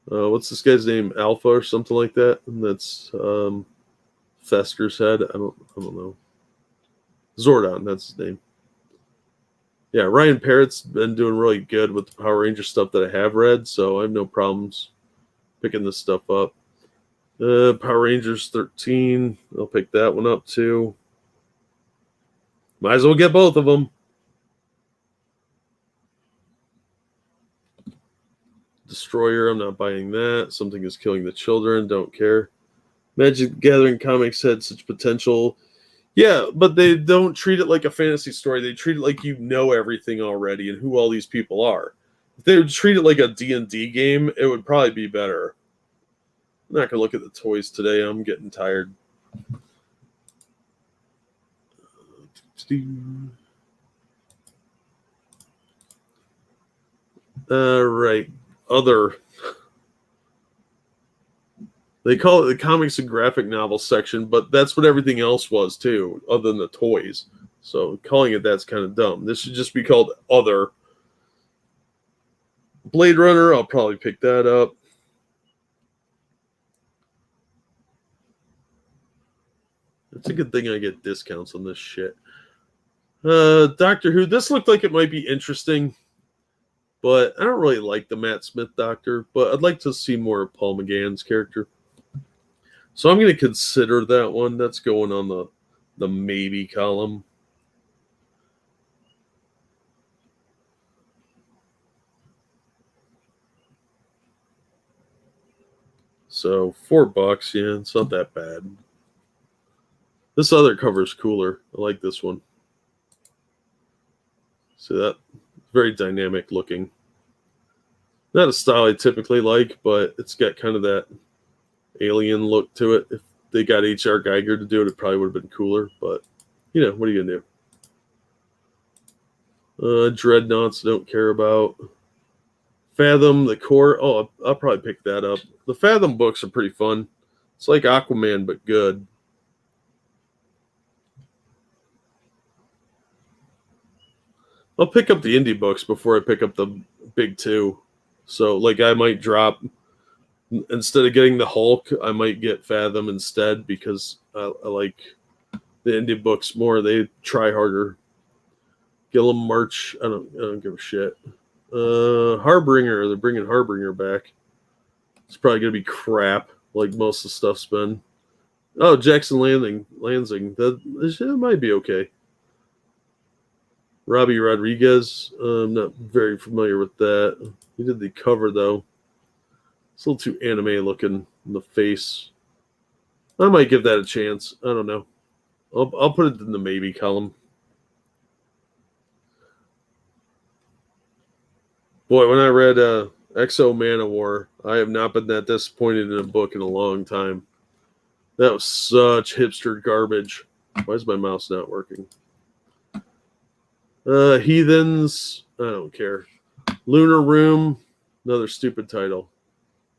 What's this guy's name? Alpha or something like that? And that's Fesker's head. I don't know. Zordon, that's his name. Yeah, Ryan Parrott's been doing really good with the Power Ranger stuff that I have read, so I have no problems picking this stuff up. Power Rangers 13. I'll pick that one up too. Might as well get both of them. Destroyer, I'm not buying that. Something is Killing the Children, don't care. Magic the Gathering comics had such potential. Yeah, but they don't treat it like a fantasy story. They treat it like you know everything already and who all these people are. If they would treat it like a D&D game, it would probably be better. I'm not going to look at the toys today. I'm getting tired. Right. Other. They call it the comics and graphic novel section, but that's what everything else was too, other than the toys. So calling it that's kind of dumb. This should just be called Other. Blade Runner, I'll probably pick that up. It's a good thing I get discounts on this shit. Doctor Who, this looked like it might be interesting, but I don't really like the Matt Smith Doctor, but I'd like to see more of Paul McGann's character. So I'm going to consider that one. That's going on the maybe column. So $4, yeah, it's not that bad. This other cover is cooler. I like this one. See that? Very dynamic looking. Not a style I typically like, but it's got kind of that alien look to it. If they got H.R. Geiger to do it, it probably would have been cooler. But, you know, what are you going to do? Dreadnoughts, don't care about. Fathom, the core. Oh, I'll probably pick that up. The Fathom books are pretty fun. It's like Aquaman, but good. I'll pick up the indie books before I pick up the big two. So, like, I might drop, instead of getting the Hulk, I might get Fathom instead because I like the indie books more. They try harder. Gillum March, I don't give a shit. Harbinger, they're bringing Harbinger back. It's probably going to be crap. like most of the stuff's been. Oh, Jackson Lansing. That might be okay. Robbie Rodriguez. I'm not very familiar with that. He did the cover, though. It's a little too anime looking in the face. I might give that a chance. I don't know. I'll put it in the maybe column. Boy, when I read Exo Manowar, I have not been that disappointed in a book in a long time. That was such hipster garbage. Why is my mouse not working? Heathens. I don't care. Lunar Room. Another stupid title.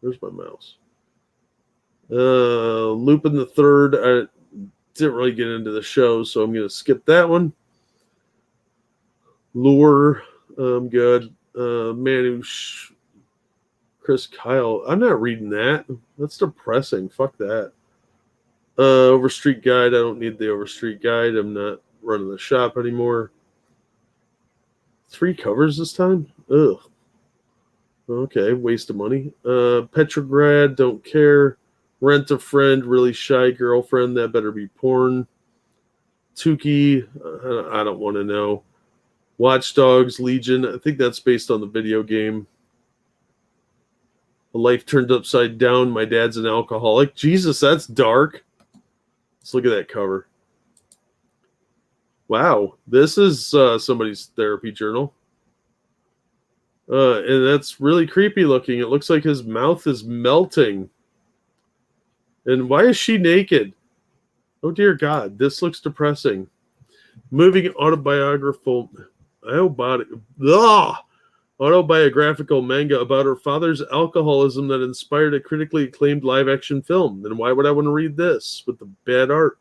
Where's my mouse? Lupin the Third. I didn't really get into the show, so I'm going to skip that one. Lure. I'm good. Chris Kyle. I'm not reading that. That's depressing. Fuck that. Overstreet Guide. I don't need the Overstreet Guide. I'm not running the shop anymore. 3 covers this time? Ugh. Okay, waste of money. Petrograd. Don't care. Rent a Friend. Really shy girlfriend. That better be porn. Tukey. I don't want to know. Watch Dogs Legion. I think that's based on the video game. A Life Turned Upside Down. My Dad's an Alcoholic. Jesus, that's dark. Let's look at that cover. Wow, this is somebody's therapy journal. And that's really creepy looking. It looks like his mouth is melting. And why is she naked? Oh, dear God, this looks depressing. Moving autobiographical manga about her father's alcoholism that inspired a critically acclaimed live-action film. Then why would I want to read this with the bad art?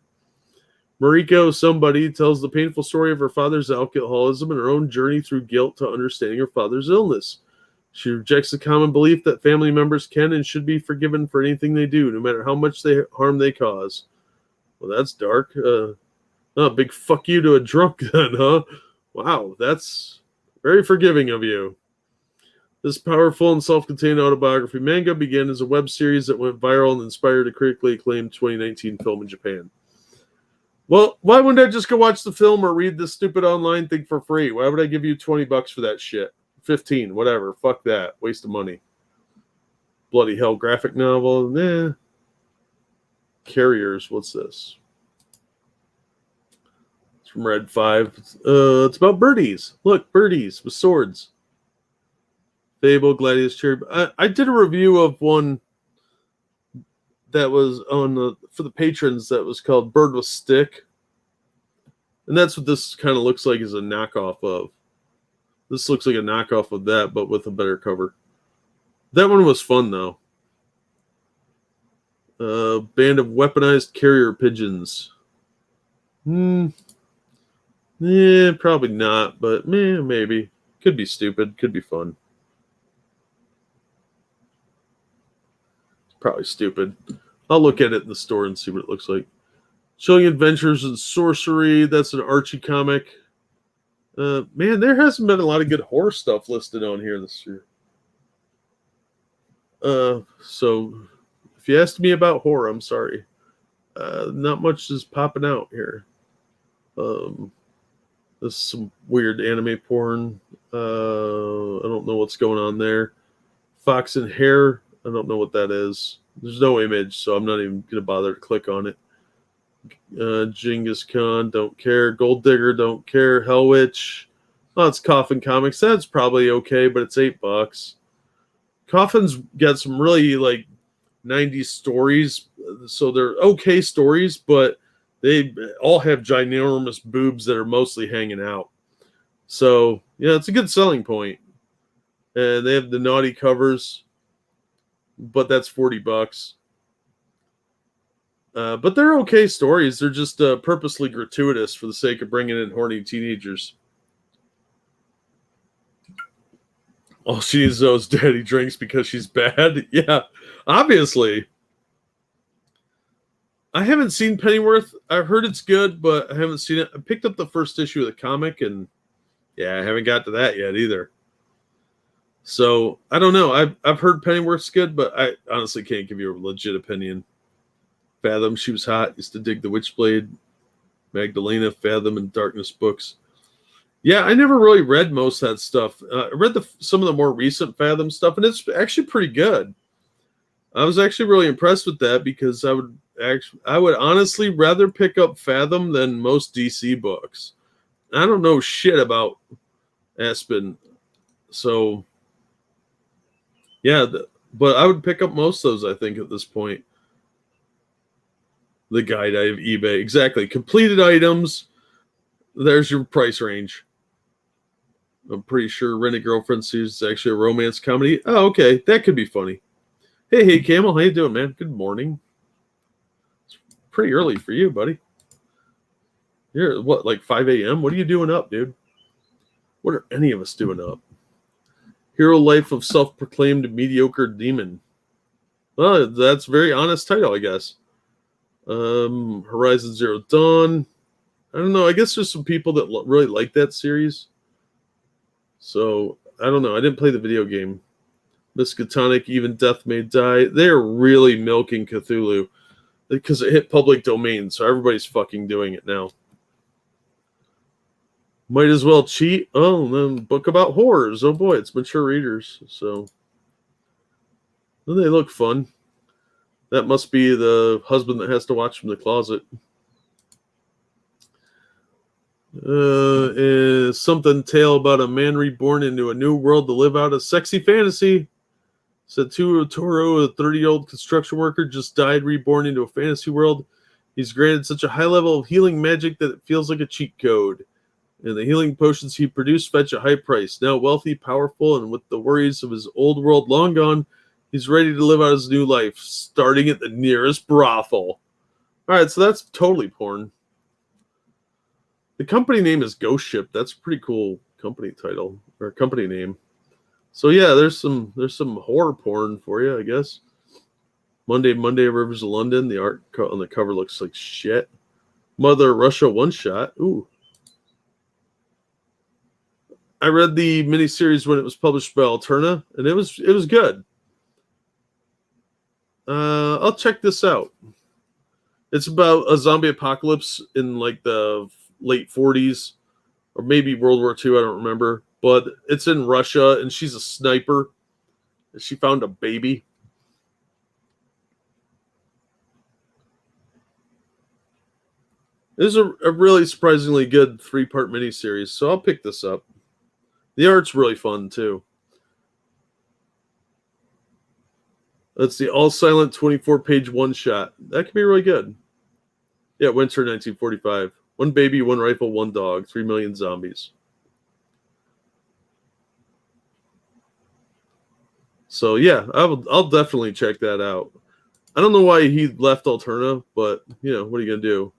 Mariko Somebody tells the painful story of her father's alcoholism and her own journey through guilt to understanding her father's illness. She rejects the common belief that family members can and should be forgiven for anything they do, no matter how much harm they cause. Well, that's dark. Big fuck you to a drunk then, huh? Wow, that's very forgiving of you. This powerful and self-contained autobiography manga began as a web series that went viral and inspired a critically acclaimed 2019 film in Japan. Well, why wouldn't I just go watch the film or read this stupid online thing for free? Why would I give you $20 for that shit? 15, whatever. Fuck that. Waste of money. Bloody hell graphic novel. Nah. Carriers. What's this? It's from Red 5. It's about birdies. Look, birdies with swords. Fable, Gladius Cherry. I did a review of one that was for the patrons that was called Bird with Stick. And that's what this kind of looks like, is a knockoff of. This looks like a knockoff of that, but with a better cover. That one was fun, though. Band of Weaponized Carrier Pigeons. Yeah, probably not, but maybe. Could be stupid. Could be fun. It's probably stupid. I'll look at it in the store and see what it looks like. Showing Adventures in Sorcery. That's an Archie comic. Man, there hasn't been a lot of good horror stuff listed on here this year. So if you asked me about horror, I'm sorry. Not much is popping out here. This is some weird anime porn. I don't know what's going on there. Fox and Hare. I don't know what that is. There's no image, so I'm not even going to bother to click on it. Genghis Khan, don't care. Gold Digger, don't care. Hell Witch. Oh, it's Coffin Comics. That's probably okay, but it's $8. Coffin's got some really like 90s stories, so they're okay stories, but they all have ginormous boobs that are mostly hanging out. So yeah, it's a good selling point. And they have the naughty covers, but that's $40. But they're okay stories. They're just purposely gratuitous for the sake of bringing in horny teenagers. All she needs to know is daddy drinks because she's bad. Yeah, obviously. I haven't seen Pennyworth. I've heard it's good, but I haven't seen it. I picked up the first issue of the comic, and yeah, I haven't got to that yet either. So I don't know. I've heard Pennyworth's good, but I honestly can't give you a legit opinion. Fathom, she was hot. Used to dig the Witchblade, Magdalena, Fathom, and Darkness books. Yeah, I never really read most of that stuff. I read some of the more recent Fathom stuff, and it's actually pretty good. I was actually really impressed with that because I would honestly rather pick up Fathom than most DC books. I don't know shit about Aspen, so yeah, but I would pick up most of those. I think at this point, the guide I have eBay exactly completed items. There's your price range. I'm pretty sure Rent a Girlfriend series is actually a romance comedy. Oh, okay, that could be funny. Hey, Camel, how you doing, man? Good morning. It's pretty early for you, buddy. You're what, like 5 a.m.? What are you doing up, dude? What are any of us doing up? Hero Life of Self-Proclaimed Mediocre Demon. Well, that's a very honest title, I guess. Horizon Zero Dawn. I don't know. I guess there's some people that really like that series. So, I don't know. I didn't play the video game. Miskatonic, Even Death May Die. They're really milking Cthulhu because it hit public domain, so everybody's fucking doing it now. Might as well cheat. Oh, then book about horrors. Oh boy, it's mature readers. So, well, they look fun. That must be the husband that has to watch from the closet. Is something tale about a man reborn into a new world to live out a sexy fantasy. Satoru Toro, a 30-year-old construction worker, just died, reborn into a fantasy world. He's granted such a high level of healing magic that it feels like a cheat code. And the healing potions he produced fetch a high price. Now wealthy, powerful, and with the worries of his old world long gone, he's ready to live out his new life, starting at the nearest brothel. Alright, so that's totally porn. The company name is Ghost Ship. That's a pretty cool company title, or company name. So yeah, there's some horror porn for you, I guess. Monday, Rivers of London. The art on the cover looks like shit. Mother Russia one shot. Ooh. I read the miniseries when it was published by Alterna, and it was good. I'll check this out. It's about a zombie apocalypse in like the late 40s, or maybe World War II. I don't remember, but it's in Russia, and she's a sniper. And she found a baby. This is a really surprisingly good 3-part miniseries, so I'll pick this up. The art's really fun, too. That's the all-silent 24-page one-shot. That could be really good. Yeah, winter 1945. One baby, one rifle, one dog. 3 million zombies. So, yeah, I'll definitely check that out. I don't know why he left Alterna, but, what are you going to do?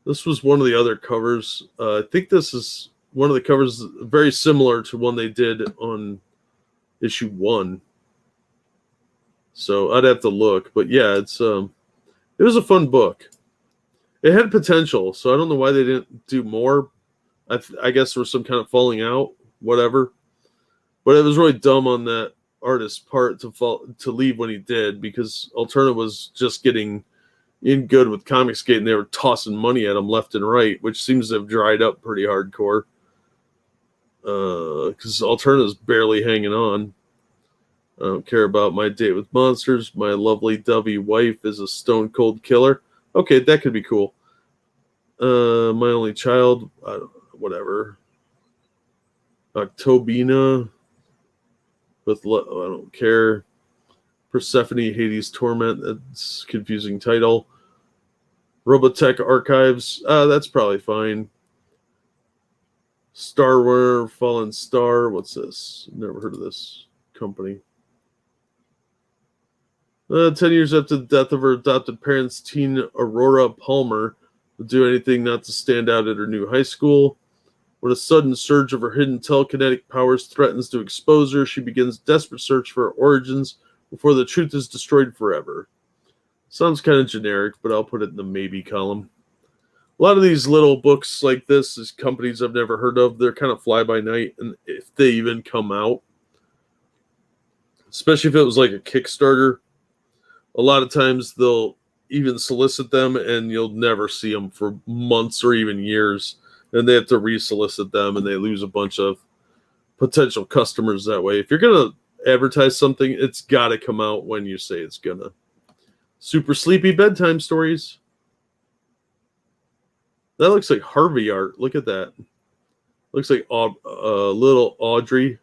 This was one of the other covers. I think this is one of the covers very similar to one they did on issue 1. So I'd have to look, but yeah, it was a fun book. It had potential, so I don't know why they didn't do more. I guess there was some kind of falling out, whatever. But it was really dumb on that artist's part to leave when he did, because Alterna was just getting in good with Comicsgate, and they were tossing money at him left and right, which seems to have dried up pretty hardcore. Because Alterna's barely hanging on. I don't care about my date with monsters. My lovely dovey wife is a stone cold killer. Okay, that could be cool. My only child, whatever. Octobina with I don't care. Persephone, Hades Torment. That's a confusing title. Robotech Archives. That's probably fine. Star Wars, Fallen Star. What's this? Never heard of this company. 10 years after the death of her adopted parents, teen Aurora Palmer will do anything not to stand out at her new high school. When a sudden surge of her hidden telekinetic powers threatens to expose her, she begins a desperate search for her origins before the truth is destroyed forever. Sounds kind of generic, but I'll put it in the maybe column. lot of these little books like this is companies I've never heard of. They're kind of fly by night, and if they even come out, especially if it was like a Kickstarter, a lot of times they'll even solicit them and you'll never see them for months or even years, and they have to re-solicit them and they lose a bunch of potential customers that way. If you're going to advertise something, it's got to come out when you say it's gonna. Super sleepy bedtime stories. That looks like Harvey art. Look at that. Looks like little Audrey.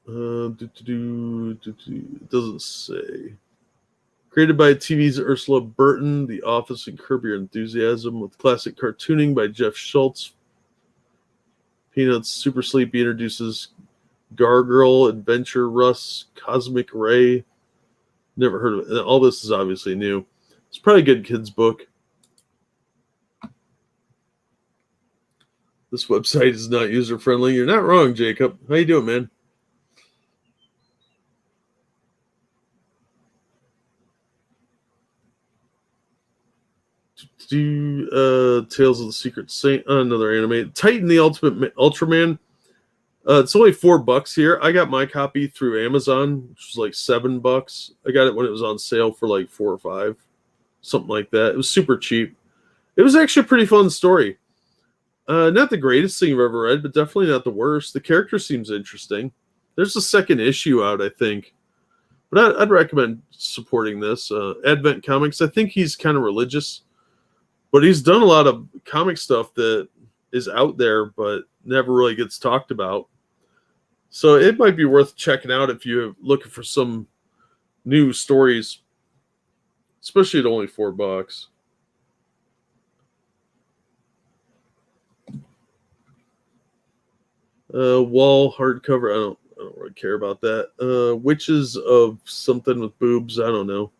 It doesn't say. Created by TV's Ursula Burton, The Office and Curb Your Enthusiasm, with classic cartooning by Jeff Schultz. Peanuts Super Sleepy introduces Gargoyle, Adventure, Russ, Cosmic Ray. Never heard of it. All this is obviously new. It's probably a good kid's book. This website is not user-friendly. You're not wrong, Jacob. How you doing, man? Tales of the Secret Saint, another anime. Titan the Ultimate Ultraman. It's only $4 here. I got my copy through Amazon, which was like $7. I got it when it was on sale for like $4 or $5, something like that. It was super cheap. It was actually a pretty fun story. Not the greatest thing I've ever read, but definitely not the worst. The character seems interesting. There's a second issue out, I think. But I'd recommend supporting this. Advent Comics, I think he's kind of religious. But he's done a lot of comic stuff that is out there, but never really gets talked about. So it might be worth checking out if you're looking for some new stories, especially at only $4. Wall hardcover. I don't really care about that. Witches of something with boobs. I don't know.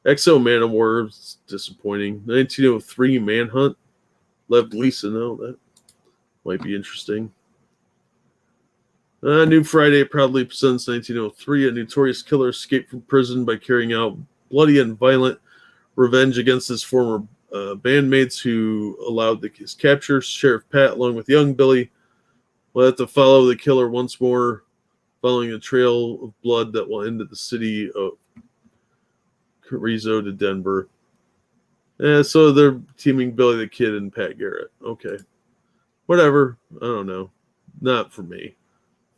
Exo Manowar is disappointing. 1903 Manhunt. Lev Gleason. No, that might be interesting. New Friday proudly presents 1903. A notorious killer escaped from prison by carrying out bloody and violent revenge against his former bandmates who allowed his capture. Sheriff Pat, along with young Billy, will have to follow the killer once more, following a trail of blood that will end at the city of Carrizo to Denver. So they're teaming Billy the Kid and Pat Garrett. Okay. Whatever. I don't know. Not for me.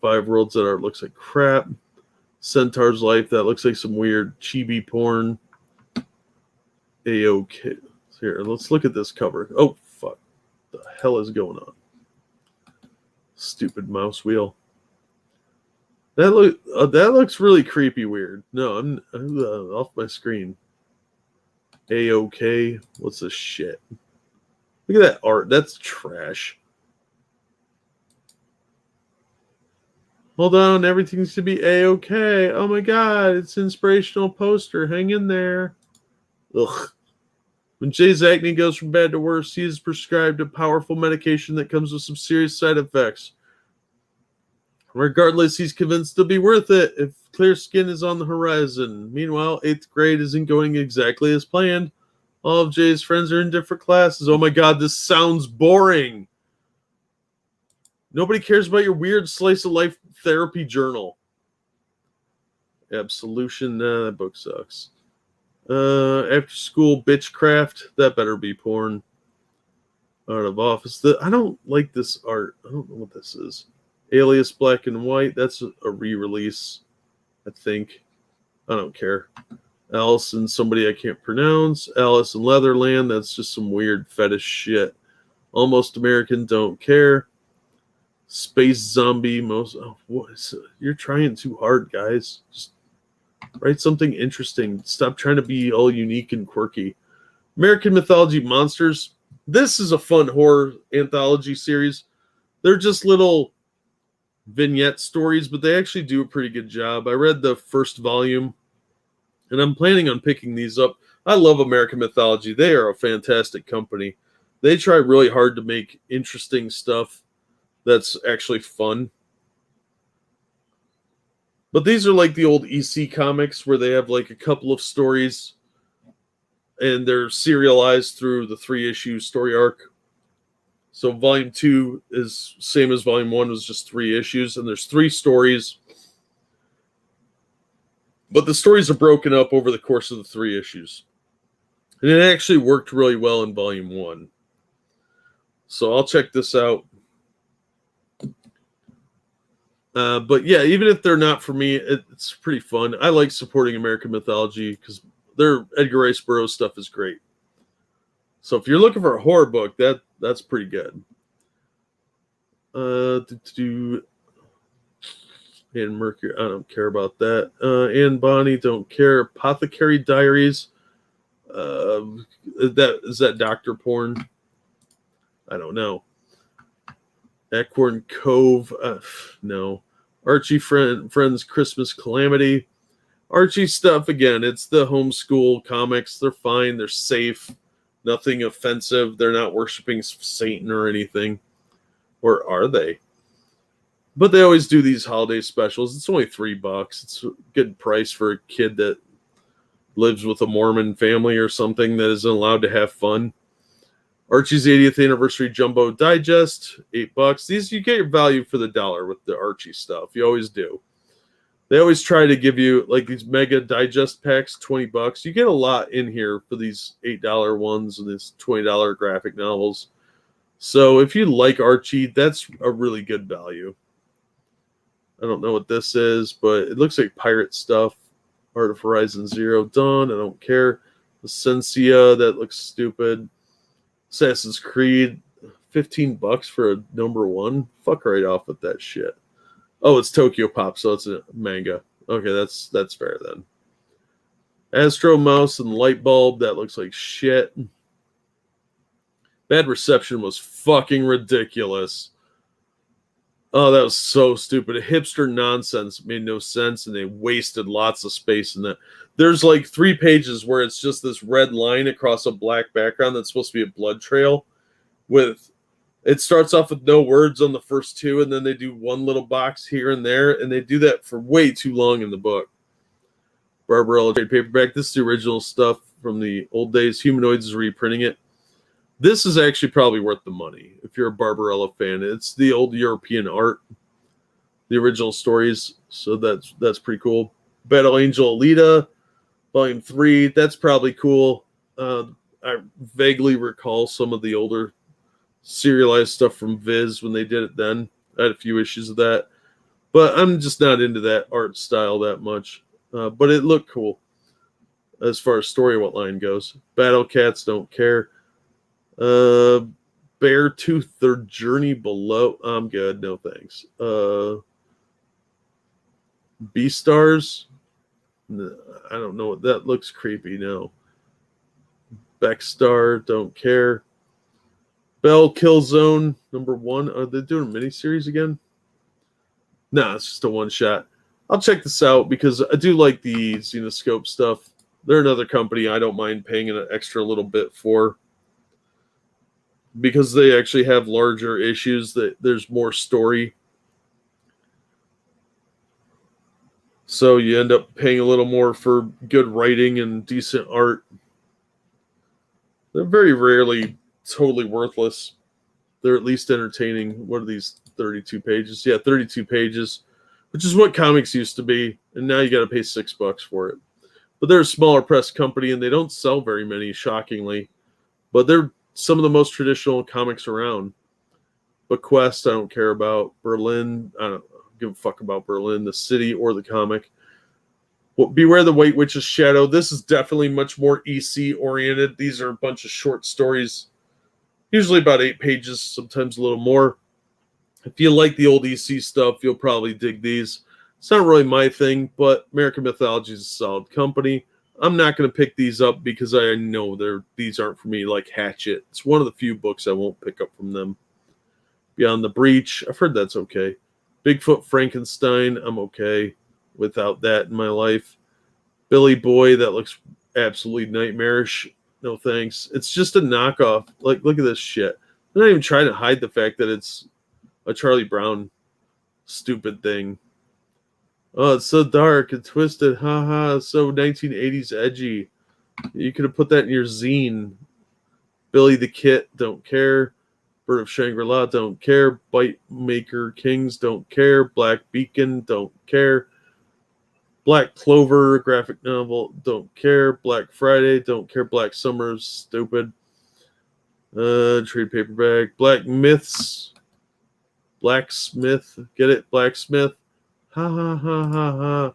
5 Worlds That Art looks like crap. Centaur's Life, that looks like some weird chibi porn. A-OK. Here, let's look at this cover. Oh, fuck. What the hell is going on? Stupid mouse wheel. That looks really creepy weird. No, I'm off my screen. A-OK. What's this shit? Look at that art. That's trash. Hold on, everything should be A-OK. Oh my god, it's an inspirational poster. Hang in there. Ugh. When Jay's acne goes from bad to worse, he is prescribed a powerful medication that comes with some serious side effects. Regardless, he's convinced it'll be worth it if clear skin is on the horizon. Meanwhile, 8th grade isn't going exactly as planned. All of Jay's friends are in different classes. Oh my god, this sounds boring. Nobody cares about your weird slice of life therapy journal. Absolution, nah, that book sucks. After school bitchcraft, that better be porn. Art of Office. I don't like this art. I don't know what this is. Alias Black and White, that's a re-release, I think. I don't care. Alice and somebody I can't pronounce. Alice in Leatherland, that's just some weird fetish shit. Almost American, don't care. Space Zombie, you're trying too hard, guys. Just write something interesting. Stop trying to be all unique and quirky. American Mythology Monsters. This is a fun horror anthology series. They're just little vignette stories, but they actually do a pretty good job. I read the first volume, and I'm planning on picking these up. I love American Mythology. They are a fantastic company. They try really hard to make interesting stuff that's actually fun. But these are like the old EC comics where they have like a couple of stories and they're serialized through the 3-issue story arc. So volume 2 is same as volume 1, was just 3 issues, and there's 3 stories. But the stories are broken up over the course of the 3 issues. And it actually worked really well in volume 1. So I'll check this out. But yeah, even if they're not for me, it's pretty fun. I like supporting American mythology because their Edgar Rice Burroughs stuff is great. So if you're looking for a horror book, that's pretty good. And Mercury, I don't care about that. Anne Bonny, don't care. Apothecary Diaries. Is that Dr. Porn? I don't know. Acorn Cove. No. Archie Friends Christmas Calamity. Archie stuff, again, it's the homeschool comics. They're fine. They're safe. Nothing offensive. They're not worshiping Satan or anything. Or are they? But they always do these holiday specials. It's only $3. It's a good price for a kid that lives with a Mormon family or something that isn't allowed to have fun. Archie's 80th Anniversary Jumbo Digest, $8. These, you get your value for the dollar with the Archie stuff. You always do. They always try to give you like these mega digest packs, $20. You get a lot in here for these $8 ones and these $20 graphic novels. So if you like Archie, that's a really good value. I don't know what this is, but it looks like pirate stuff. Art of Horizon Zero Dawn, I don't care. Essentia, that looks stupid. Assassin's Creed, $15 for a number 1. Fuck right off with that shit. Oh, it's Tokyo Pop, so it's a manga. Okay, that's fair then. Astro Mouse and Light Bulb, that looks like shit. Bad Reception was fucking ridiculous. Oh, that was so stupid. A hipster nonsense made no sense, and they wasted lots of space in that. There's like 3 pages where it's just this red line across a black background that's supposed to be a blood trail. It starts off with no words on the first 2, and then they do one little box here and there, and they do that for way too long in the book. Barbarella trade paperback. This is the original stuff from the old days. Humanoids is reprinting it. This is actually probably worth the money if you're a Barbarella fan. It's the old European art, the original stories, so that's pretty cool. Battle Angel Alita, Volume 3, that's probably cool. I vaguely recall some of the older serialized stuff from Viz when they did it then. I had a few issues of that, but I'm just not into that art style that much. But it looked cool as far as story what line goes. Battle Cats, don't care. Beartooth, Their Journey Below. I'm good, no thanks. Beastars. I don't know what that looks creepy now. Beckstar, don't care. Bell Killzone, number 1. Are they doing a miniseries again? No, it's just a one shot. I'll check this out because I do like the Xenoscope stuff. They're another company I don't mind paying an extra little bit for, because they actually have larger issues, that there's more story. So you end up paying a little more for good writing and decent art. They're very rarely totally worthless. They're at least entertaining. What are these, 32 pages? Yeah, 32 pages, which is what comics used to be. And now you got to pay $6 for it. But they're a smaller press company and they don't sell very many, shockingly. But they're some of the most traditional comics around. Bequest, I don't care about. Berlin, I don't give a fuck about Berlin, the city, or the comic. Well, Beware the White Witch's Shadow. This is definitely much more EC oriented. These are a bunch of short stories, usually about 8 pages, sometimes a little more. If you like the old EC stuff, you'll probably dig these. It's not really my thing, but American Mythology is a solid company. I'm not going to pick these up because I know these aren't for me, like Hatchet. It's one of the few books I won't pick up from them. Beyond the Breach, I've heard that's okay. Bigfoot Frankenstein, I'm okay without that in my life. Billy Boy, that looks absolutely nightmarish. No thanks. It's just a knockoff. Like, look at this shit. They're not even trying to hide the fact that it's a Charlie Brown stupid thing. Oh, it's so dark and twisted. Haha, so 1980s edgy. You could have put that in your zine. Billy the Kit, don't care. Bird of Shangri-La, don't care. Bite Maker Kings, don't care. Black Beacon, don't care. Black Clover, graphic novel, don't care. Black Friday, don't care. Black Summer, stupid. Trade paperback. Black Myths, Blacksmith, get it? Blacksmith. Ha ha ha ha ha.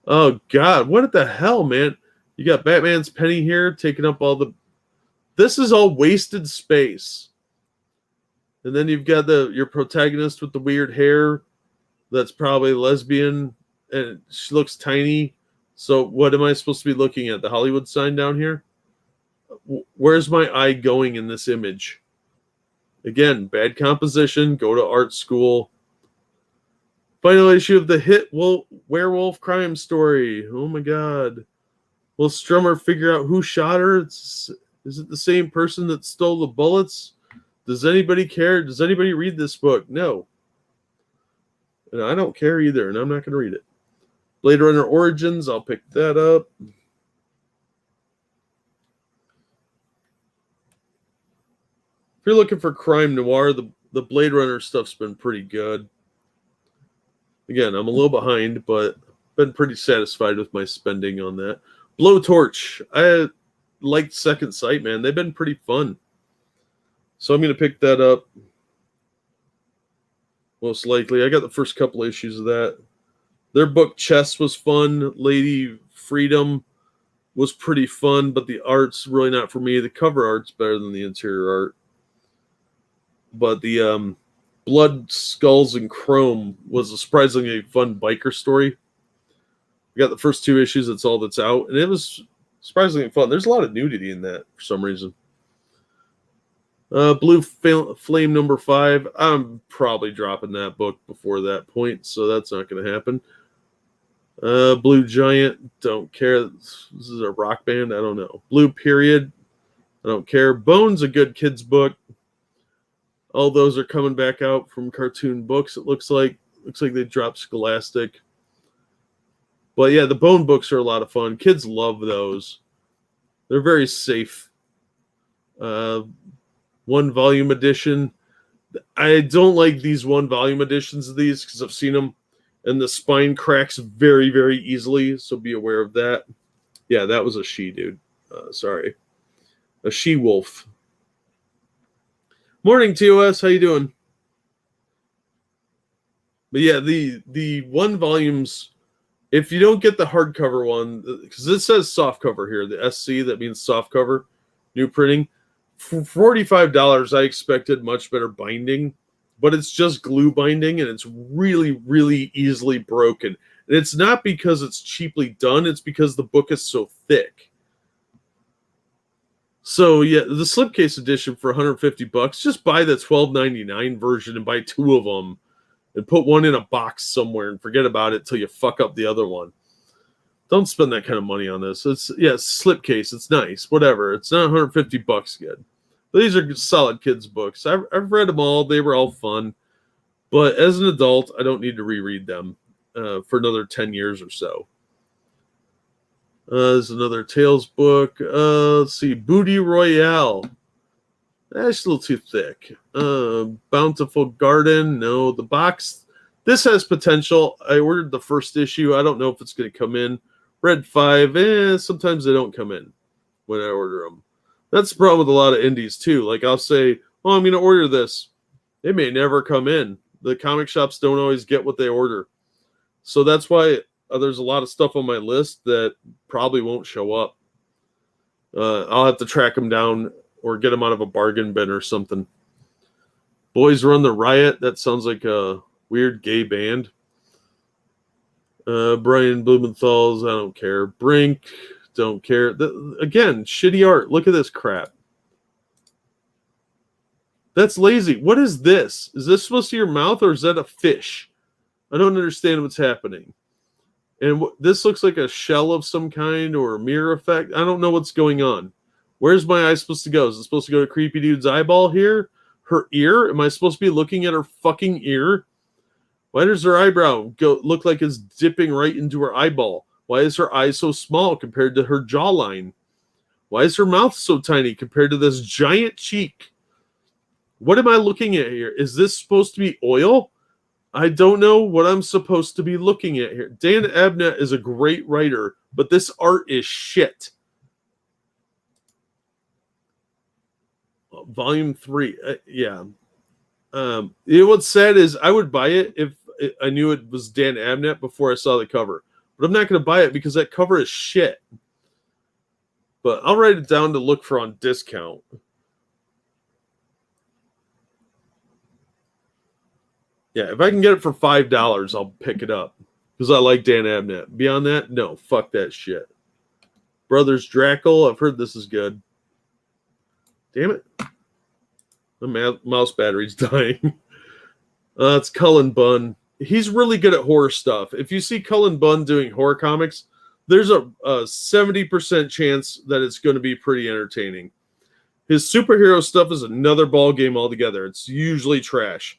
Oh God, what the hell, man? You got Batman's Penny here taking up all the. This is all wasted space. And then you've got your protagonist with the weird hair that's probably lesbian and she looks tiny. So what am I supposed to be looking at? The Hollywood sign down here? Where's my eye going in this image? Again, bad composition, go to art school. Final issue of the hit werewolf crime story. Oh my God. Will Strummer figure out who shot her? Is it the same person that stole the bullets? Does anybody care? Does anybody read this book? No. And I don't care either, and I'm not going to read it. Blade Runner Origins, I'll pick that up. If you're looking for crime noir, the Blade Runner stuff's been pretty good. Again, I'm a little behind, but been pretty satisfied with my spending on that. Blowtorch, I liked Second Sight, man. They've been pretty fun. So I'm going to pick that up. Most likely. I got the first couple issues of that. Their book Chess was fun. Lady Freedom was pretty fun, but the art's really not for me. The cover art's better than the interior art. But the Blood, Skulls, and Chrome was a surprisingly fun biker story. I got the first two issues. That's all that's out. And it was surprisingly fun. There's a lot of nudity in that for some reason. Blue Flame number 5. I'm probably dropping that book before that point, so that's not going to happen. Blue Giant, don't care. This is a rock band. I don't know. Blue Period, I don't care. Bone's a good kid's book. All those are coming back out from Cartoon Books. It looks like they dropped Scholastic. But yeah, the Bone books are a lot of fun. Kids love those. They're very safe. One volume edition. I don't like these one volume editions of these because I've seen them and the spine cracks very, very easily. So be aware of that. Yeah, that was a she, dude. Sorry. A she wolf. Morning, TOS. How you doing? But yeah, the one volumes, if you don't get the hardcover one, because it says soft cover here, the SC, that means soft cover, new printing. For $45, I expected much better binding, but it's just glue binding, and it's really, really easily broken. And it's not because it's cheaply done, it's because the book is so thick. So yeah, the slipcase edition for $150, just buy the $12.99 version and buy 2 of them and put one in a box somewhere and forget about it till you fuck up the other one. Don't spend that kind of money on this. It's slipcase. It's nice. Whatever. It's not $150 good. But these are solid kids' books. I've read them all. They were all fun. But as an adult, I don't need to reread them for another 10 years or so. There's another Tales book. Let's see. Booty Royale. That's a little too thick. Bountiful Garden. No, the box. This has potential. I ordered the first issue. I don't know if it's going to come in. Red 5. Sometimes they don't come in when I order them. That's the problem with a lot of indies too. Like I'll say, oh, I'm going to order this. They may never come in. The comic shops don't always get what they order. So that's why there's a lot of stuff on my list that probably won't show up. I'll have to track them down or get them out of a bargain bin or something. Boys Run the Riot. That sounds like a weird gay band. Brian Blumenthal's I don't care. Brink, don't care. Again, shitty art. Look at this crap. That's lazy. What is this? Is this supposed to be your mouth or is that a fish? I don't understand what's happening. And this looks like a shell of some kind or a mirror effect. I don't know what's going on. Where's my eye supposed to go? Is it supposed to go to Creepy Dude's eyeball here? Her ear? Am I supposed to be looking at her fucking ear? Why does her eyebrow look like it's dipping right into her eyeball? Why is her eye so small compared to her jawline? Why is her mouth so tiny compared to this giant cheek? What am I looking at here? Is this supposed to be oil? I don't know what I'm supposed to be looking at here. Dan Abnett is a great writer, but this art is shit. Volume 3. Yeah. What's sad is I would buy it if I knew it was Dan Abnett before I saw the cover. But I'm not going to buy it because that cover is shit. But I'll write it down to look for on discount. Yeah, if I can get it for $5, I'll pick it up. Because I like Dan Abnett. Beyond that, no, fuck that shit. Brothers Drackle, I've heard this is good. Damn it. The mouse battery's dying. It's Cullen Bunn. He's really good at horror stuff. If you see Cullen Bunn doing horror comics, there's a 70% chance that it's going to be pretty entertaining. His superhero stuff is another ball game altogether. It's usually trash.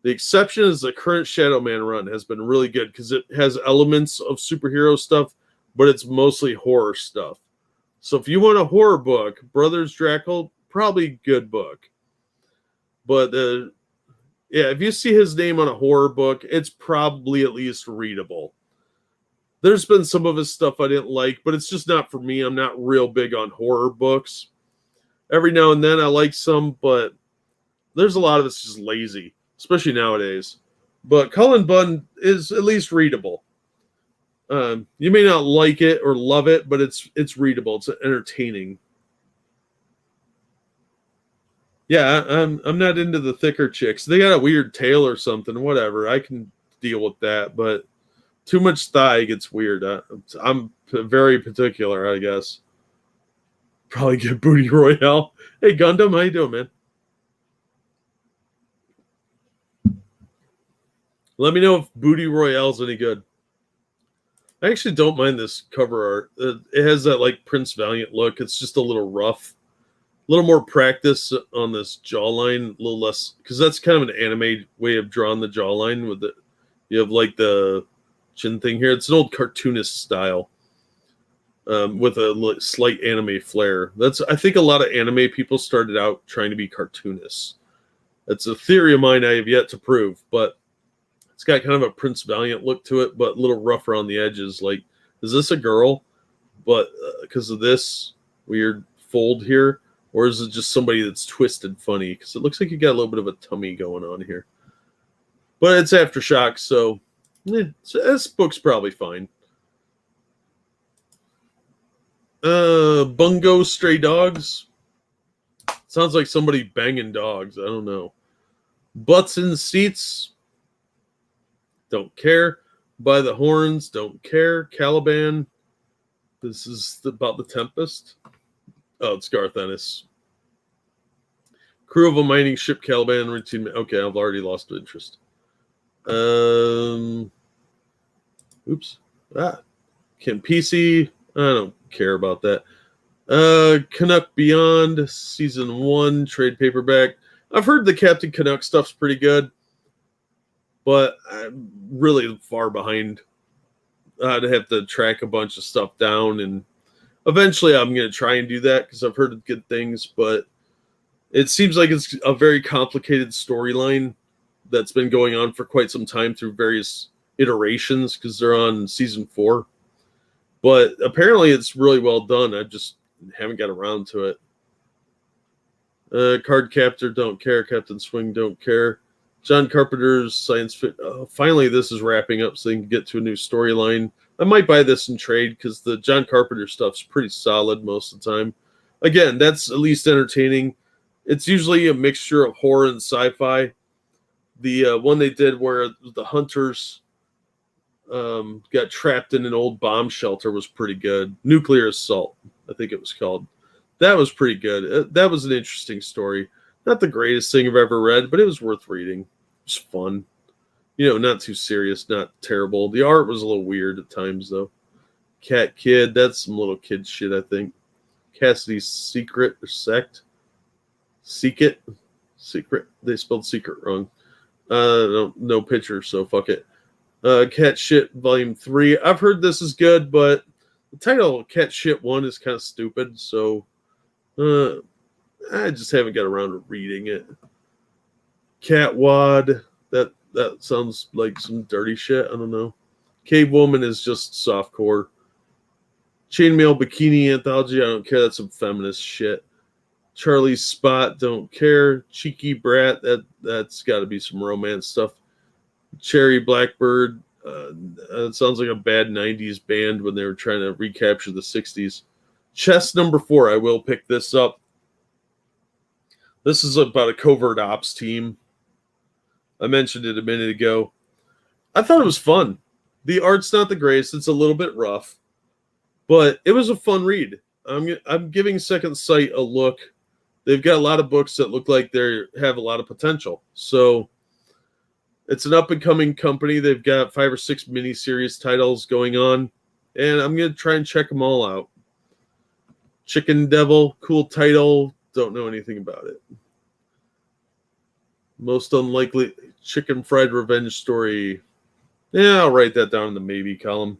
The exception is the current Shadow Man run has been really good because it has elements of superhero stuff, but it's mostly horror stuff. So if you want a horror book, Brothers Drackle, probably good book. But yeah, if you see his name on a horror book, it's probably at least readable. There's been some of his stuff I didn't like, but it's just not for me. I'm not real big on horror books. Every now and then I like some, but there's a lot of it's just lazy, especially nowadays. But Cullen Bunn is at least readable. You may not like it or love it, but it's readable. It's entertaining. Yeah, I'm not into the thicker chicks. They got a weird tail or something. Whatever, I can deal with that. But too much thigh gets weird. I'm very particular, I guess. Probably get Booty Royale. Hey, Gundam, how you doing, man? Let me know if Booty Royale's any good. I actually don't mind this cover art. It has that like Prince Valiant look. It's just a little rough. A little more practice on this jawline, a little less, because that's kind of an anime way of drawing the jawline with it. You have like the chin thing here. It's an old cartoonist style with a slight anime flair. I think a lot of anime people started out trying to be cartoonists. That's a theory of mine I have yet to prove, but it's got kind of a Prince Valiant look to it, but a little rougher on the edges. Like, is this a girl? But because of this weird fold here, or is it just somebody that's twisted funny? Because it looks like you got a little bit of a tummy going on here. But it's Aftershock, so this book's probably fine. Bungo Stray Dogs. Sounds like somebody banging dogs. I don't know. Butts in Seats. Don't care. By the Horns. Don't care. Caliban. This is about the Tempest. Oh, it's Garth Ennis. Crew of a mining ship, Caliban routine. Okay, I've already lost interest. Oops. Kim PC. I don't care about that. Canuck Beyond season 1 trade paperback. I've heard the Captain Canuck stuff's pretty good, but I'm really far behind. I'd have to track a bunch of stuff down, and eventually I'm going to try and do that because I've heard good things, but it seems like it's a very complicated storyline that's been going on for quite some time through various iterations because they're on season 4. But apparently it's really well done. I just haven't got around to it. Card Captor, don't care. Captain Swing, don't care. John Carpenter's science fiction. Finally, this is wrapping up so they can get to a new storyline. I might buy this in trade because the John Carpenter stuff's pretty solid most of the time. Again, that's at least entertaining. It's usually a mixture of horror and sci-fi. The one they did where the hunters got trapped in an old bomb shelter was pretty good. Nuclear Assault, I think it was called. That was pretty good. That was an interesting story. Not the greatest thing I've ever read, but it was worth reading. It was fun. You know, not too serious, not terrible. The art was a little weird at times, though. Cat Kid, that's some little kid shit, I think. Cassidy's Secret or Sect. Secret. They spelled secret wrong. No picture, so fuck it. Cat Shit Volume 3. I've heard this is good, but the title Cat Shit 1 is kind of stupid, so I just haven't got around to reading it. Cat Wad. That sounds like some dirty shit. I don't know. Cave Woman is just softcore. Chainmail Bikini Anthology. I don't care. That's some feminist shit. Charlie's Spot. Don't care. Cheeky Brat. That's got to be some romance stuff. Cherry Blackbird. It sounds like a bad 90s band when they were trying to recapture the 60s. Chess number 4. I will pick this up. This is about a covert ops team. I mentioned it a minute ago. I thought it was fun. The art's not the greatest. It's a little bit rough. But it was a fun read. I'm giving Second Sight a look. They've got a lot of books that look like they have a lot of potential. So it's an up-and-coming company. They've got 5 or 6 miniseries titles going on. And I'm going to try and check them all out. Chicken Devil, cool title. Don't know anything about it. Most unlikely chicken fried revenge story. Yeah, I'll write that down in the maybe column.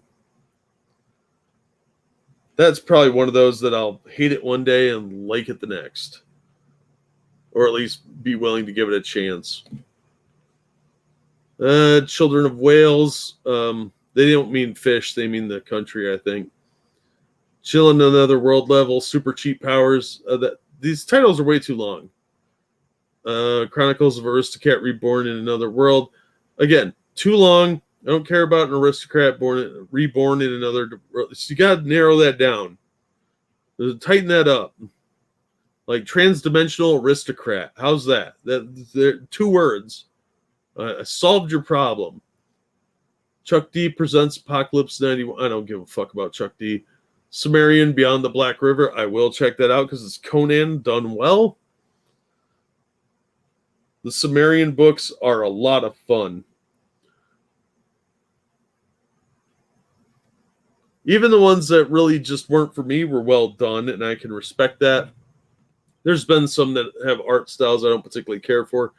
That's probably one of those that I'll hate it one day and like it the next. Or at least be willing to give it a chance. Children of Whales. They don't mean fish. They mean the country, I think. Chillin' Another World Level. Super Cheap Powers. These titles are way too long. Chronicles of Aristocrat Reborn in Another World. Again, too long. I don't care about an aristocrat reborn in another world. So you got to narrow that down. Tighten that up. Like transdimensional aristocrat. How's that? They're 2 words. I solved your problem. Chuck D presents Apocalypse 91. I don't give a fuck about Chuck D. Sumerian Beyond the Black River. I will check that out because it's Conan done well. The Sumerian books are a lot of fun. Even the ones that really just weren't for me were well done, and I can respect that. There's been some that have art styles I don't particularly care for,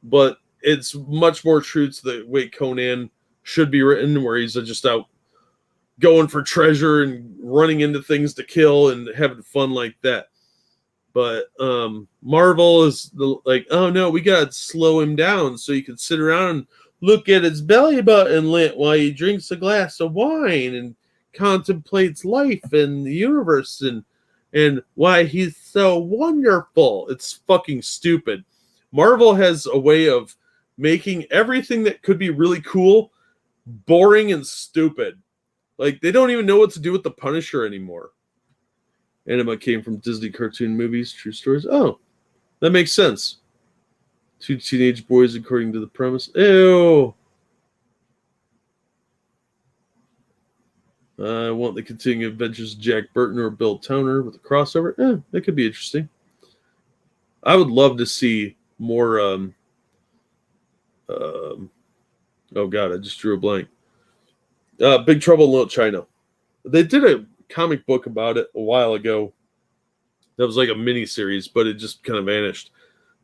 but it's much more true to the way Conan should be written, where he's just out going for treasure and running into things to kill and having fun like that. But Marvel is like, oh no, we got to slow him down so you can sit around and look at his belly button lit while he drinks a glass of wine and contemplates life and the universe and why he's so wonderful. It's fucking stupid. Marvel has a way of making everything that could be really cool boring and stupid. Like, they don't even know what to do with the Punisher anymore. Anima came from Disney cartoon movies, true stories. Oh, that makes sense. 2 teenage boys according to the premise. Ew. I want the continuing adventures of Jack Burton or Bill Towner with a crossover. That could be interesting. I would love to see more. Oh God, I just drew a blank. Big Trouble in Little China. They did a comic book about it a while ago. That was like a mini series, but it just kind of vanished.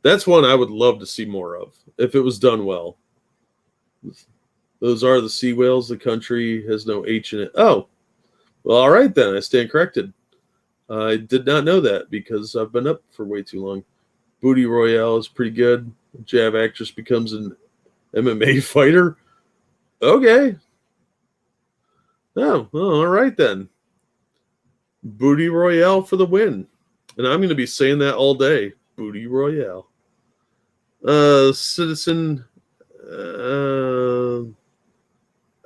That's one I would love to see more of if it was done well. Those are the sea whales. The country has no H in it. Oh, well, all right then. I stand corrected. I did not know that because I've been up for way too long. Booty Royale is pretty good. Jab actress becomes an MMA fighter. Okay. Oh, well, all right then. Booty Royale for the win. And I'm going to be saying that all day. Booty Royale. Citizen.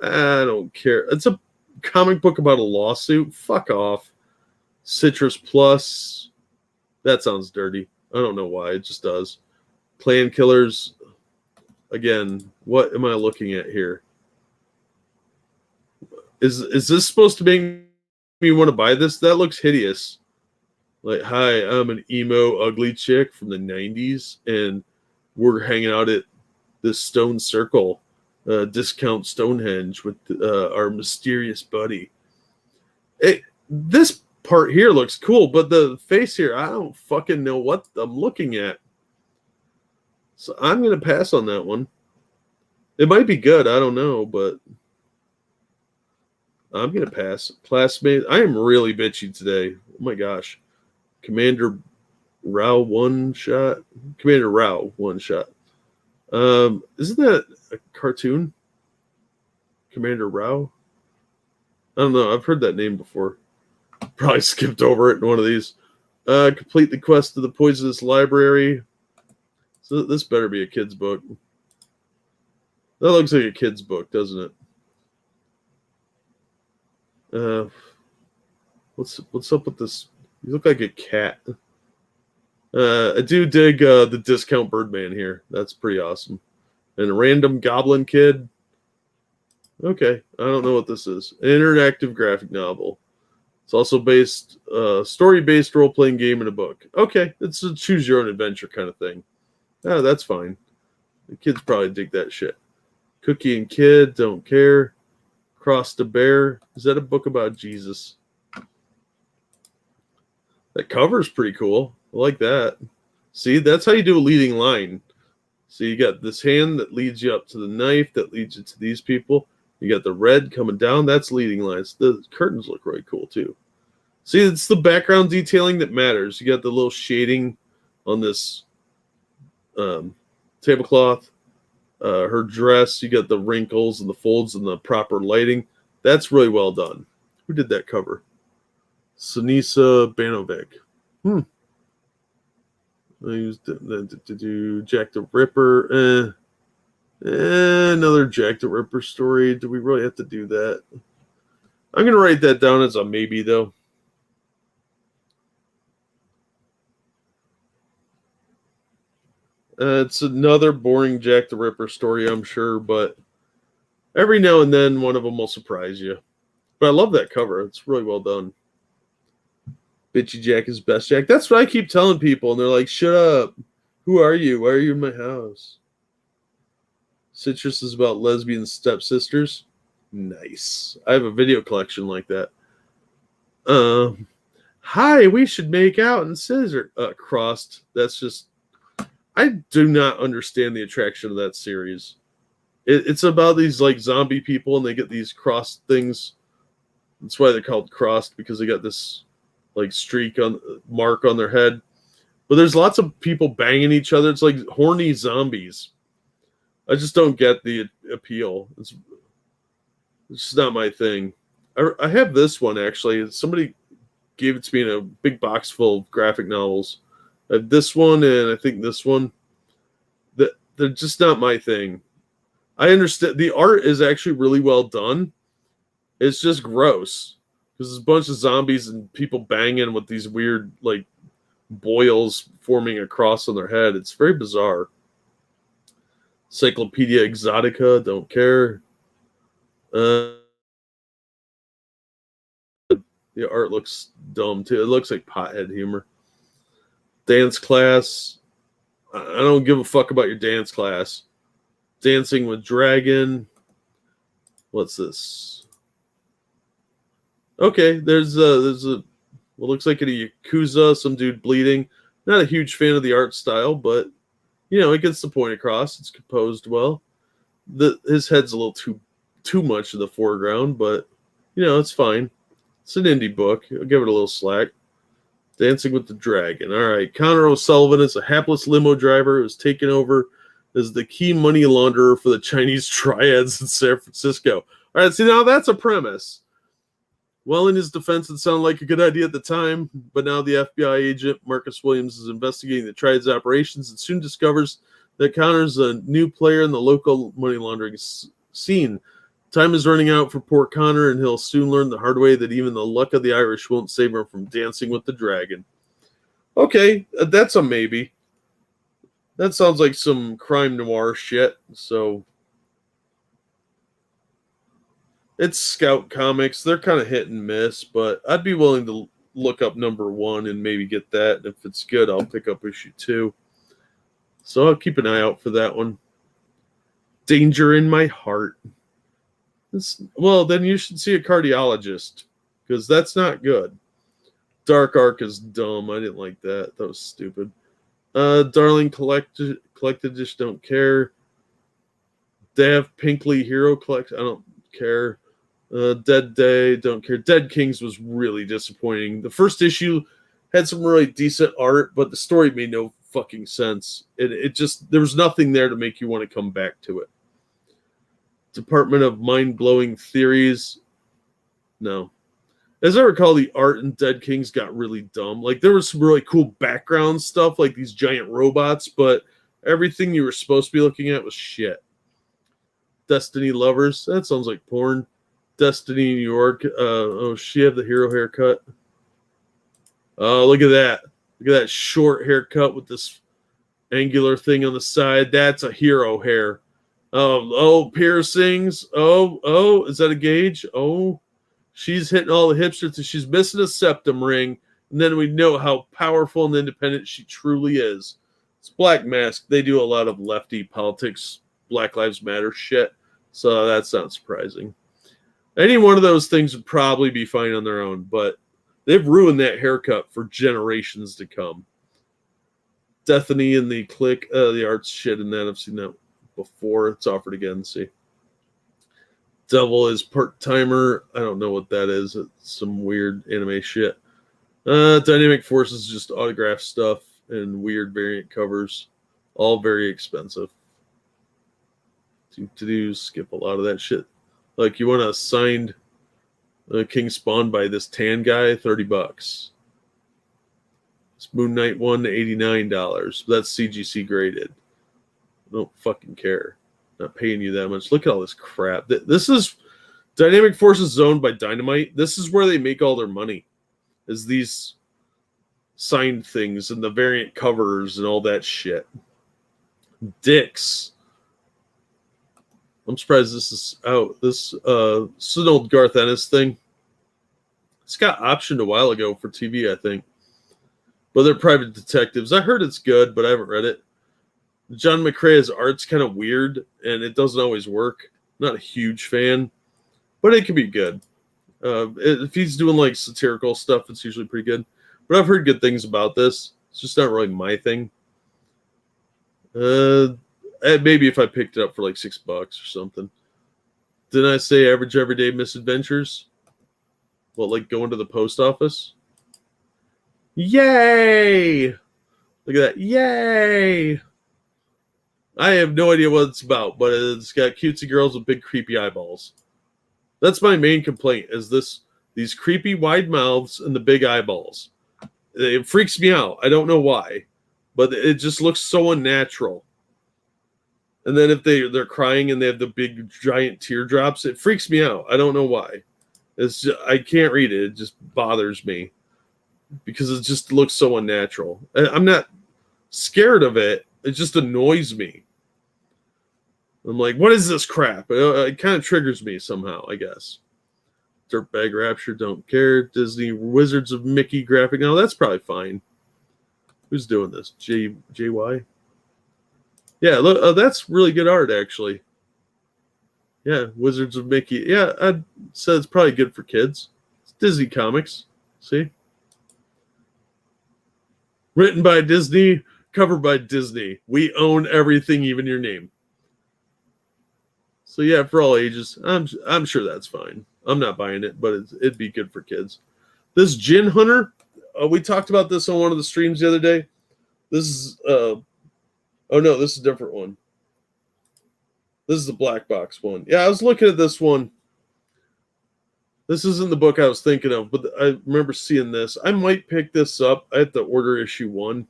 I don't care. It's a comic book about a lawsuit. Fuck off. Citrus Plus. That sounds dirty. I don't know why. It just does. Plan Killers. Again, what am I looking at here? Is this supposed to make me want to buy this? That looks hideous. Like, hi, I'm an emo ugly chick from the 90s, and we're hanging out at this stone circle, discount Stonehenge with our mysterious buddy. This part here looks cool, but the face here, I don't fucking know what I'm looking at. So I'm going to pass on that one. It might be good. I don't know, but I'm gonna pass. Classmate, I am really bitchy today. Oh my gosh, Commander Rao one shot. Commander Rao one shot. Isn't that a cartoon? Commander Rao. I don't know. I've heard that name before. Probably skipped over it in one of these. Complete the quest to the poisonous library. So this better be a kid's book. That looks like a kid's book, doesn't it? What's up with this? You look like a cat. I do dig the discount Birdman here. That's pretty awesome. And a random goblin kid. Okay, I don't know what this is. An interactive graphic novel. It's also based, story-based role-playing game in a book. Okay, it's a choose-your-own-adventure kind of thing. Ah, that's fine. The kids probably dig that shit. Cookie and Kid, don't care. Cross the Bear. Is that a book about Jesus? That cover's pretty cool. I like that. See, that's how you do a leading line. So you got this hand that leads you up to the knife that leads you to these people. You got the red coming down. That's leading lines. The curtains look really cool too. See, it's the background detailing that matters. You got the little shading on this tablecloth. Her dress, you got the wrinkles and the folds and the proper lighting. That's really well done. Who did that cover? Sinisa Banovic. I used to do Jack the Ripper. Another Jack the Ripper story. Do we really have to do that? I'm going to write that down as a maybe, though. It's another boring Jack the Ripper story, I'm sure, but every now and then one of them will surprise you. But I love that cover. It's really well done. Bitchy Jack is best Jack. That's what I keep telling people, and they're like, shut up. Who are you? Why are you in my house? Citrus is about lesbian stepsisters. Nice. I have a video collection like that. Hi, we should make out and scissor. Crossed. That's just... I do not understand the attraction of that series. It's about these like zombie people, and they get these crossed things. That's why they're called crossed, because they got this like streak on mark on their head. But there's lots of people banging each other. It's like horny zombies. I just don't get the appeal. It's just not my thing. I have this one actually. Somebody gave it to me in a big box full of graphic novels. I have this one and I think this one. They're just not my thing. I understand the art is actually really well done. It's just gross because there's a bunch of zombies and people banging with these weird like boils forming a cross on their head. It's very bizarre. Cyclopedia Exotica, don't care. The art looks dumb too. It looks like pothead humor. Dance class. I don't give a fuck about your dance class. Dancing with Dragon. What's this? Okay, there's a what looks like a Yakuza, some dude bleeding. Not a huge fan of the art style, but you know, it gets the point across. It's composed well. His head's a little too much in the foreground, but you know, it's fine. It's an indie book. I'll give it a little slack. Dancing with the Dragon. All right. Connor O'Sullivan is a hapless limo driver who's taken over as the key money launderer for the Chinese triads in San Francisco. All right. See, now that's a premise. Well, in his defense, it sounded like a good idea at the time, but now the FBI agent, Marcus Williams, is investigating the triad's operations and soon discovers that Connor's a new player in the local money laundering scene. Time is running out for poor Connor, and he'll soon learn the hard way that even the luck of the Irish won't save him from dancing with the dragon. Okay, that's a maybe. That sounds like some crime noir shit, so... It's Scout Comics. They're kind of hit and miss, but I'd be willing to look up number 1 and maybe get that. And if it's good, I'll pick up issue 2. So I'll keep an eye out for that one. Danger in My Heart. Well, then you should see a cardiologist, because that's not good. Dark Arc is dumb. I didn't like that. That was stupid. Darling Collected, just don't care. They have Pinkley Hero Collection. I don't care. Dead Day, don't care. Dead Kings was really disappointing. The first issue had some really decent art, but the story made no fucking sense. It just, there was nothing there to make you want to come back to it. Department of Mind-Blowing Theories. No. As I recall, the art in Dead Kings got really dumb. Like, there was some really cool background stuff, like these giant robots, but everything you were supposed to be looking at was shit. Destiny Lovers. That sounds like porn. Destiny New York. Oh, she had the hero haircut. Oh, look at that. Look at that short haircut with this angular thing on the side. That's a hero hair. Oh, piercings. Oh, is that a gauge? Oh, she's hitting all the hipsters. She's missing a septum ring. And then we know how powerful and independent she truly is. It's Black Mask. They do a lot of lefty politics, Black Lives Matter shit. So that's not surprising. Any one of those things would probably be fine on their own, but they've ruined that haircut for generations to come. Destiny and the Click, the art's shit in that. I've seen that before. It's offered again. See. Devil is part-timer. I don't know what that is. It's some weird anime shit. Dynamic Forces, just autograph stuff and weird variant covers. All very expensive. To skip a lot of that shit. Like, you want a signed King Spawn by this tan guy, $30. It's Moon Knight 1 to $89. That's CGC graded. I don't fucking care. Not paying you that much. Look at all this crap. This is Dynamic Forces owned by Dynamite. This is where they make all their money. Is these signed things and the variant covers and all that shit. Dicks. I'm surprised this is out. This is an old Garth Ennis thing. It's got optioned a while ago for TV, I think. But they're private detectives. I heard it's good, but I haven't read it. John McCrea's art's kind of weird, and it doesn't always work. I'm not a huge fan, but it can be good. If he's doing like satirical stuff, it's usually pretty good. But I've heard good things about this. It's just not really my thing. Maybe if I picked it up for like $6 or something. Didn't I say Average Everyday Misadventures? Well, like going to the post office? Yay! Look at that. Yay! I have no idea what it's about, but it's got cutesy girls with big creepy eyeballs. That's my main complaint, is these creepy wide mouths and the big eyeballs. It freaks me out. I don't know why, but it just looks so unnatural. And then if they're crying and they have the big giant teardrops, it freaks me out. I don't know why. I can't read it. It just bothers me because it just looks so unnatural. I'm not scared of it. It just annoys me. I'm like, what is this crap? It kind of triggers me somehow, I guess. Dirtbag Rapture, don't care. Disney Wizards of Mickey graphic. No, that's probably fine. Who's doing this? JY? Yeah, look, that's really good art, actually. Yeah, Wizards of Mickey. Yeah, I'd say it's probably good for kids. It's Disney Comics. See? Written by Disney, covered by Disney. We own everything, even your name. So yeah, for all ages, I'm sure that's fine. I'm not buying it, but it'd be good for kids. This Gin Hunter, we talked about this on one of the streams the other day. This is oh no, this is a different one. This is the black box one. Yeah, I was looking at this one. This isn't the book I was thinking of, but I remember seeing this. I might pick this up. I have to order issue 1.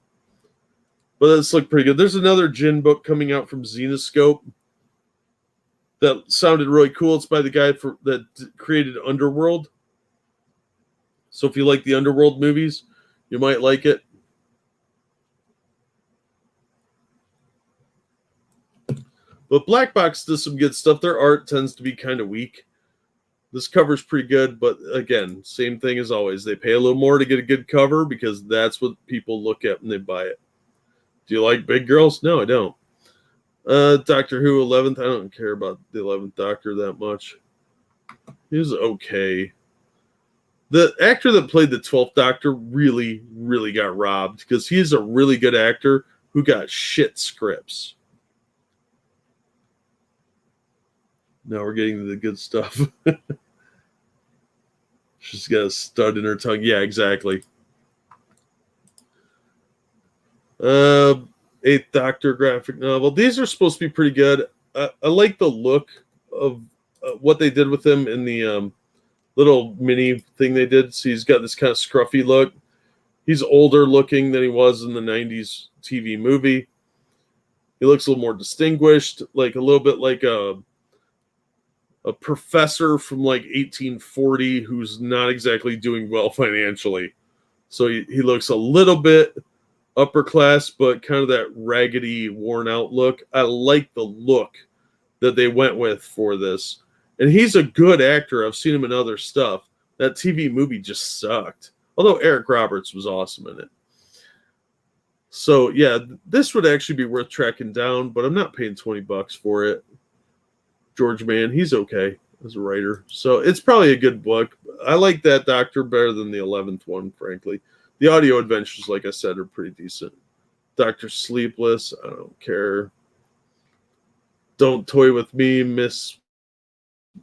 But this looked pretty good. There's another Gin book coming out from Zenoscope that sounded really cool. It's by the guy that created Underworld. So if you like the Underworld movies, you might like it. But Black Box does some good stuff. Their art tends to be kind of weak. This cover's pretty good, but again, same thing as always. They pay a little more to get a good cover because that's what people look at when they buy it. Do you like big girls? No, I don't. Doctor Who 11th. I don't care about the 11th Doctor that much. He was okay. The actor that played the 12th Doctor really, really got robbed because he's a really good actor who got shit scripts. Now we're getting to the good stuff. She's got a stud in her tongue. Yeah, exactly. Eighth Doctor graphic novel. These are supposed to be pretty good. I like the look of what they did with him in the little mini thing they did. So he's got this kind of scruffy look. He's older looking than he was in the 90s TV movie. He looks a little more distinguished, like a little bit like a professor from like 1840 who's not exactly doing well financially. So he looks a little bit upper class, but kind of that raggedy, worn out look. I like the look that they went with for this. And he's a good actor. I've seen him in other stuff. That TV movie just sucked. Although Eric Roberts was awesome in it. So yeah, this would actually be worth tracking down, but I'm not paying $20 for it. George Mann, he's okay as a writer. So it's probably a good book. I like that Doctor better than the 11th one, frankly. The audio adventures, like I said, are pretty decent. Dr. Sleepless, I don't care. Don't Toy With Me, Miss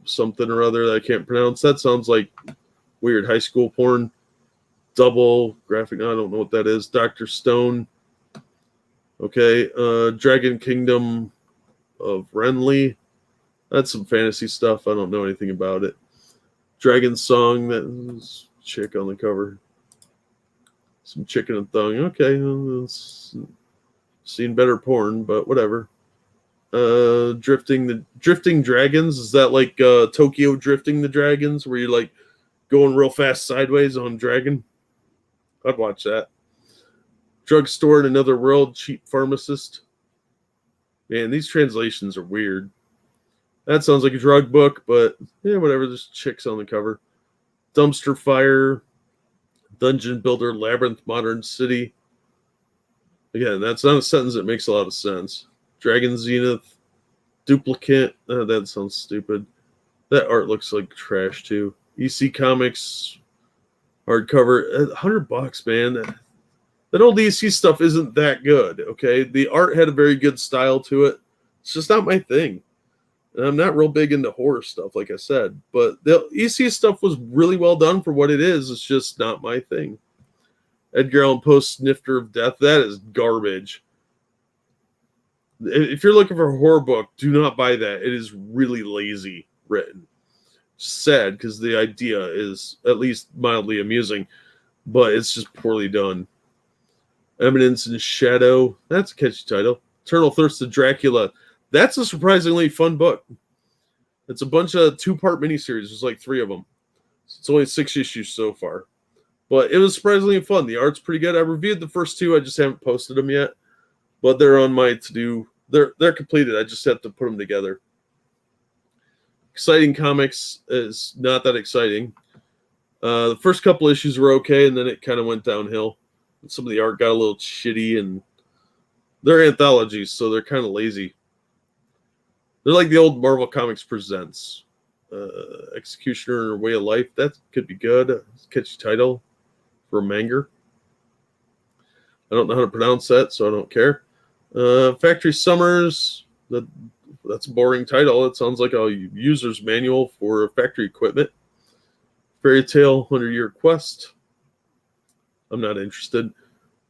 something or other that I can't pronounce. That sounds like weird high school porn. Double graphic, I don't know what that is. Dr. Stone. Okay, Dragon Kingdom of Renly. That's some fantasy stuff. I don't know anything about it. Dragon Song, that's chick on the cover. Some chicken and thong. Okay, well, seen better porn, but whatever. Drifting Dragons. Is that like Tokyo Drifting the Dragons, where you're like going real fast sideways on dragon? I'd watch that. Drugstore in Another World, Cheap Pharmacist. Man, these translations are weird. That sounds like a drug book, but yeah, whatever. There's chicks on the cover. Dumpster Fire, Dungeon Builder, Labyrinth, Modern City. Again, that's not a sentence that makes a lot of sense. Dragon Zenith, Duplicate. That sounds stupid. That art looks like trash too. EC Comics, hardcover, $100, man. That old EC stuff isn't that good. Okay, the art had a very good style to it. It's just not my thing. And I'm not real big into horror stuff, like I said. But the EC stuff was really well done for what it is. It's just not my thing. Edgar Allan Poe's Snifter of Death, that is garbage. If you're looking for a horror book, do not buy that. It is really lazy written. Sad, because the idea is at least mildly amusing, but it's just poorly done. Eminence and Shadow, that's a catchy title. Eternal Thirst of Dracula, that's a surprisingly fun book. It's a bunch of 2-part miniseries. There's like 3 of them. It's only 6 issues so far. But it was surprisingly fun. The art's pretty good. I reviewed the first 2. I just haven't posted them yet. But they're on my to-do. They're completed. I just have to put them together. Exciting Comics is not that exciting. The first couple issues were okay, and then it kind of went downhill. Some of the art got a little shitty, and they're anthologies, so they're kind of lazy. They're like the old Marvel Comics Presents. Executioner Way of Life, that could be good. Catchy title for a manga. I don't know how to pronounce that, so I don't care. Factory Summers, that's a boring title. It sounds like a user's manual for factory equipment. Fairy Tale 100-Year Quest. I'm not interested.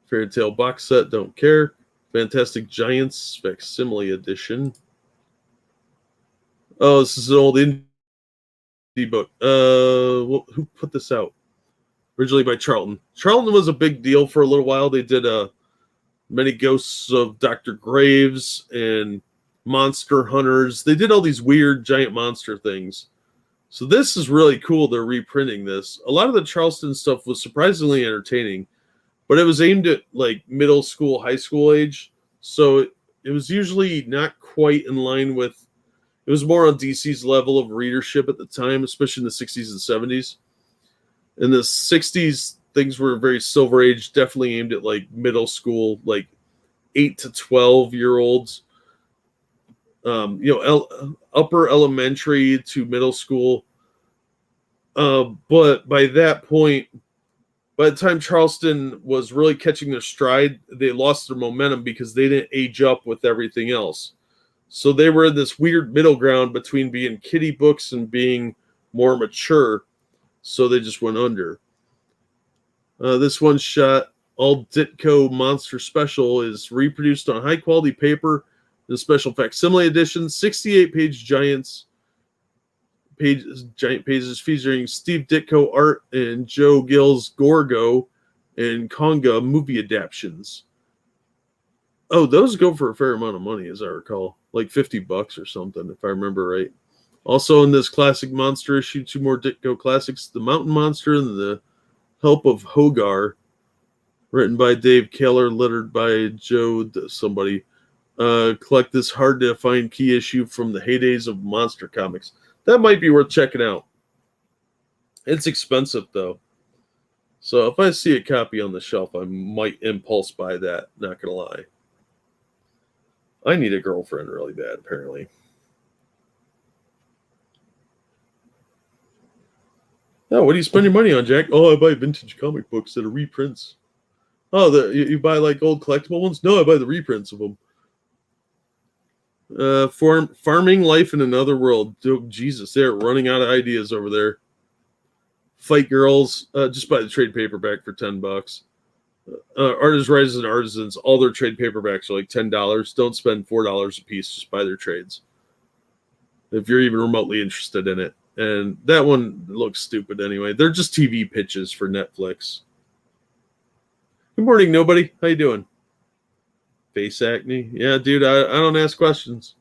Fairy Tale box set, don't care. Fantastic Giants Facsimile Edition. Oh, this is an old indie book. Who put this out? Originally by Charlton. Charlton was a big deal for a little while. They did Many Ghosts of Dr. Graves and Monster Hunters. They did all these weird giant monster things. So this is really cool. They're reprinting this. A lot of the Charleston stuff was surprisingly entertaining, but it was aimed at like middle school, high school age. So it was usually not quite in line with, it was more on DC's level of readership at the time, especially in the 60s and 70s. In the 60s, things were very Silver Age, definitely aimed at like middle school, like 8 to 12-year-olds. Upper elementary to middle school. But by that point, by the time Charleston was really catching their stride, they lost their momentum because they didn't age up with everything else. So they were in this weird middle ground between being kiddie books and being more mature. So they just went under. This one shot, all Ditko Monster Special, is reproduced on high quality paper in a special facsimile edition, 68-page giant pages featuring Steve Ditko art and Joe Gill's Gorgo and Conga movie adaptations. Oh, those go for a fair amount of money, as I recall, like $50 or something, if I remember right. Also in this classic monster issue, 2 more Ditko classics: The Mountain Monster and The Help of Hogar, written by Dave Kaler, lettered by Joe somebody. Collect this hard to find key issue from the heydays of monster comics. That might be worth checking out. It's expensive though, so if I see a copy on the shelf, I might impulse buy that. Not gonna lie. I need a girlfriend really bad, apparently. Oh, what do you spend your money on, Jack? Oh, I buy vintage comic books that are reprints. Oh, you buy like old collectible ones? No, I buy the reprints of them. Farming Life in Another World. Oh, Jesus, they're running out of ideas over there. Fight Girls. Just buy the trade paperback for $10. Artists, Writers, and Artisans, all their trade paperbacks are like $10. Don't spend $4 a piece. Just buy their trades if you're even remotely interested in it. And that one looks stupid anyway. They're just TV pitches for Netflix. Good morning, nobody. How you doing? Face acne? Yeah, dude, I don't ask questions.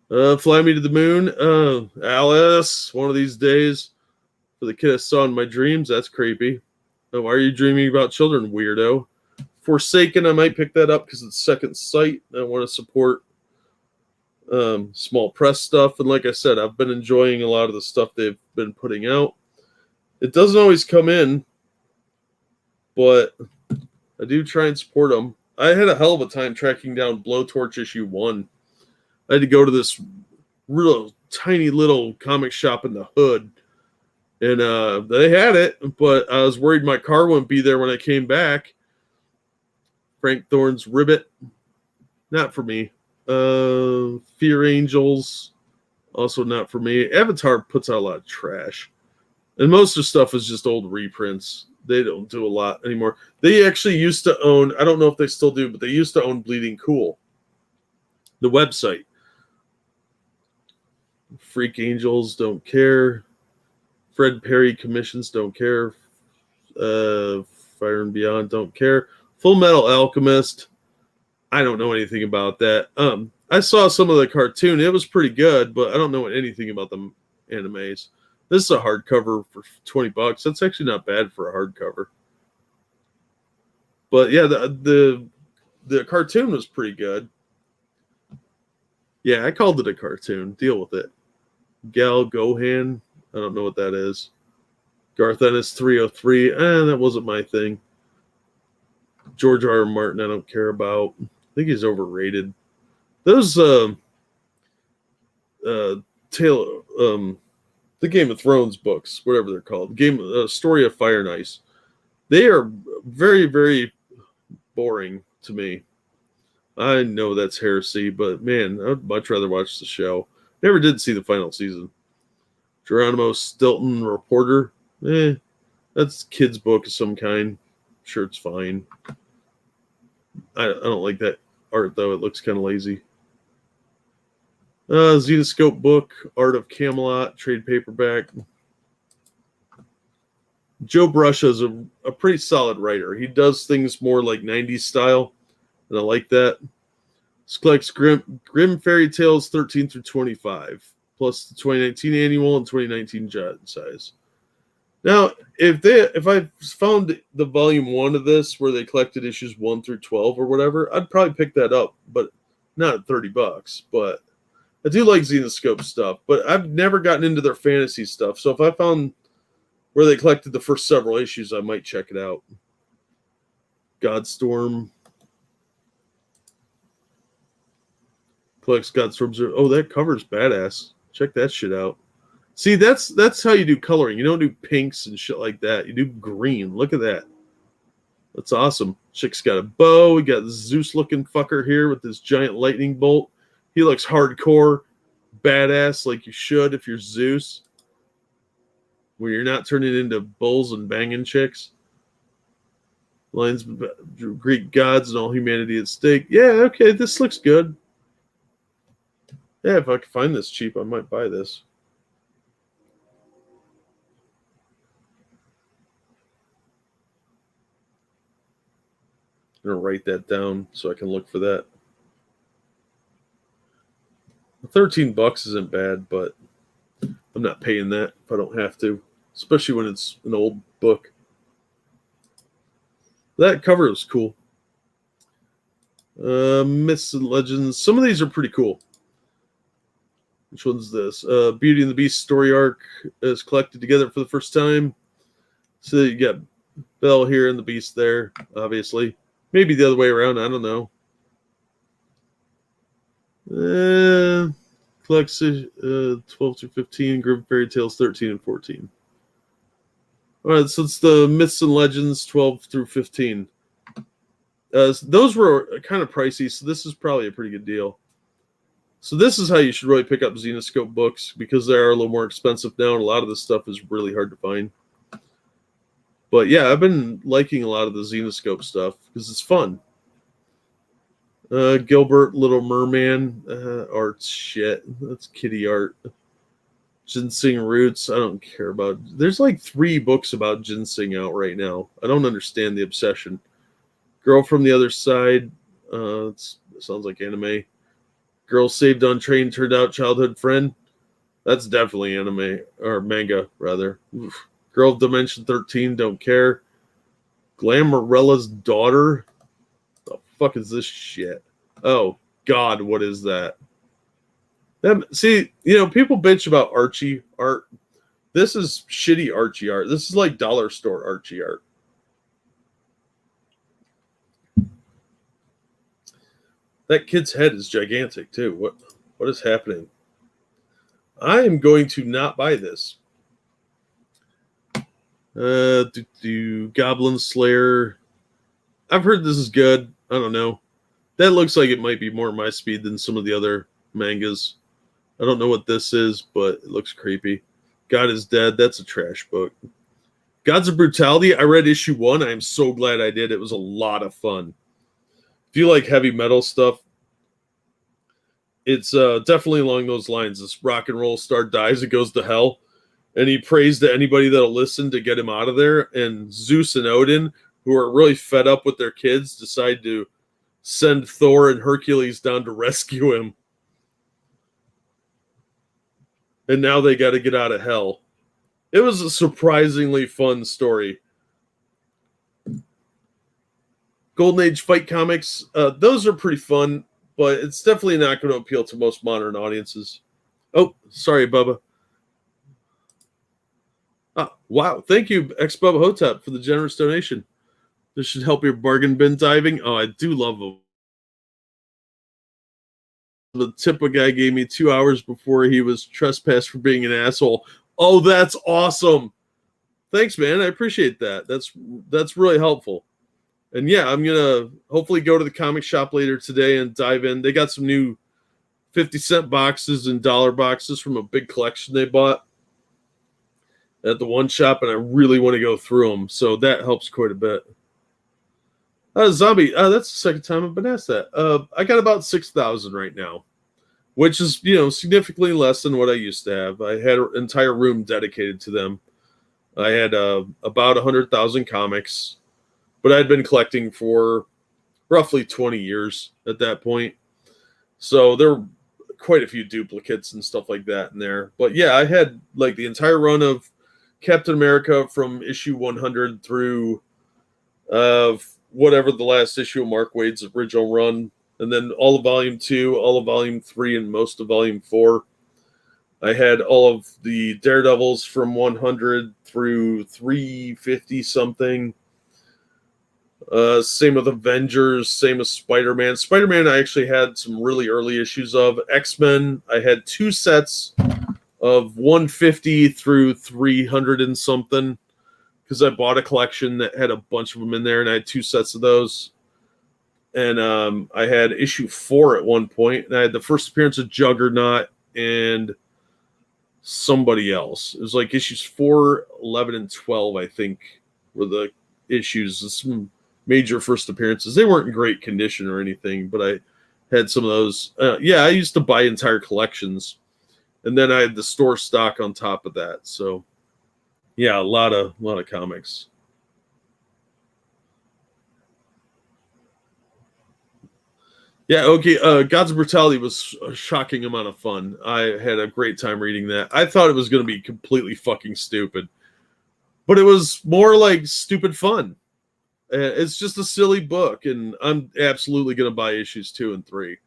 Fly Me to the Moon. Alice, one of these days. For the kid I saw in my dreams, that's creepy. Why are you dreaming about children, weirdo? Forsaken, I might pick that up because it's Second Sight. I want to support small press stuff. And like I said, I've been enjoying a lot of the stuff they've been putting out. It doesn't always come in, but I do try and support them. I had a hell of a time tracking down Blowtorch issue 1. I had to go to this real tiny little comic shop in the hood. And they had it, but I was worried my car wouldn't be there when I came back. Frank Thorne's Ribbit, not for me. Fear Angels, also not for me. Avatar puts out a lot of trash. And most of the stuff is just old reprints. They don't do a lot anymore. They actually used to own, I don't know if they still do, but they used to own Bleeding Cool, the website. Freak Angels, don't care. Fred Perry commissions, don't care. Fire and Beyond, don't care. Full Metal Alchemist, I don't know anything about that. I saw some of the cartoon. It was pretty good, but I don't know anything about the animes. This is a hardcover for $20. That's actually not bad for a hardcover. But yeah, the cartoon was pretty good. Yeah, I called it a cartoon. Deal with it. Gal Gohan, I don't know what that is. Garth Ennis 303, that wasn't my thing. George R. R. Martin, I don't care about. I think he's overrated. Those the Game of Thrones books, whatever they're called, Story of Fire and Ice, they are very, very boring to me. I know that's heresy, but man, I'd much rather watch the show. Never did see the final season. Geronimo Stilton Reporter, that's a kid's book of some kind. Sure, it's fine. I don't like that art though. It looks kind of lazy. Zenoscope book, Art of Camelot, trade paperback. Joe Brusha is a pretty solid writer. He does things more like 90s style, and I like that. This collects Grim Fairy Tales 13 through 25, plus the 2019 annual and 2019 Giant size. Now, if I found the volume 1 of this where they collected issues 1 through 12 or whatever, I'd probably pick that up, but not at $30. But I do like Zenoscope stuff, but I've never gotten into their fantasy stuff. So if I found where they collected the first several issues, I might check it out. Godstorm. Collects Godstorm's. Oh, that cover's badass. Check that shit out. See, that's how you do coloring. You don't do pinks and shit like that. You do green. Look at that. That's awesome. Chick's got a bow. We got this Zeus-looking fucker here with this giant lightning bolt. He looks hardcore, badass, like you should if you're Zeus, where you're not turning into bulls and banging chicks. Lines Greek gods and all humanity at stake. Yeah, okay, this looks good. Yeah, if I could find this cheap, I might buy this. I'm gonna write that down so I can look for that. $13 isn't bad, but I'm not paying that if I don't have to, especially when it's an old book. That cover was cool. Myths and Legends. Some of these are pretty cool. Which one's this? Beauty and the Beast story arc is collected together for the first time. So you got Belle here and the Beast there, obviously. Maybe the other way around. I don't know. Collects 12 through 15, Group Fairy Tales 13 and 14. All right, so it's the Myths and Legends 12 through 15. Those were kind of pricey, so this is probably a pretty good deal. So this is how you should really pick up Xenoscope books, because they are a little more expensive now, and a lot of this stuff is really hard to find. But yeah, I've been liking a lot of the Xenoscope stuff because it's fun. Gilbert, Little Merman, art's shit. That's kitty art. Ginseng Roots, I don't care about. There's like 3 books about ginseng out right now. I don't understand the obsession. Girl from the Other Side, it sounds like anime. Girl Saved Untrained Turned Out Childhood Friend. That's definitely anime, or manga, rather. Oof. Girl of Dimension 13, don't care. Glamorella's Daughter. The fuck is this shit? Oh, God, what is that? See, people bitch about Archie art. This is shitty Archie art. This is like dollar store Archie art. That kid's head is gigantic, too. What is happening? I am going to not buy this. Goblin Slayer. I've heard this is good. I don't know. That looks like it might be more my speed than some of the other mangas. I don't know what this is, but it looks creepy. God is Dead. That's a trash book. Gods of Brutality. I read issue 1. I am so glad I did. It was a lot of fun. If you like heavy metal stuff, it's definitely along those lines. This rock and roll star dies and goes to hell, and he prays to anybody that'll listen to get him out of there. And Zeus and Odin, who are really fed up with their kids, decide to send Thor and Hercules down to rescue him. And now they got to get out of hell. It was a surprisingly fun story. Golden Age fight comics, those are pretty fun, but it's definitely not going to appeal to most modern audiences. Oh, sorry, Bubba. Wow. Thank you, ex-Bubba Hotep, for the generous donation. This should help your bargain bin diving. Oh, I do love them. The tip a guy gave me 2 hours before he was trespassed for being an asshole. Oh, that's awesome. Thanks, man. I appreciate that. That's really helpful. And yeah, I'm going to hopefully go to the comic shop later today and dive in. They got some new 50-cent boxes and dollar boxes from a big collection they bought at the one shop, and I really want to go through them. So that helps quite a bit. Zombie, that's the second time I've been asked that. I got about 6,000 right now, which is, significantly less than what I used to have. I had an entire room dedicated to them. I had about 100,000 comics, but I'd been collecting for roughly 20 years at that point. So there were quite a few duplicates and stuff like that in there. But yeah, I had like the entire run of Captain America from issue 100 through whatever the last issue of Mark Waid's original run, and then all of volume 2, all of volume 3, and most of volume 4. I had all of the Daredevils from 100 through 350 something. Same with Avengers, same with Spider-Man. Spider-Man I actually had some really early issues of. X-Men, I had 2 sets of 150 through 300 and something, because I bought a collection that had a bunch of them in there, and I had 2 sets of those. And I had issue 4 at one point, and I had the first appearance of Juggernaut and somebody else. It was like issues 4, 11, and 12, I think, were the issues. Some major first appearances. They weren't in great condition or anything, but I had some of those. Yeah, I used to buy entire collections, and then I had the store stock on top of that. So, yeah, a lot of comics. Yeah, okay. Gods of Brutality was a shocking amount of fun. I had a great time reading that. I thought it was going to be completely fucking stupid, but it was more like stupid fun. It's just a silly book, and I'm absolutely going to buy issues 2 and 3.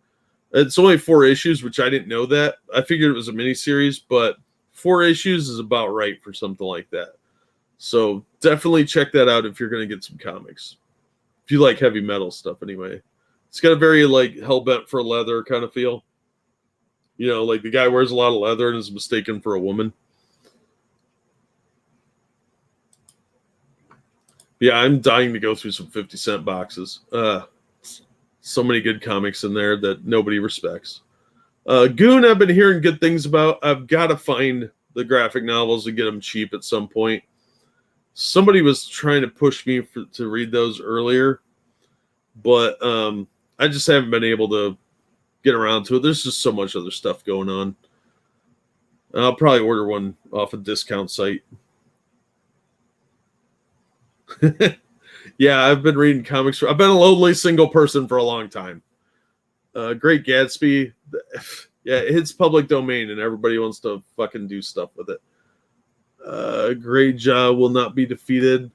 It's only 4 issues, which I didn't know that. I figured it was a miniseries, but 4 issues is about right for something like that. So definitely check that out if you're going to get some comics. If you like heavy metal stuff, anyway. It's got a very like hellbent for leather kind of feel. You know, like the guy wears a lot of leather and is mistaken for a woman. Yeah, I'm dying to go through some 50-cent boxes. So many good comics in there that nobody respects. Goon, I've been hearing good things about. I've got to find the graphic novels and get them cheap at some point. Somebody was trying to push me to read those earlier, but I just haven't been able to get around to it. There's just so much other stuff going on. I'll probably order one off a discount site. Yeah, I've been reading comics. I've been a lonely single person for a long time. Great Gatsby. Yeah, it hits public domain and everybody wants to fucking do stuff with it. Great Jaw Will Not Be Defeated.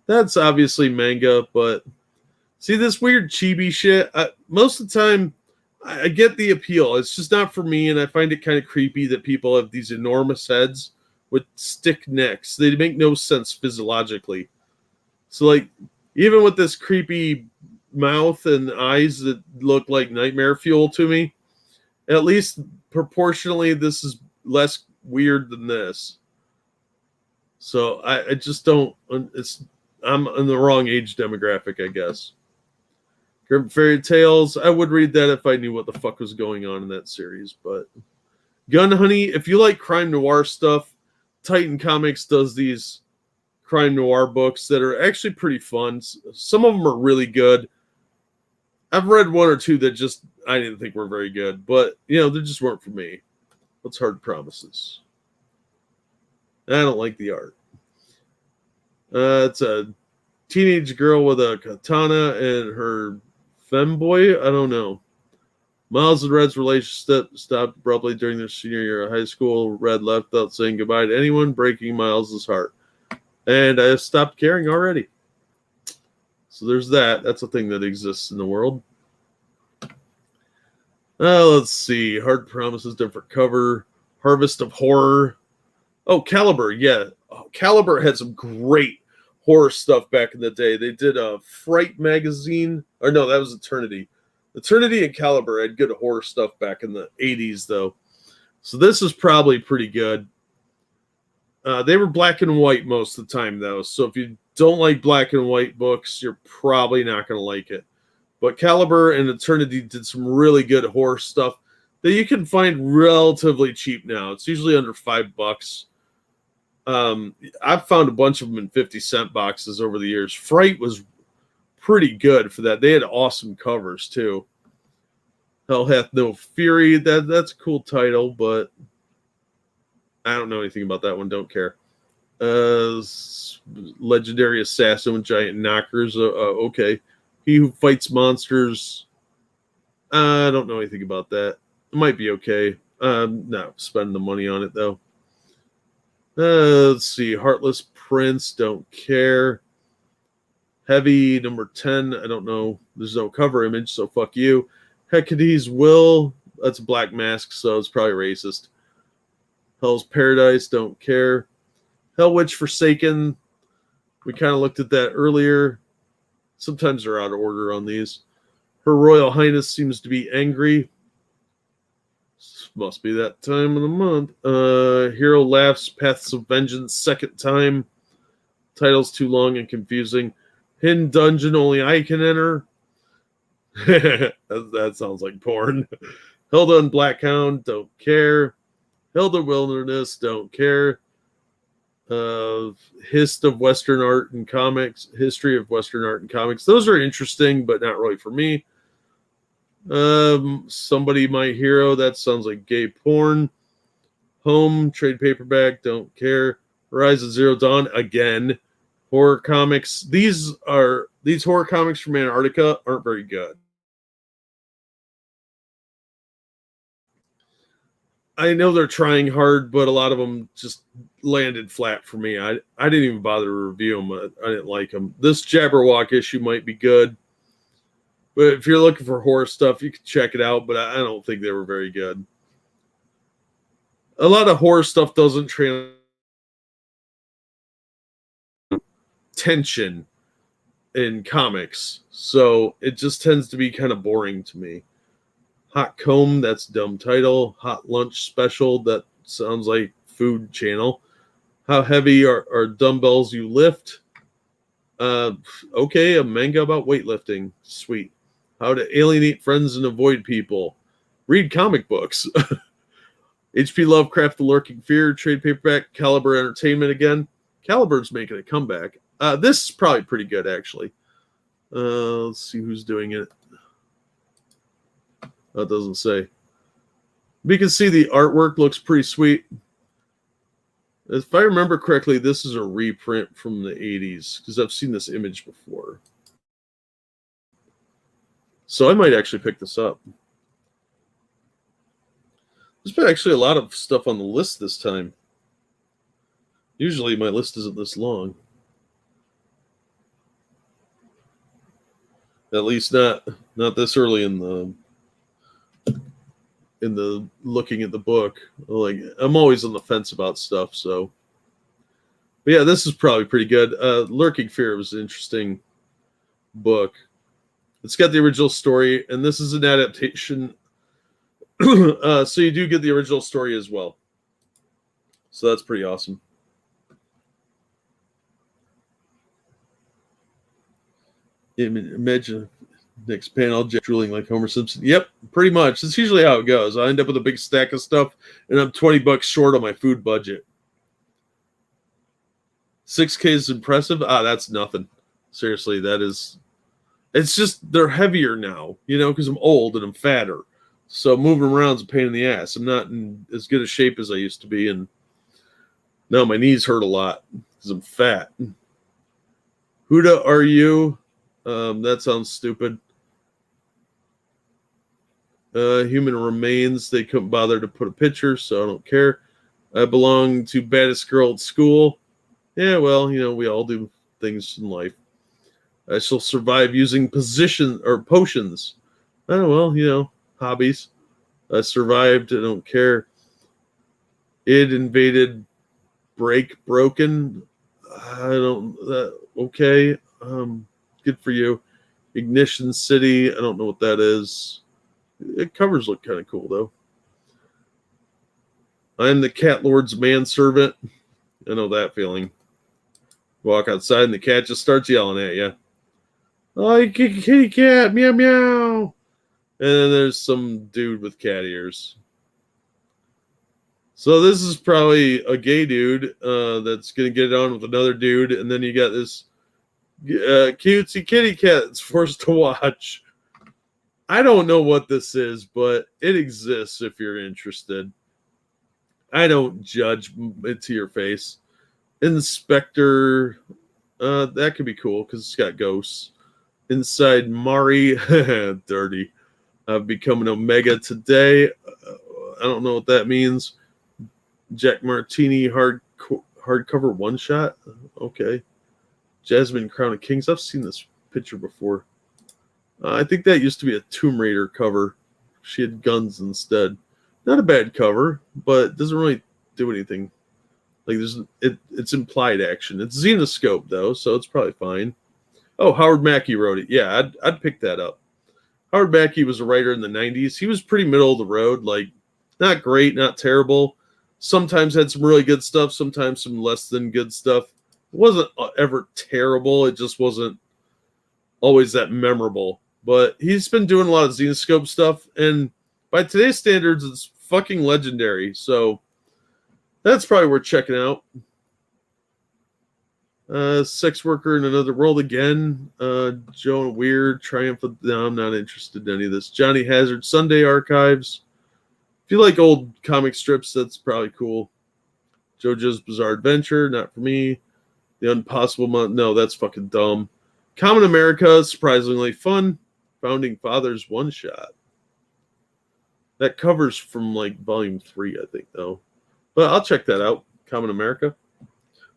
That's obviously manga, but see this weird chibi shit. Most of the time, I get the appeal. It's just not for me, and I find it kind of creepy that people have these enormous heads with stick necks. They make no sense physiologically. So, like, even with this creepy mouth and eyes that look like nightmare fuel to me, at least proportionally, this is less weird than this. So I just don't. I'm in the wrong age demographic, I guess. Grim Fairy Tales. I would read that if I knew what the fuck was going on in that series. But Gun Honey, if you like crime noir stuff, Titan Comics does these crime noir books that are actually pretty fun. Some of them are really good. I've read 1 or 2 that just I didn't think were very good, but you know, they just weren't for me. What's Hard Promises? I don't like the art. It's a teenage girl with a katana and her femboy. I don't know. Miles and Red's relationship stopped abruptly during their senior year of high school. Red left without saying goodbye to anyone, breaking Miles's heart. And I stopped caring already. So there's that. That's a thing that exists in the world. Let's see. Hard Promises, different cover. Harvest of Horror. Oh, Caliber. Yeah. Caliber had some great horror stuff back in the day. They did a Fright magazine. Or no, that was Eternity. Eternity and Caliber had good horror stuff back in the 80s, though. So this is probably pretty good. They were black and white most of the time, though. So if you don't like black and white books, you're probably not going to like it. But Caliber and Eternity did some really good horror stuff that you can find relatively cheap now. It's usually under $5. I've found a bunch of them in 50-cent boxes over the years. Fright was pretty good for that. They had awesome covers, too. Hell Hath No Fury. That's a cool title, but I don't know anything about that one. Don't care. Legendary Assassin with Giant Knockers. Okay. He Who Fights Monsters. I don't know anything about that. It might be okay. Not spending the money on it, though. Let's see. Heartless Prince. Don't care. Heavy, number 10. I don't know. There's no cover image, so fuck you. Hecate's Will. That's a black mask, so it's probably racist. Hell's Paradise, don't care. Hell Witch Forsaken. We kind of looked at that earlier. Sometimes they're out of order on these. Her Royal Highness seems to be angry. Must be that time of the month. Hero Laughs, Paths of Vengeance, second time. Title's too long and confusing. Hidden Dungeon, only I can enter. Hell Hath No Fury. That's a black mask, so it's probably racist. Hell's Paradise, don't care. Hecate's Will. That's a black mask, so it's probably racist. Hell Witch Forsaken. We kind of looked at that earlier. Sometimes they're out of order on these. Sometimes they're out of order on these. Her Royal Highness seems to be angry. Must be that time of the month. Heroes Laughs, Paths of Vengeance, second time. Title's too long and confusing. Hidden Dungeon, only I can enter. That sounds like porn. Hilda and Black Hound, don't care. Hilda Wilderness, don't care. History of Western Art and Comics. Those are interesting, but not really for me. Somebody My Hero, that sounds like gay porn. Home, trade paperback, don't care. Horizon Zero Dawn, again. Horror comics. These horror comics from Antarctica aren't very good. I know they're trying hard, but a lot of them just landed flat for me. I didn't even bother to review them. I didn't like them. This Jabberwock issue might be good, but if you're looking for horror stuff, you can check it out. But I don't think they were very good. A lot of horror stuff doesn't translate tension in comics, so it just tends to be kind of boring to me. Hot Comb, that's a dumb title. Hot Lunch Special, that sounds like Food Channel. How heavy are dumbbells you lift? Okay, a manga about weightlifting. Sweet. How to alienate friends and avoid people. Read comic books. H.P. Lovecraft, The Lurking Fear, trade paperback. Caliber Entertainment again. Caliber's making a comeback. This is probably pretty good, actually. Let's see who's doing it. That doesn't say. We can see the artwork looks pretty sweet. If I remember correctly, this is a reprint from the 80s because I've seen this image before. So I might actually pick this up. There's been actually a lot of stuff on the list this time. Usually my list isn't this long. At least not this early in the looking at the book. Like, I'm always on the fence about stuff, so. But yeah, this is probably pretty good. Lurking Fear was an interesting book. It's got the original story, and this is an adaptation. So you do get the original story as well. So that's pretty awesome. Imagine next panel, Jack drooling like Homer Simpson. Yep, pretty much. That's usually how it goes. I end up with a big stack of stuff, and I'm $20 short on my food budget. 6K is impressive. That's nothing. Seriously, that is. It's just they're heavier now, because I'm old and I'm fatter. So moving around is a pain in the ass. I'm not in as good a shape as I used to be, and now my knees hurt a lot because I'm fat. Huda, are you? That sounds stupid. Human remains. They couldn't bother to put a picture, so I don't care. I belong to baddest girl at school. Yeah, well, we all do things in life. I shall survive using potions. Oh, well, hobbies. I survived. I don't care. It invaded broken. I don't. Okay. Good for you. Ignition City. I don't know what that is. It covers look kind of cool though. I am the cat lord's manservant. I know that feeling. Walk outside and the cat just starts yelling at you. Oh, you kitty cat, meow meow. And then there's some dude with cat ears. So this is probably a gay dude that's gonna get it on with another dude, and then you got this cutesy kitty cat that's forced to watch. I don't know what this is, but it exists if you're interested. I don't judge it to your face. Inspector, that could be cool because it's got ghosts. Inside Mari, dirty. I've become an Omega today. I don't know what that means. Jack Martini hardcover one shot. Okay. Jasmine Crown of Kings. I've seen this picture before. I think that used to be a Tomb Raider cover. She had guns instead. Not a bad cover, but it doesn't really do anything. Like it's implied action. It's Xenoscope though, so it's probably fine. Oh, Howard Mackey wrote it. Yeah, I'd pick that up. Howard Mackey was a writer in the 90s. He was pretty middle of the road, like not great, not terrible. Sometimes had some really good stuff, sometimes some less than good stuff. It wasn't ever terrible. It just wasn't always that memorable. But he's been doing a lot of Xenoscope stuff, and by today's standards, it's fucking legendary. So that's probably worth checking out. Sex Worker in Another World again. Joan Weird, Triumph of... No, I'm not interested in any of this. Johnny Hazard, Sunday Archives. If you like old comic strips, that's probably cool. JoJo's Bizarre Adventure, not for me. The Impossible Month, no, that's fucking dumb. Common America, surprisingly fun. Founding Fathers one shot. That covers from like volume 3, I think, though. But I'll check that out. Common America.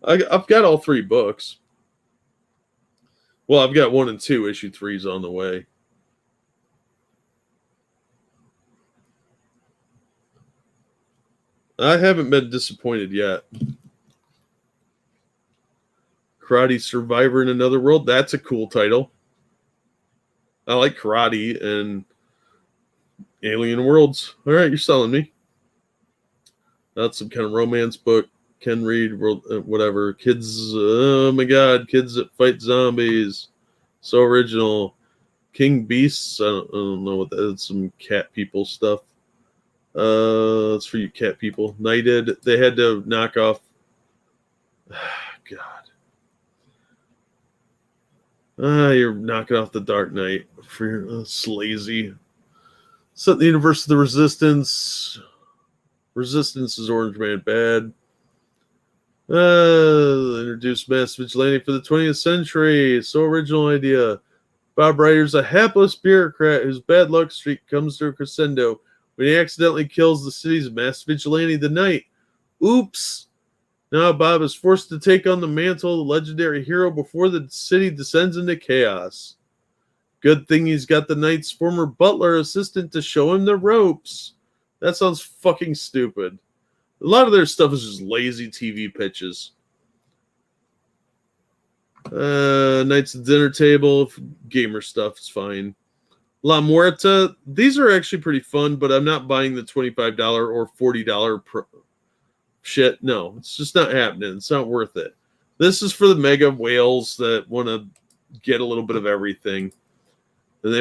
I've got all 3 books. Well, I've got 1 and 2. Issue 3's on the way. I haven't been disappointed yet. Karate Survivor in Another World. That's a cool title. I like karate and Alien Worlds. All right, you're selling me. That's some kind of romance book. Ken Reed, world, whatever. Kids, oh my god, kids that fight zombies. So original. King Beasts, I don't know what that is. Some cat people stuff. It's for you cat people. Knighted, they had to knock off. God. You're knocking off the Dark Knight for your lazy. Set the universe of the Resistance. Resistance is Orange Man bad. Introduce Mass Vigilante for the 20th century. So original idea. Bob Ryder's a hapless bureaucrat whose bad luck streak comes to a crescendo when he accidentally kills the city's Mass Vigilante the Night. Oops. Now Bob is forced to take on the mantle of the legendary hero before the city descends into chaos. Good thing he's got the Knight's former butler assistant to show him the ropes. That sounds fucking stupid. A lot of their stuff is just lazy TV pitches. Knights at Dinner Table, gamer stuff is fine. La Muerta, these are actually pretty fun, but I'm not buying the $25 or $40 shit. No, it's just not happening. It's not worth it. This is for the mega whales that want to get a little bit of everything. And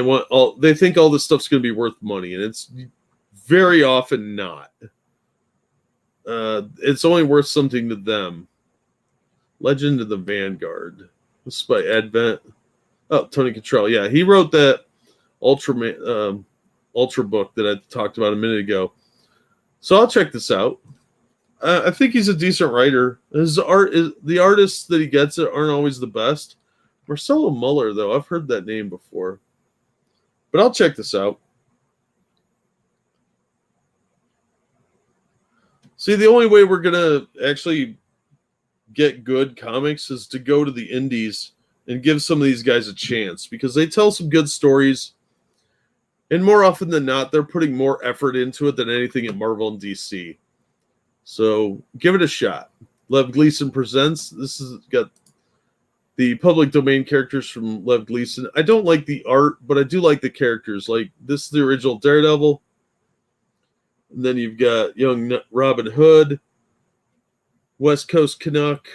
they think all this stuff's going to be worth money, and it's very often not. It's only worth something to them. Legend of the Vanguard. This is by Advent. Oh, Tony Cottrell. Yeah, he wrote that Ultra book that I talked about a minute ago. So I'll check this out. I think he's a decent writer. The artists that he gets aren't always the best. Marcelo Muller, though, I've heard that name before. But I'll check this out. See, the only way we're going to actually get good comics is to go to the indies and give some of these guys a chance, because they tell some good stories. And more often than not, they're putting more effort into it than anything at Marvel and DC. So give it a shot. Lev Gleason Presents. This has got the public domain characters from Lev Gleason. I don't like the art, but I do like the characters. Like, this is the original Daredevil. And then you've got young Robin Hood, West Coast Canuck,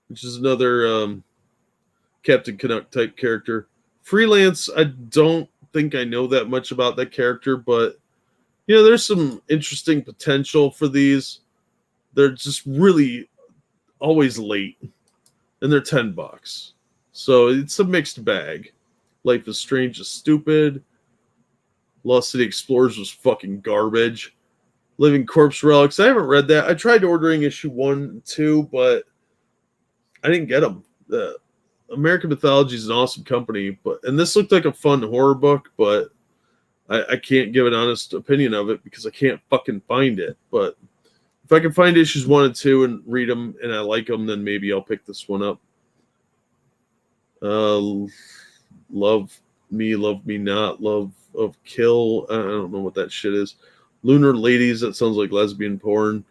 which is another Captain Canuck type character. Freelance, I don't think I know that much about that character, but there's some interesting potential for these. They're just really always late, and they're $10. So it's a mixed bag. Life is Strange is stupid. Lost City Explorers was fucking garbage. Living Corpse Relics, I haven't read that. I tried ordering issue 1 and 2, but I didn't get them. American Mythology is an awesome company, and this looked like a fun horror book, but I can't give an honest opinion of it because I can't fucking find it. But if I can find issues 1 and 2 and read them and I like them, then maybe I'll pick this one up. Love Me Not, Love of Kill. I don't know what that shit is. Lunar Ladies, that sounds like lesbian porn.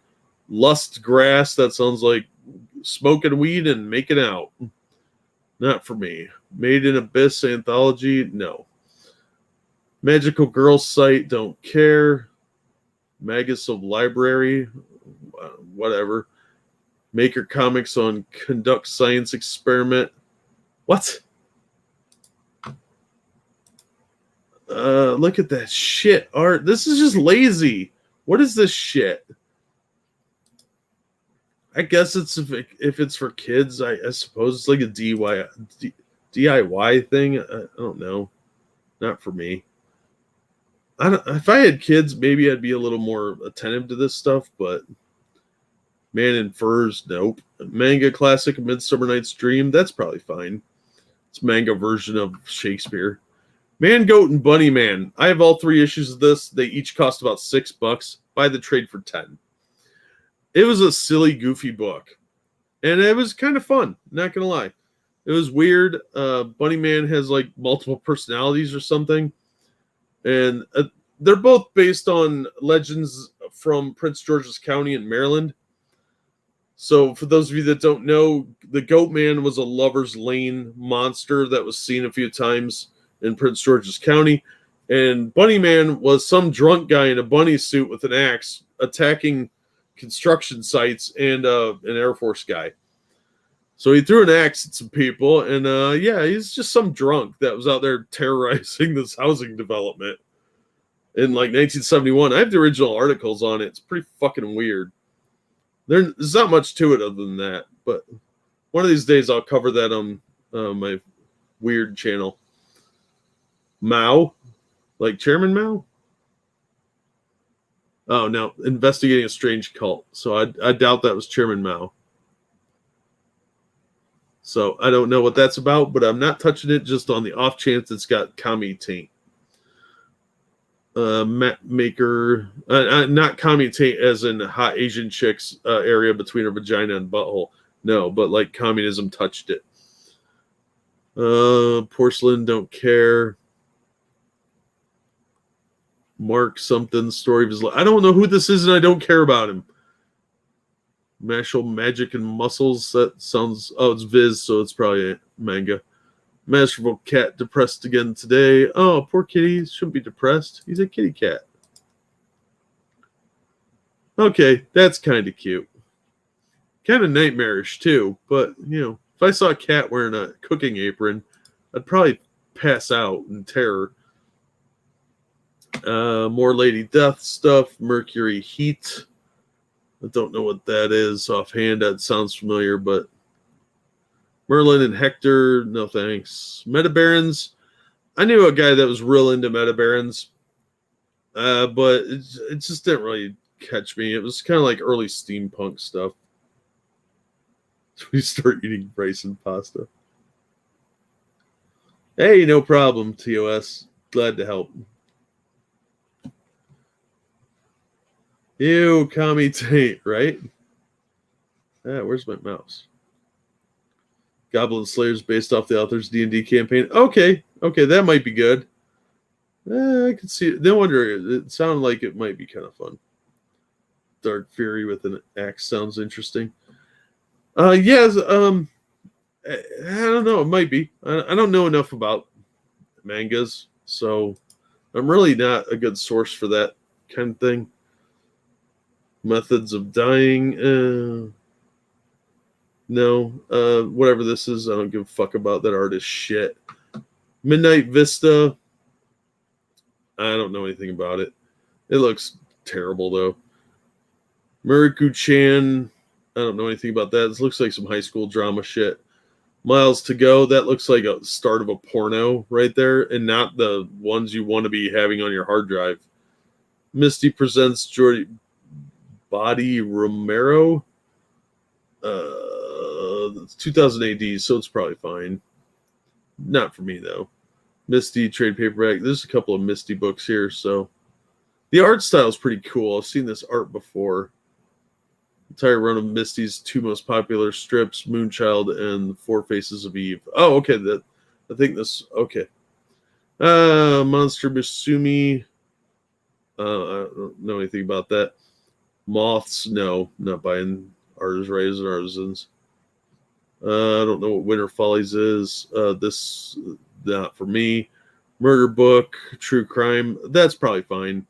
Lust Grass, that sounds like smoking weed and making out. Not for me. Made in Abyss Anthology, no. Magical Girl Site, don't care. Magus of Library, whatever. Maker Comics on Conduct Science Experiment. What? Look at that shit art. This is just lazy. What is this shit? I guess it's if it's for kids. I suppose it's like a DIY thing. I don't know. Not for me. If I had kids, maybe I'd be a little more attentive to this stuff. But Man in Furs, nope. Manga classic, Midsummer Night's Dream. That's probably fine. It's manga version of Shakespeare. Man, Goat, and Bunny Man. I have all 3 issues of this. They each cost about $6. Buy the trade for 10. It was a silly, goofy book, and it was kind of fun. Not gonna lie, it was weird. Bunny Man has like multiple personalities or something, and they're both based on legends from Prince George's County in Maryland. So, for those of you that don't know, the Goat Man was a Lover's Lane monster that was seen a few times in Prince George's County. And Bunny Man was some drunk guy in a bunny suit with an axe attacking construction sites and an Air Force guy. So he threw an axe at some people, and yeah, he's just some drunk that was out there terrorizing this housing development in like 1971. I have the original articles on it. It's pretty fucking weird. There's not much to it other than that, but one of these days I'll cover that on my weird channel. Mao, like Chairman Mao. Oh no, investigating a strange cult. So I doubt that was Chairman Mao. So I don't know what that's about, but I'm not touching it just on the off chance it's got commie taint. Matt Maker, not commie taint as in hot Asian chicks area between her vagina and butthole. No, but like communism touched it. Porcelain, don't care. Mark something, story of his life. I don't know who this is and I don't care about him. Martial Magic and Muscles. That sounds. Oh, it's Viz, so it's probably a manga. Masterful Cat depressed again today. Oh, poor kitty. Shouldn't be depressed. He's a kitty cat. Okay, that's kind of cute. Kind of nightmarish, too. But, you know, if I saw a cat wearing a cooking apron, I'd probably pass out in terror. More Lady Death stuff. Mercury Heat. I don't know what that is offhand. That sounds familiar, but Merlin and Hector, no thanks. Metabarons, I knew a guy that was real into Metabarons, but it just didn't really catch me. It was kind of like early steampunk stuff. We start eating rice and pasta. Hey, no problem, TOS. Glad to help. Ew, commie taint, right? Where's my mouse? Goblin Slayers based off the author's D&D campaign. Okay, that might be good. I can see it. No wonder it sounded like it might be kind of fun. Dark Fury with an axe sounds interesting. Yes, I don't know. It might be. I don't know enough about mangas, so I'm really not a good source for that kind of thing. Methods of Dying. No, whatever this is, I don't give a fuck about that artist shit. Midnight Vista. I don't know anything about it. It looks terrible though. Muraku-chan. I don't know anything about that. This looks like some high school drama shit. Miles to Go. That looks like a start of a porno right there, and not the ones you want to be having on your hard drive. Misty presents Jordi Body Romero. It's 2000 AD, so it's probably fine. Not for me though. Misty trade paperback. There's a couple of Misty books here, so the art style is pretty cool. I've seen this art before. Entire run of Misty's 2 most popular strips, Moonchild and Four Faces of Eve. Oh, okay. I think this. Okay. Monster Musumi. I don't know anything about that. Moths. No, not buying Artisans. I don't know what Winter Follies is. This not for me. Murder Book, True Crime. That's probably fine.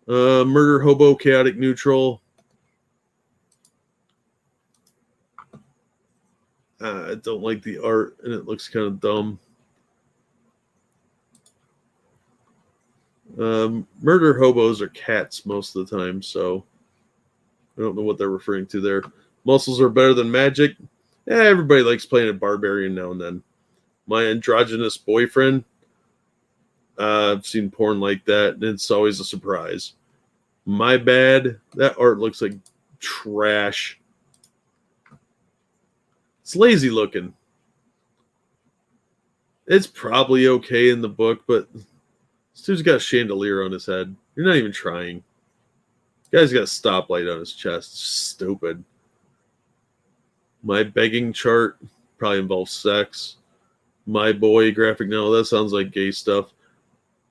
Murder Hobo, Chaotic Neutral. I don't like the art, and it looks kind of dumb. Murder hobos are cats most of the time, so I don't know what they're referring to there. Muscles are better than magic. Yeah, everybody likes playing a barbarian now and then. My androgynous boyfriend. I've seen porn like that, and it's always a surprise. My bad. That art looks like trash. It's lazy looking. It's probably okay in the book, but this dude's got a chandelier on his head. You're not even trying. Guy's got a stoplight on his chest. Stupid. My begging chart probably involves sex. My boy graphic novel, that sounds like gay stuff.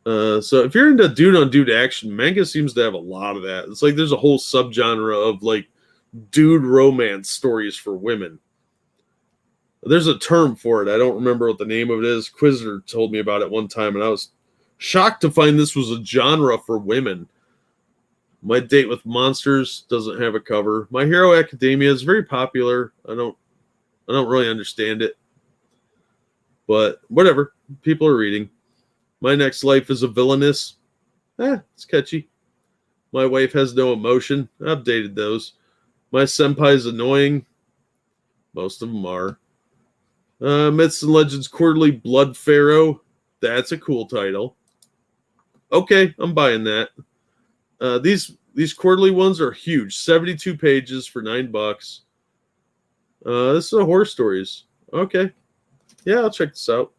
So if you're into dude on dude action, manga seems to have a lot of that. It's like there's a whole subgenre of like dude romance stories for women. There's a term for it. I don't remember what the name of it is. Quizzer told me about it one time, and I was shocked to find this was a genre for women. My Date with Monsters doesn't have a cover. My Hero Academia is very popular. I don't really understand it, but whatever. People are reading. My Next Life is a Villainess. It's catchy. My Wife Has No Emotion. I've dated those. My Senpai is Annoying. Most of them are. Myths and Legends Quarterly Blood Pharaoh. That's a cool title. Okay, I'm buying that. These quarterly ones are huge. 72 pages for $9. This is a horror stories. Okay. Yeah, I'll check this out.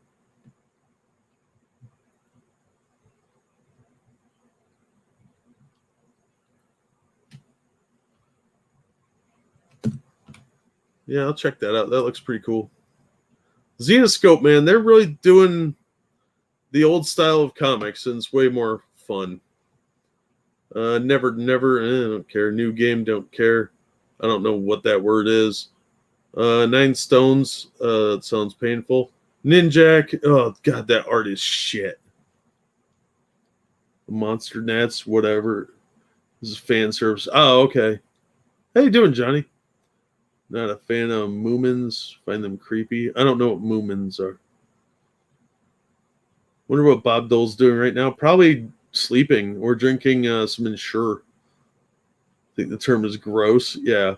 Yeah, I'll check that out. That looks pretty cool. Xenoscope, man, they're really doing the old style of comics, and it's way more fun. Never, I don't care. New Game, don't care. I don't know what that word is. 9 Stones, it sounds painful. Ninjak, oh god, that art is shit. Monster Nets, whatever. This is fan service. Oh, okay. How you doing, Johnny? Not a fan of Moomins. Find them creepy. I don't know what Moomins are. Wonder what Bob Dole's doing right now. Probably sleeping or drinking some Ensure. I think the term is gross. Yeah.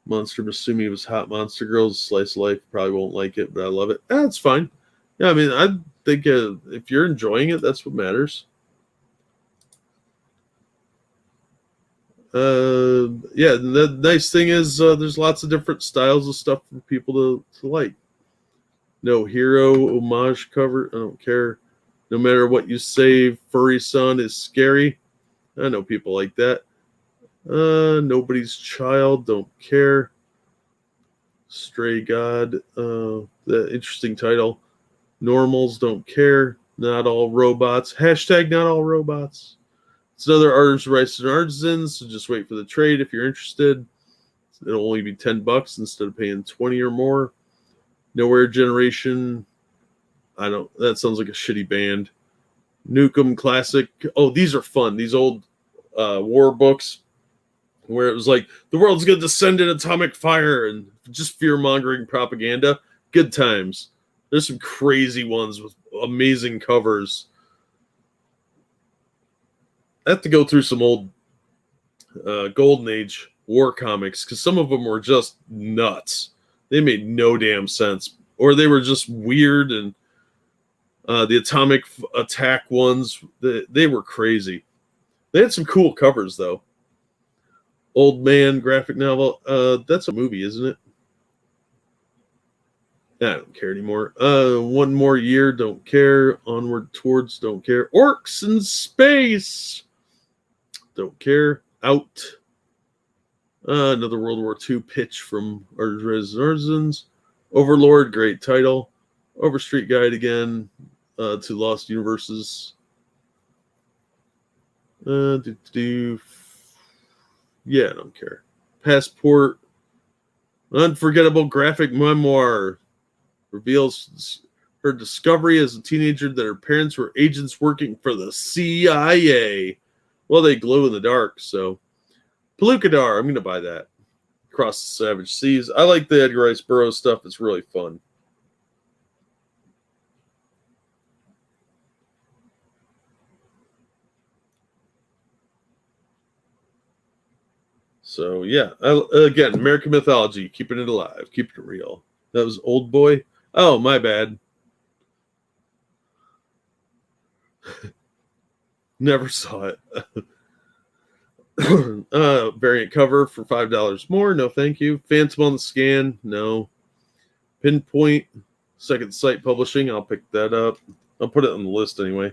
Monster Masumi was Hot Monster Girls. Slice of Life. Probably won't like it, but I love it. That's fine. Yeah, I mean, I think if you're enjoying it, that's what matters. Yeah, the nice thing is there's lots of different styles of stuff for people to like. No hero homage cover. I don't care. No matter what you say, Furry Son is scary. I know people like that. Nobody's Child. Don't care. Stray God. The interesting title. Normals. Don't care. Not all robots. Hashtag not all robots. It's another Artists, Rice, and Artisans, so just wait for the trade if you're interested. It'll only be $10 instead of paying 20 or more. Nowhere Generation. That sounds like a shitty band. Nukem Classic. Oh, these are fun. These old war books where it was like, the world's going to descend in atomic fire and just fear-mongering propaganda. Good times. There's some crazy ones with amazing covers. I have to go through some old Golden Age war comics because some of them were just nuts. They made no damn sense, or they were just weird. And the atomic attack ones, they were crazy. They had some cool covers though. Old Man graphic novel. That's a movie, isn't it? I don't care anymore. One More Year, don't care. Onward Towards, don't care. Orcs in Space, don't care. Out. Another World War II pitch from Artisans. Overlord, great title. Overstreet Guide again to Lost Universes. Yeah, I don't care. Passport. Unforgettable graphic memoir. Reveals her discovery as a teenager that her parents were agents working for the CIA. Well, they glow in the dark, so. Palukadar, I'm going to buy that. Across the Savage Seas. I like the Edgar Rice Burroughs stuff. It's really fun. So yeah, again, American mythology, keeping it alive, keeping it real. That was Old Boy. Oh, my bad. Never saw it. Variant cover for $5 more. No, thank you. Phantom on the Scan. No. Pinpoint. Second Sight Publishing. I'll pick that up. I'll put it on the list anyway.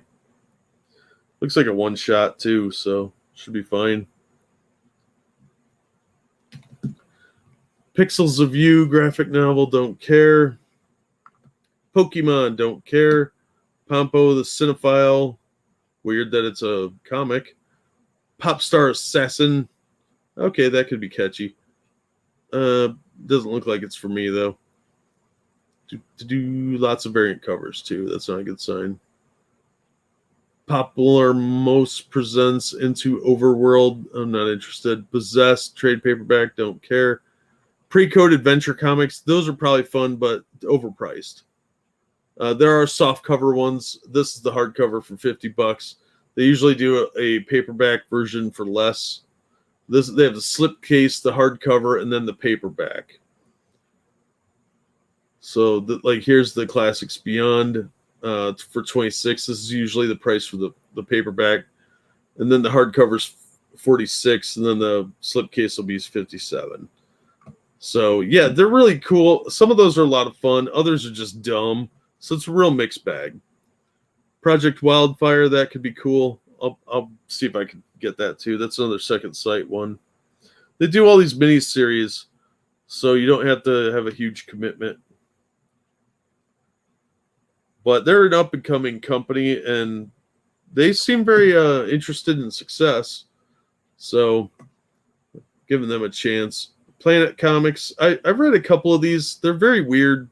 Looks like a one shot too, so should be fine. Pixels of You graphic novel. Don't care. Pokemon. Don't care. Pompo the Cinephile. Weird that it's a comic. Popstar Assassin. Okay, that could be catchy. Doesn't look like it's for me though. Do lots of variant covers too. That's not a good sign. Popular Most presents Into Overworld. I'm not interested. Possessed trade paperback. Don't care. Pre-code adventure comics. Those are probably fun, but overpriced. There are soft cover ones. This is the hardcover for $50. They usually do a paperback version for less. They have the slipcase, the hardcover, and then the paperback. So, here's the Classics Beyond for $26. This is usually the price for the paperback, and then the hardcover's $46, and then the slipcase will be $57. So, yeah, they're really cool. Some of those are a lot of fun. Others are just dumb. So it's a real mixed bag. Project Wildfire, that could be cool. I'll see if I can get that too. That's another Second Sight one. They do all these mini-series, so you don't have to have a huge commitment. But they're an up-and-coming company, and they seem very interested in success. So giving them a chance. Planet Comics, I've read a couple of these. They're very weird.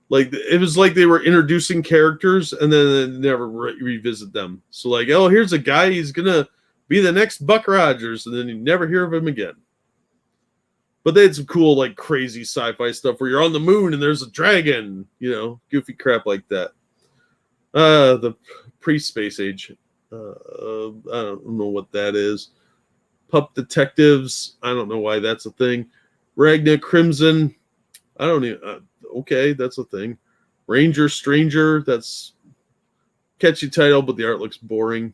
Like, it was like they were introducing characters and then they never revisit them. So, like, oh, here's a guy, he's going to be the next Buck Rogers, and then you never hear of him again. But they had some cool, like, crazy sci-fi stuff where you're on the moon and there's a dragon, goofy crap like that. The pre-space age. I don't know what that is. Pup Detectives. I don't know why that's a thing. Ragna Crimson. I don't even... okay, that's a thing. Ranger Stranger, that's catchy title, but the art looks boring.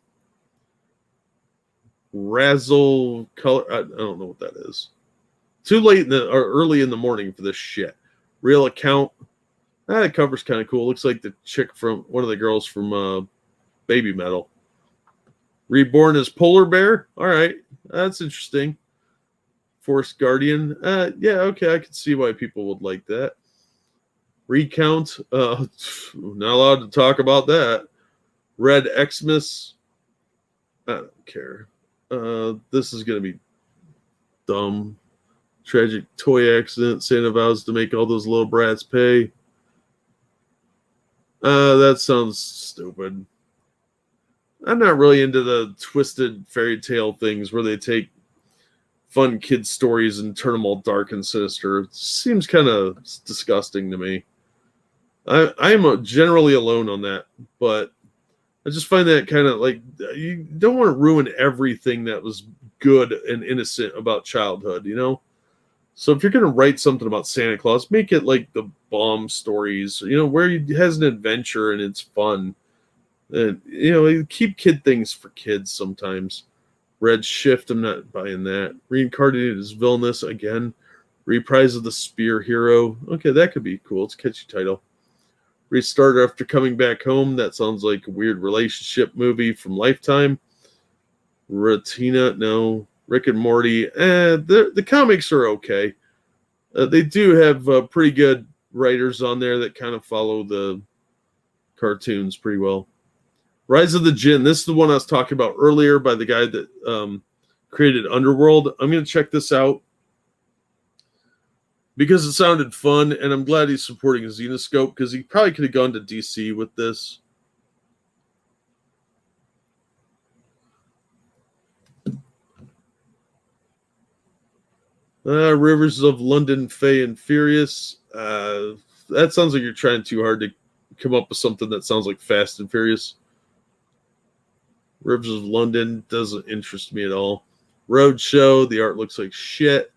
Razzle Color, I don't know what that is. Too late or early in the morning for this shit. Real Account, that cover's kind of cool. Looks like the chick from one of the girls from Baby Metal. Reborn as Polar Bear, all right, that's interesting. Forest Guardian, yeah, okay, I can see why people would like that. Recount, not allowed to talk about that. Red Xmas, I don't care. This is going to be dumb. Tragic toy accident. Santa vows to make all those little brats pay. That sounds stupid. I'm not really into the twisted fairy tale things where they take fun kid stories and turn them all dark and sinister. It seems kind of disgusting to me. I am generally alone on that, but I just find that kind of like, you don't want to ruin everything that was good and innocent about childhood, So if you're going to write something about Santa Claus, make it like the Bomb stories, where he has an adventure and it's fun. And, keep kid things for kids sometimes. Red Shift, I'm not buying that. Reincarnated as Villainous again. Reprise of the Spear Hero. Okay, that could be cool. It's a catchy title. Restart After Coming Back Home. That sounds like a weird relationship movie from Lifetime. Retina, no. Rick and Morty. The comics are okay. They do have pretty good writers on there that kind of follow the cartoons pretty well. Rise of the Jinn. This is the one I was talking about earlier by the guy that created Underworld. I'm going to check this out because it sounded fun, and I'm glad he's supporting Xenoscope because he probably could have gone to DC with this. Rivers of London, Fay and Furious. That sounds like you're trying too hard to come up with something that sounds like Fast and Furious. Rivers of London doesn't interest me at all. Roadshow. The art looks like shit.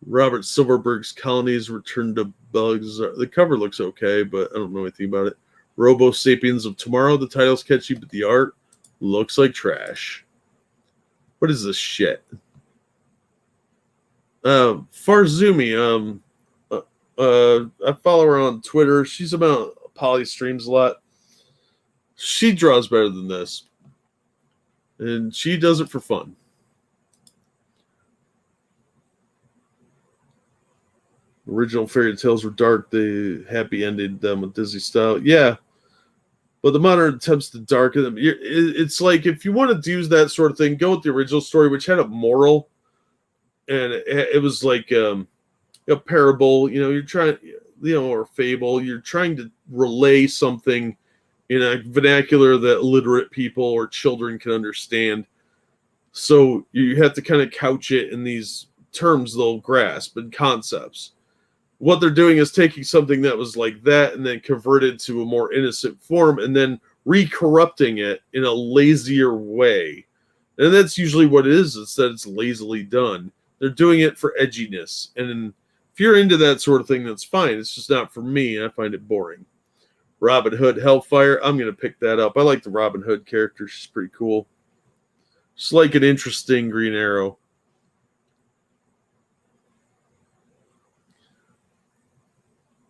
Robert Silverberg's Colonies Return to Bugs. The cover looks okay, but I don't know anything about it. Robo Sapiens of Tomorrow. The title's catchy, but the art looks like trash. What is this shit? Farzumi. I follow her on Twitter. She's about poly streams a lot. She draws better than this. And she does it for fun. Original fairy tales were dark. They happy ended them with Disney style. Yeah. But the modern attempts to darken them. It's like if you want to do that sort of thing, go with the original story, which had a moral. And it was like a parable. You're trying, or a fable. You're trying to relay something in a vernacular that literate people or children can understand. So you have to kind of couch it in these terms they'll grasp and concepts. What they're doing is taking something that was like that and then converted to a more innocent form and then re-corrupting it in a lazier way. And that's usually what it is. It's that it's lazily done. They're doing it for edginess. And if you're into that sort of thing, that's fine. It's just not for me. I find it boring. Robin Hood Hellfire. I'm going to pick that up. I like the Robin Hood character. She's pretty cool. She's like an interesting Green Arrow.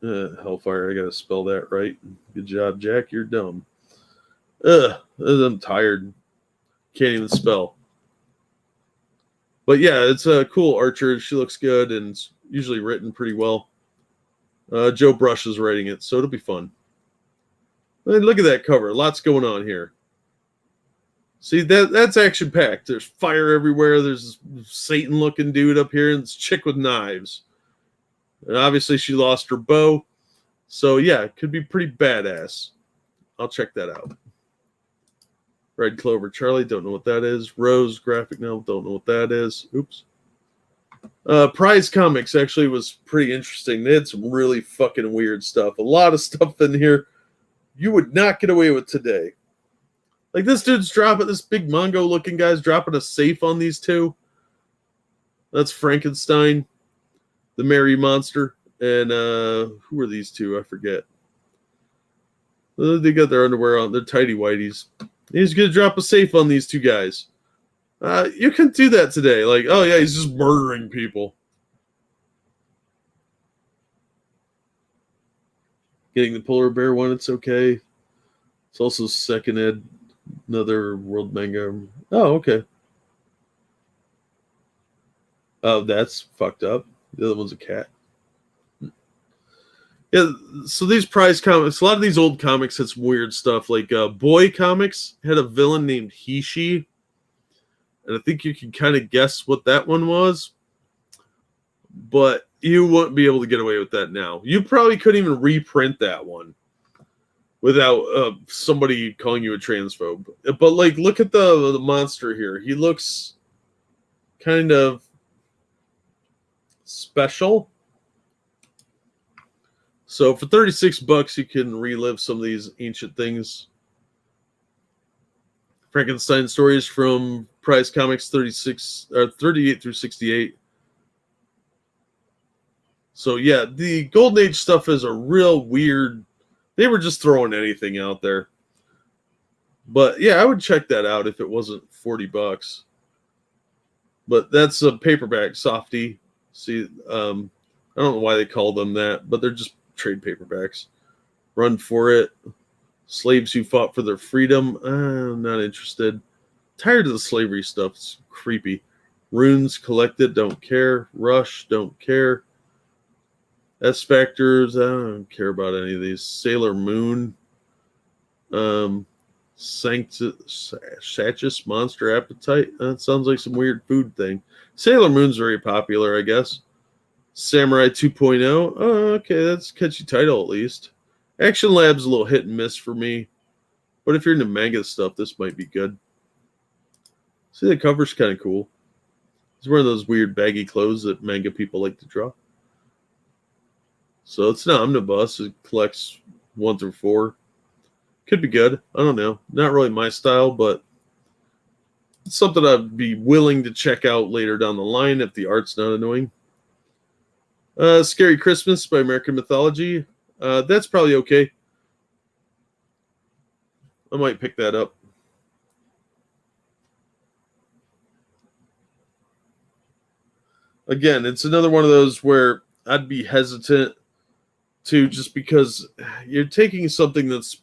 Hellfire, I gotta spell that right. Good job, Jack. You're dumb. I'm tired. Can't even spell. But yeah, it's a cool archer. She looks good and it's usually written pretty well. Joe Brush is writing it, so it'll be fun. And look at that cover. Lots going on here. See, that's action packed. There's fire everywhere. There's this Satan looking dude up here and this chick with knives. And obviously she lost her bow. So yeah, it could be pretty badass. I'll check that out. Red Clover Charlie, don't know what that is. Rose graphic novel, don't know what that is. Oops. Prize Comics actually was pretty interesting. They had some really fucking weird stuff. A lot of stuff in here you would not get away with today. Like this dude's dropping, this big Mongo looking guy's dropping a safe on these two. That's Frankenstein. The Merry Monster, and who are these two? I forget. They got their underwear on. They're tighty whities. He's gonna drop a safe on these two guys. You can do that today. Like, oh yeah, he's just murdering people. Getting the polar bear one, it's okay. It's also second ed, another world manga. Oh, okay. Oh, that's fucked up. The other one's a cat. Yeah, so these prize comics, a lot of these old comics had some weird stuff. Like Boy Comics had a villain named He-She. And I think you can kind of guess what that one was. But you wouldn't be able to get away with that now. You probably couldn't even reprint that one without somebody calling you a transphobe. But like, look at the monster here. He looks kind of special. So for $36 you can relive some of these ancient things. Frankenstein stories from Prize Comics 38 through 68. So yeah, the Golden Age stuff is a real weird. They were just throwing anything out there. But yeah, I would check that out if it wasn't $40. But that's a paperback softie. See, I don't know why they call them that, but they're just trade paperbacks. Run for It. Slaves Who Fought for Their Freedom. I'm not interested. Tired of the slavery stuff. It's creepy. Runes Collected. Don't care. Rush. Don't care. S Factors. I don't care about any of these. Sailor Moon. Sanctus Monster Appetite. That sounds like some weird food thing. Sailor Moon's very popular, I guess. Samurai 2.0. Oh, okay, that's a catchy title at least. Action Lab's a little hit and miss for me. But if you're into manga stuff, this might be good. See, the cover's kind of cool. It's one of those weird baggy clothes that manga people like to draw. So it's an omnibus. It collects 1 through 4. Could be good. I don't know. Not really my style, but It's something I'd be willing to check out later down the line if the art's not annoying. Scary Christmas by American Mythology. That's probably okay. I might pick that up. Again, it's another one of those where I'd be hesitant to, just because you're taking something that's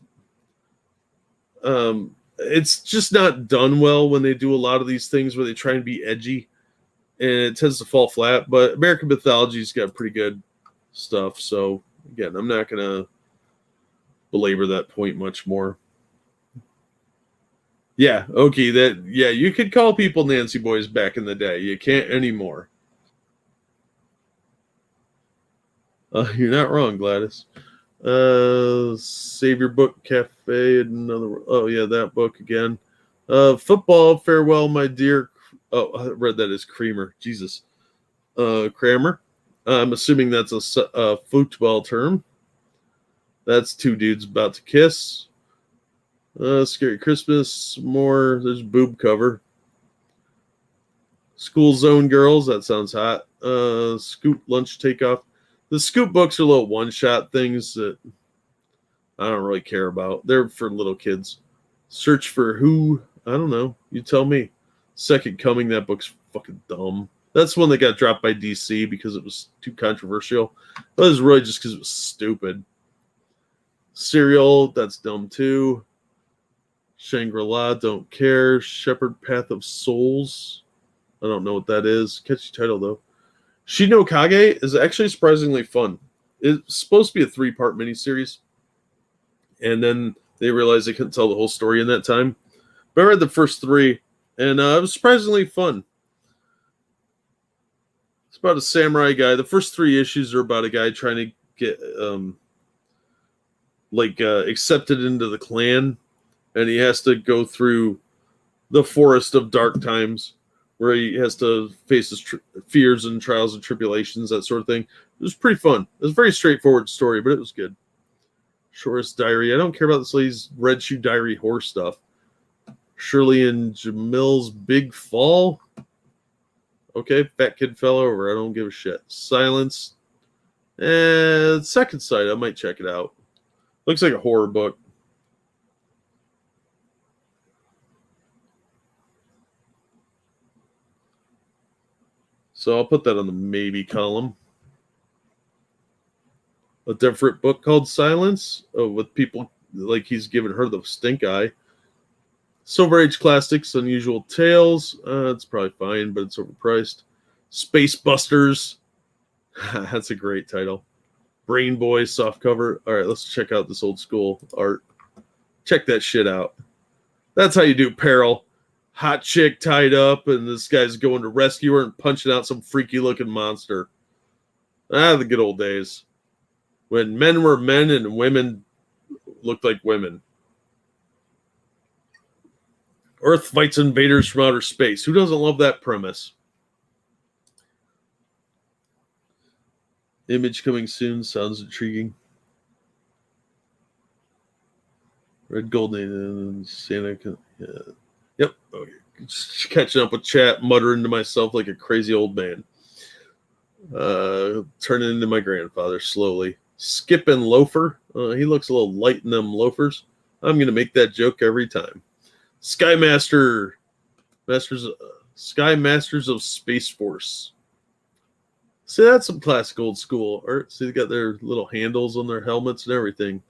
it's just not done well when they do a lot of these things where they try and be edgy, and it tends to fall flat. But American Mythology's got pretty good stuff, so again, I'm not gonna belabor that point much more. Yeah, okay, you could call people Nancy boys back in the day. You can't anymore. You're not wrong, Gladys. Save Your Book Cafe, another. Oh yeah, that book again. Football Farewell, My Dear. Oh, I read that as Creamer. Jesus. Kramer. I'm assuming that's a football term. That's two dudes about to kiss. Scary Christmas. More. There's boob cover. School Zone Girls. That sounds hot. Scoop Lunch Takeoff. The Scoop books are little one-shot things that I don't really care about. They're for little kids. Search for Who? I don't know. You tell me. Second Coming. That book's fucking dumb. That's one that got dropped by DC because it was too controversial. But it was really just because it was stupid. Serial. That's dumb too. Shangri-La. Don't care. Shepherd Path of Souls. I don't know what that is. Catchy title though. Shi no Kage is actually surprisingly fun. It's supposed to be a 3-part miniseries, and then they realized they couldn't tell the whole story in that time. But I read the first 3, and it was surprisingly fun. It's about a samurai guy. The first 3 issues are about a guy trying to get accepted into the clan, and he has to go through the forest of dark times, where he has to face his fears and trials and tribulations, that sort of thing. It was pretty fun. It was a very straightforward story, but it was good. Shortest Diary. I don't care about this lady's Red Shoe Diary horror stuff. Shirley and Jamil's Big Fall. Okay, fat kid fell over. I don't give a shit. Silence. Second Sight. I might check it out. Looks like a horror book. So I'll put that on the maybe column. A different book called Silence, with people like he's giving her the stink eye. Silver Age Classics, Unusual Tales. It's probably fine, but it's overpriced. Space Busters. That's a great title. Brain Boy softcover. All right, let's check out this old school art. Check that shit out. That's how you do peril. Hot chick tied up, and this guy's going to rescue her and punching out some freaky looking monster. The good old days. When men were men and women looked like women. Earth fights invaders from outer space. Who doesn't love that premise? Image coming soon. Sounds intriguing. Red Gold and Santa. Yeah. Yep. Okay. Just catching up with chat, muttering to myself like a crazy old man. Turning into my grandfather slowly. Skip and Loafer. He looks a little light in them loafers. I'm going to make that joke every time. Sky Masters of Space Force. See, that's some classic old school art. See, they got their little handles on their helmets and everything.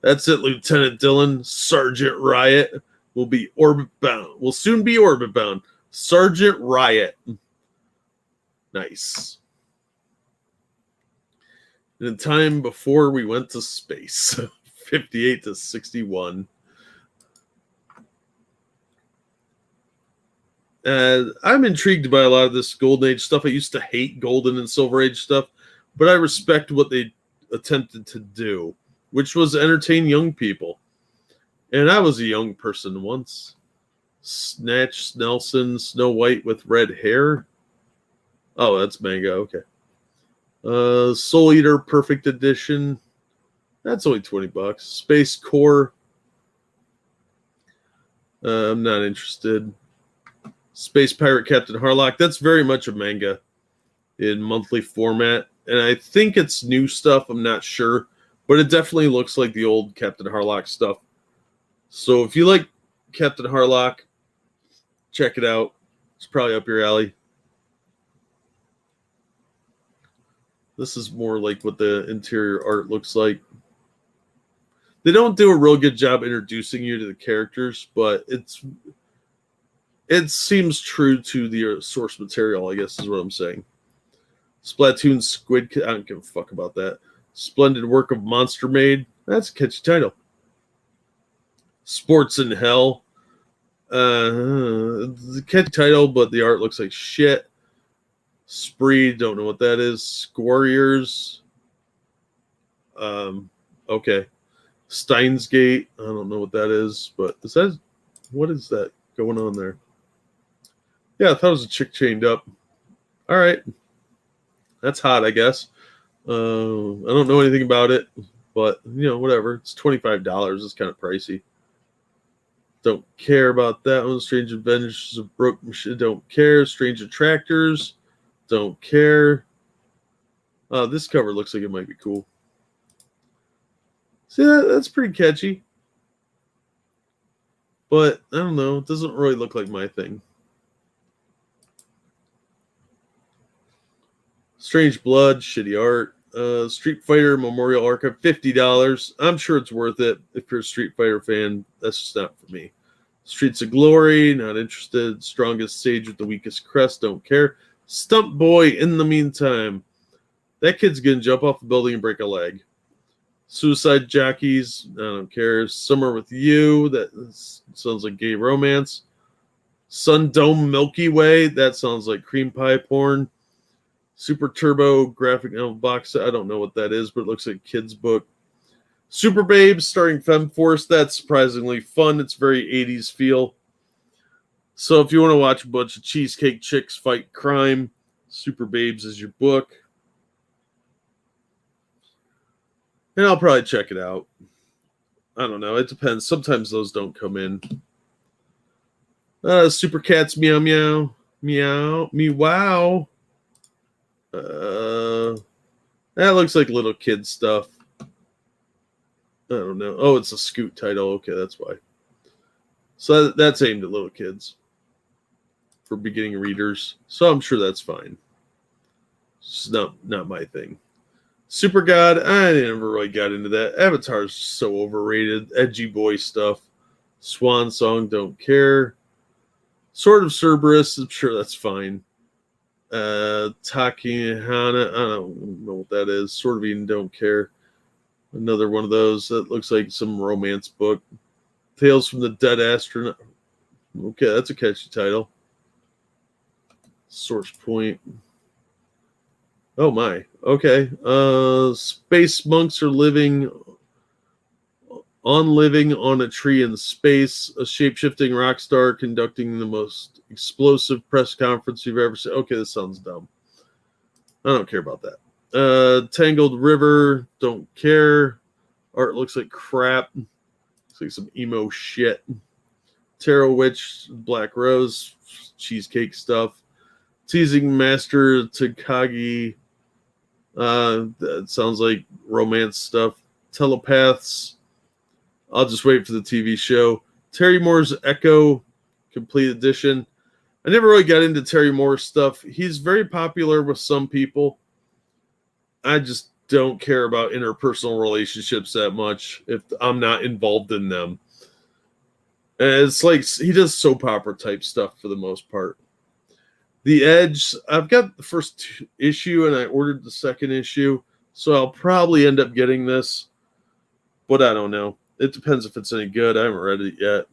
That's it, Lieutenant Dillon. Sergeant Riot will be orbit bound. Will soon be orbit bound. Sergeant Riot. Nice. In time before we went to space. 58 to 61. I'm intrigued by a lot of this Golden Age stuff. I used to hate Golden and Silver Age stuff, but I respect what they attempted to do, which was entertain young people. And I was a young person once. Snatch, Nelson, Snow White with red hair. Oh, that's manga. Okay. Soul Eater Perfect Edition. That's only $20. Space Core. I'm not interested. Space Pirate Captain Harlock. That's very much a manga in monthly format. And I think it's new stuff. I'm not sure. But it definitely looks like the old Captain Harlock stuff. So if you like Captain Harlock, check it out. It's probably up your alley. This is more like what the interior art looks like. They don't do a real good job introducing you to the characters, but it seems true to the source material, I guess is what I'm saying. Splatoon Squid Kid, I don't give a fuck about that. Splendid Work of Monster Maid. That's a catchy title. Sports in Hell. The catchy title, but the art looks like shit. Spree, don't know what that is. Squarriors. Okay. Steins Gate. I don't know what that is, but what is that going on there? Yeah, I thought it was a chick chained up. All right. That's hot, I guess. I don't know anything about it, but, whatever. It's $25. It's kind of pricey. Don't care about that one. Strange Adventures of Brooke. Don't care. Strange Attractors. Don't care. This cover looks like it might be cool. See, that's pretty catchy. But, I don't know. It doesn't really look like my thing. Strange Blood, shitty art. Street Fighter Memorial Archive, $50. I'm sure it's worth it. If you're a Street Fighter fan, that's just not for me. Streets of Glory, not interested. Strongest Sage with the Weakest Crest, don't care. Stump Boy, in the meantime. That kid's going to jump off the building and break a leg. Suicide Jockeys, I don't care. Summer with You, that sounds like gay romance. Sun Dome Milky Way, that sounds like cream pie porn. Super Turbo graphic novel box set, I don't know what that is, but it looks like a kid's book. Super Babes starring FemForce, that's surprisingly fun. It's very 80s feel. So if you want to watch a bunch of cheesecake chicks fight crime, Super Babes is your book. And I'll probably check it out. I don't know. It depends. Sometimes those don't come in. Super Cats Meow Meow. Meow. Meow. That looks like little kid stuff. I don't know. Oh, it's a Scoot title. Okay, that's why. So that's aimed at little kids for beginning readers. So I'm sure that's fine. It's not my thing. Super God, I never really got into that. Avatar's so overrated. Edgy boy stuff. Swan Song, don't care. Sword of Cerberus, I'm sure that's fine. Takihana, I don't know what that is. Sword of Eden, don't care. Another one of those that looks like some romance book. Tales from the Dead Astronaut. Okay, that's a catchy title. Source Point. Oh my. Okay. Space monks are living on a tree in space. A shape-shifting rock star conducting the most explosive press conference you've ever seen. Okay, this sounds dumb. I don't care about that. Tangled River, don't care. Art looks like crap. Looks like some emo shit. Tarot Witch, Black Rose, cheesecake stuff. Teasing Master Takagi. That sounds like romance stuff. Telepaths. I'll just wait for the TV show. Terry Moore's Echo, complete edition. I never really got into Terry Moore's stuff. He's very popular with some people. I just don't care about interpersonal relationships that much if I'm not involved in them. And it's like he does soap opera type stuff for the most part. The Edge, I've got the first issue and I ordered the second issue, so I'll probably end up getting this, but I don't know. It depends if it's any good. I haven't read it yet.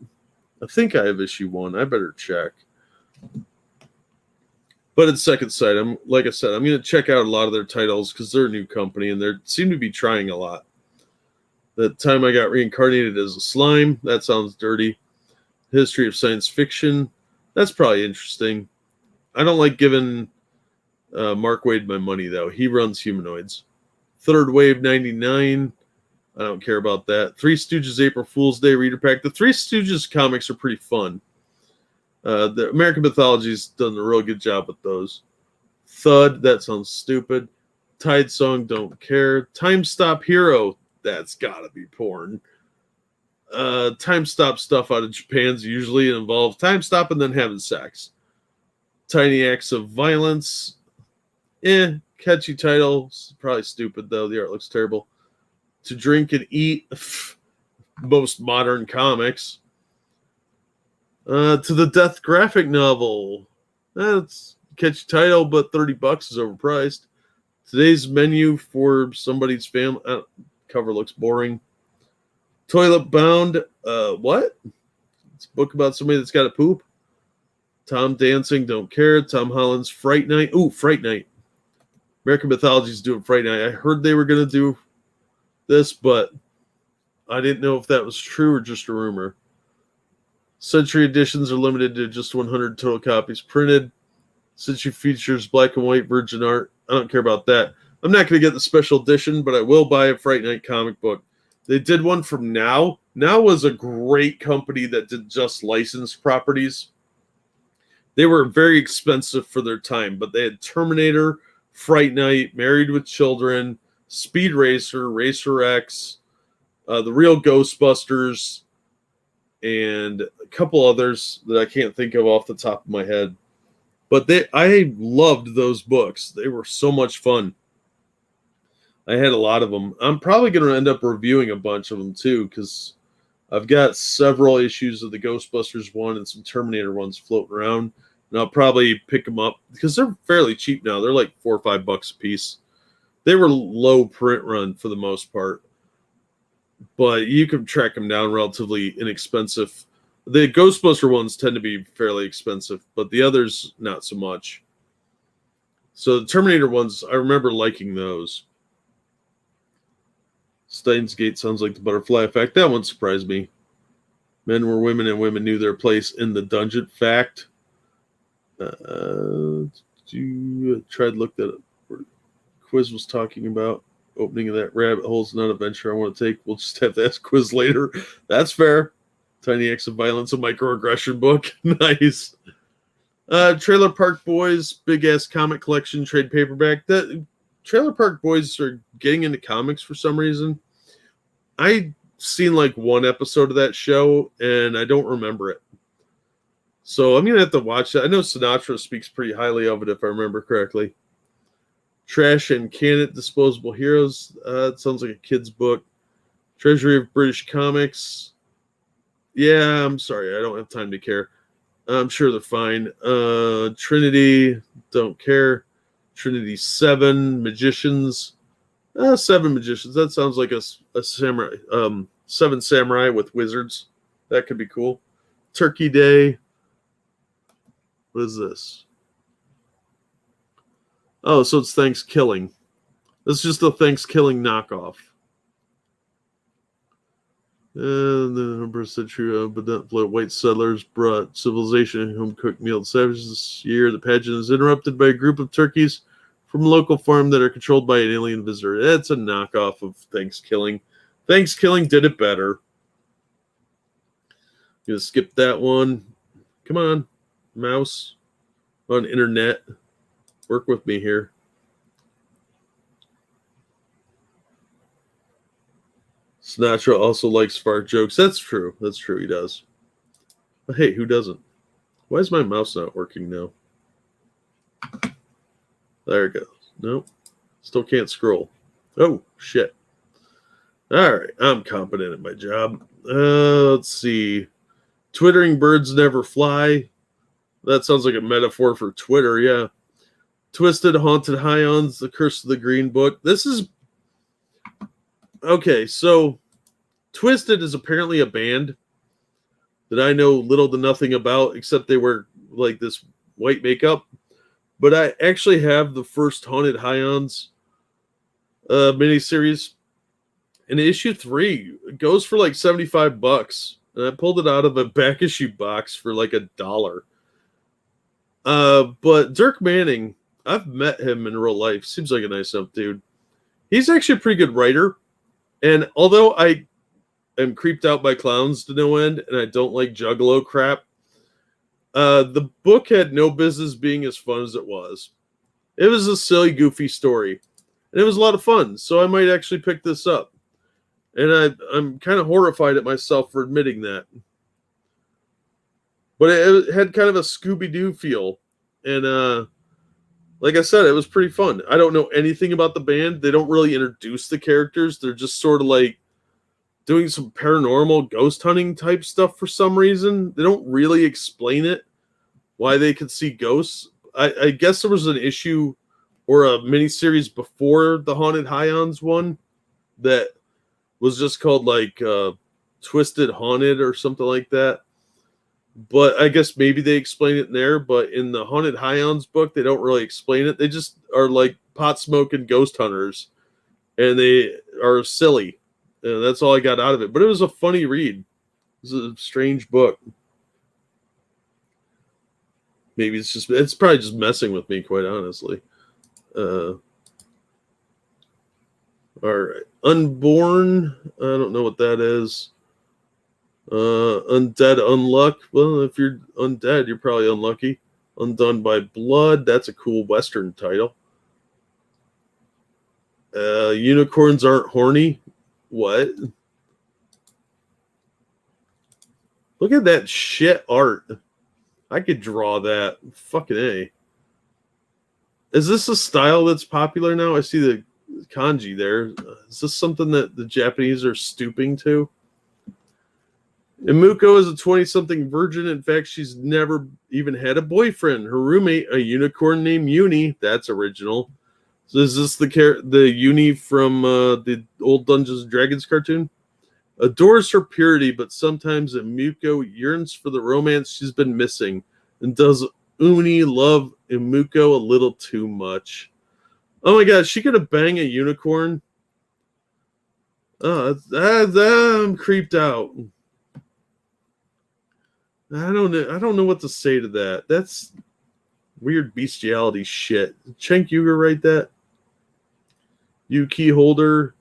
I think I have issue 1. I better check. But it's Second Sight. Like I said, I'm going to check out a lot of their titles because they're a new company and they seem to be trying a lot. The Time I Got Reincarnated as a Slime, that sounds dirty. History of Science Fiction, that's probably interesting. I don't like giving Mark Waid my money, though. He runs Humanoids. Third Wave 99, I don't care about that. Three Stooges April Fool's Day Reader Pack. The Three Stooges comics are pretty fun. The American Mythology's done a real good job with those. Thud, that sounds stupid. Tide Song, don't care. Time Stop Hero, that's gotta be porn. Time stop stuff out of Japan's usually involves time stop and then having sex. Tiny Acts of Violence, catchy title, probably stupid though. The art looks terrible. To Drink and Eat, most modern comics. To the Death graphic novel, that's catchy title, but $30 is overpriced. Today's Menu for Somebody's Family, cover looks boring. Toilet Bound, what? It's a book about somebody that's got to poop. Tom Dancing, don't care. Tom Holland's Fright Night. Ooh, Fright Night. American Mythology's doing Fright Night. I heard they were going to do this, but I didn't know if that was true or just a rumor. Century editions are limited to just 100 total copies printed. Century features black and white virgin art. I don't care about that. I'm not going to get the special edition, but I will buy a Fright Night comic book. They did one from Now. Now was a great company that did just licensed properties. They were very expensive for their time, but they had Terminator, Fright Night, Married with Children, Speed Racer, Racer X, the Real Ghostbusters, and a couple others that I can't think of off the top of my head. But I loved those books. They were so much fun. I had a lot of them. I'm probably going to end up reviewing a bunch of them too, because I've got several issues of the Ghostbusters one and some Terminator ones floating around. And I'll probably pick them up because they're fairly cheap now. They're like $4 or $5 a piece. They were low print run for the most part, but you can track them down relatively inexpensive. The Ghostbuster ones tend to be fairly expensive, but the others not so much. So the Terminator ones, I remember liking those. Steins Gate sounds like the Butterfly Effect. That one surprised me. Men were women and women knew their place in the dungeon. Fact. You tried to look that up. Quiz was talking about opening of that rabbit hole is not a venture I want to take. We'll just have to ask Quiz later. That's fair. Tiny Acts of Violence, a microaggression book. Nice. Trailer Park Boys, big ass comic collection, trade paperback. That Trailer Park Boys are getting into comics for some reason. I seen like one episode of that show and I don't remember it. So I'm going to have to watch that. I know Sinatra speaks pretty highly of it if I remember correctly. Trash and Can It, Disposable Heroes. It sounds like a kid's book. Treasury of British Comics. Yeah, I'm sorry. I don't have time to care. I'm sure they're fine. Trinity, don't care. Trinity 7, Magicians. 7 Magicians. That sounds like a samurai. 7 Samurai with wizards. That could be cool. Turkey Day. What is this? Oh, so it's Thanksgiving. This is just a Thanksgiving knockoff. And the number of century benevolent white settlers brought civilization and home-cooked meal to savages this year. The pageant is interrupted by a group of turkeys from a local farm that are controlled by an alien visitor. That's a knockoff of Thanksgiving. Thanksgiving did it better. Gonna skip that one. Come on, mouse on internet. Work with me here. Sinatra also likes fart jokes. That's true. That's true. He does. But hey, who doesn't? Why is my mouse not working now? There it goes. Nope. Still can't scroll. Oh, shit. All right. I'm competent at my job. Let's see. Twittering birds never fly. That sounds like a metaphor for Twitter, yeah. Twisted Haunted Highlands, The Curse of the Green Book. This is... Okay, so Twisted is apparently a band that I know little to nothing about, except they wear like this white makeup. But I actually have the first Haunted Highlands miniseries. And issue 3 goes for like $75. And I pulled it out of a back issue box for like $1. But Dirk Manning, I've met him in real life. Seems like a nice enough dude. He's actually a pretty good writer. And although I am creeped out by clowns to no end, and I don't like juggalo crap, The book had no business being as fun as it was. It was a silly, goofy story, and it was a lot of fun. So I might actually pick this up. And I'm kind of horrified at myself for admitting that. But it had kind of a Scooby-Doo feel. And like I said, it was pretty fun. I don't know anything about the band. They don't really introduce the characters. They're just sort of like doing some paranormal ghost hunting type stuff for some reason. They don't really explain it, why they could see ghosts. I guess there was an issue or a miniseries before the Haunted Highlands one that was just called like Twisted Haunted or something like that. But I guess maybe they explain it in there. But in the Haunted Highlands book, they don't really explain it. They just are like pot smoking ghost hunters, and they are silly. And that's all I got out of it. But it was a funny read. It was a strange book. Maybe it's probably just messing with me, quite honestly. All right. Unborn. I don't know what that is. Undead Unluck. Well, if you're undead, you're probably unlucky. Undone by Blood. That's a cool Western title. Unicorns Aren't Horny. What? Look at that shit art. I could draw that. Fucking A. Is this a style that's popular now? I see the kanji there. Is this something that the Japanese are stooping to? Imuko is a 20-something virgin. In fact, she's never even had a boyfriend. Her roommate, a unicorn named Uni. That's original. So is this the Uni from the old Dungeons and Dragons cartoon? Adores her purity, but sometimes Imuko yearns for the romance she's been missing. And does Uni love Imuko a little too much? Oh my god, she gonna bang a unicorn? I'm creeped out. I don't know what to say to that. That's weird bestiality shit. Did Cenk Uygur write that? Yuki Holder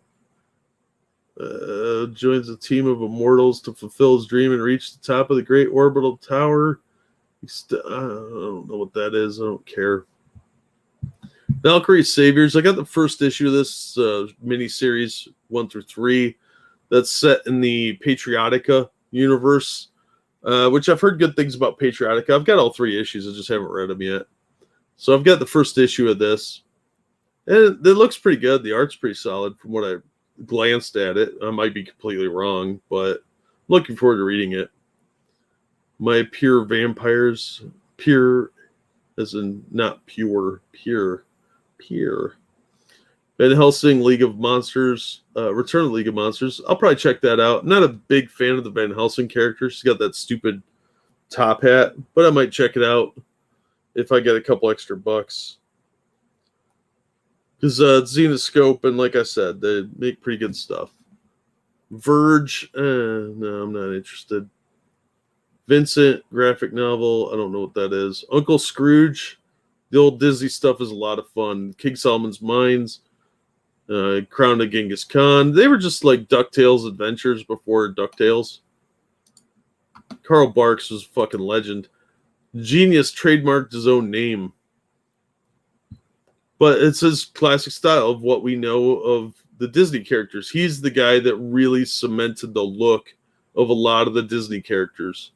joins a team of immortals to fulfill his dream and reach the top of the Great Orbital Tower. I don't know what that is. I don't care. Valkyrie Saviors. I got the first issue of this miniseries 1 through 3. That's set in the Patriotica universe, which I've heard good things about Patriotica. I've got all 3 issues. I just haven't read them yet. So I've got the first issue of this. And it looks pretty good. The art's pretty solid from what I glanced at it. I might be completely wrong, but I'm looking forward to reading it. My Pure Vampires. Pure as in not pure. Pure. Van Helsing, League of Monsters. Return of the League of Monsters. I'll probably check that out. I'm not a big fan of the Van Helsing character. She's got that stupid top hat, but I might check it out if I get a couple extra bucks. Because Xenoscope, and like I said, they make pretty good stuff. Verge, no, I'm not interested. Vincent, graphic novel, I don't know what that is. Uncle Scrooge, the old Disney stuff is a lot of fun. King Solomon's Mines, Crown of Genghis Khan. They were just like DuckTales adventures before DuckTales. Carl Barks was a fucking legend. Genius trademarked his own name. But it's his classic style of what we know of the Disney characters. He's the guy that really cemented the look of a lot of the Disney characters.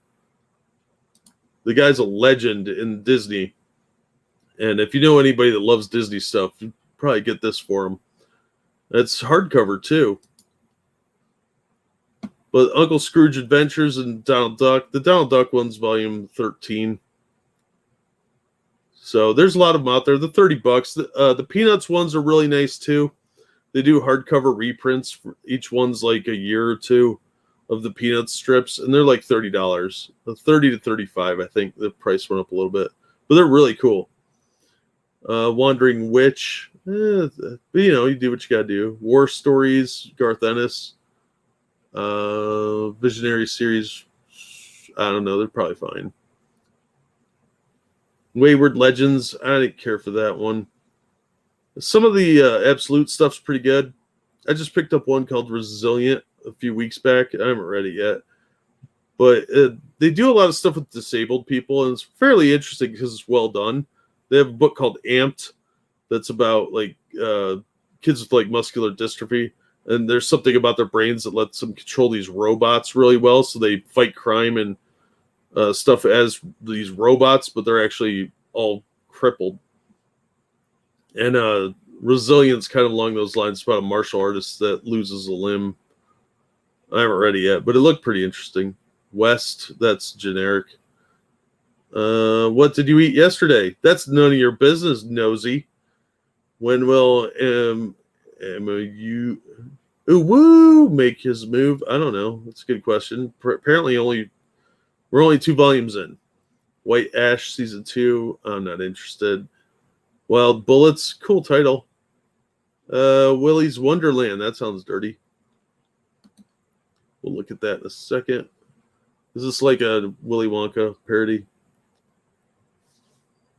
The guy's a legend in Disney. And if you know anybody that loves Disney stuff, you probably get this for him. It's hardcover, too. But Uncle Scrooge Adventures and Donald Duck. The Donald Duck one's volume 13. So there's a lot of them out there. The $30. The Peanuts ones are really nice too. They do hardcover reprints. Each one's like a year or two of the Peanuts strips, and they're like $30. $30 to $35, I think. The price went up a little bit, but they're really cool. Wandering Witch. But you do what you gotta do. War Stories, Garth Ennis. Visionary Series. I don't know. They're probably fine. Wayward Legends, I didn't care for that one. Some of the Absolute stuff's pretty good. I just picked up one called Resilient a few weeks back. I haven't read it yet. But they do a lot of stuff with disabled people, and it's fairly interesting because it's well done. They have a book called Amped that's about like kids with like muscular dystrophy, and there's something about their brains that lets them control these robots really well, so they fight crime and stuff as these robots, but they're actually all crippled. And Resilience, kind of along those lines, about a martial artist that loses a limb. I haven't read it yet, but it looked pretty interesting. West, that's generic. What did you eat yesterday? That's none of your business, nosy. When will you make his move? I don't know. That's a good question. Apparently, we're only 2 volumes in. White Ash season 2. I'm not interested. Wild Bullets, cool title. Willy's Wonderland. That sounds dirty. We'll look at that in a second. Is this like a Willy Wonka parody?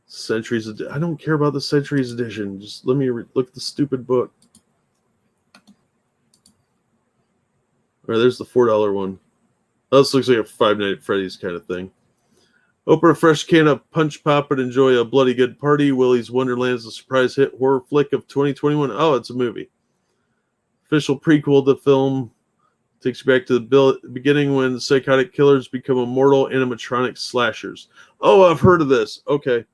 Centuries. I don't care about the Centuries edition. Just let me look at the stupid book. All right, there's the $4 one. Oh, this looks like a Five Nights at Freddy's kind of thing. Open a fresh can of Punch Pop and enjoy a bloody good party. Willy's Wonderland is a surprise hit horror flick of 2021. Oh, it's a movie. Official prequel to the film. Takes you back to the beginning when psychotic killers become immortal animatronic slashers. Oh, I've heard of this. Okay.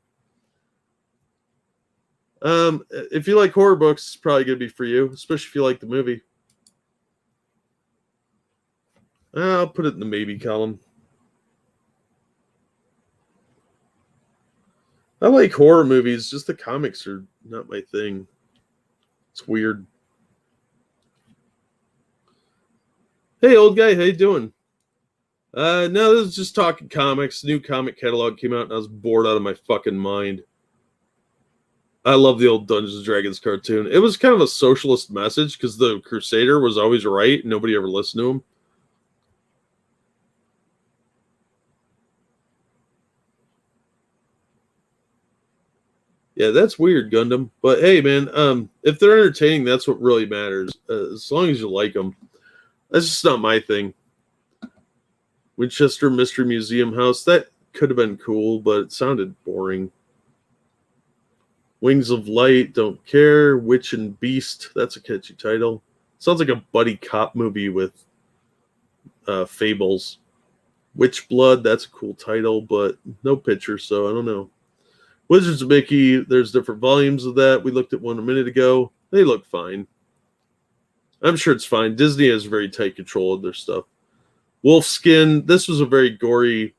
If you like horror books, it's probably going to be for you, especially if you like the movie. I'll put it in the maybe column. I like horror movies, just the comics are not my thing. It's weird. Hey, old guy, how you doing? No, this is just talking comics. New comic catalog came out, and I was bored out of my fucking mind. I love the old Dungeons and Dragons cartoon. It was kind of a socialist message because the Crusader was always right, and nobody ever listened to him. Yeah, that's weird, Gundam. But hey, man, if they're entertaining, that's what really matters. As long as you like them. That's just not my thing. Winchester Mystery Museum House, that could have been cool, but it sounded boring. Wings of Light, don't care. Witch and Beast, that's a catchy title. Sounds like a buddy cop movie with fables. Witch Blood, that's a cool title, but no picture, so I don't know. Wizards of Mickey, there's different volumes of that. We looked at one a minute ago. They look fine. I'm sure it's fine. Disney has very tight control of their stuff. Wolfskin, this was a very gory,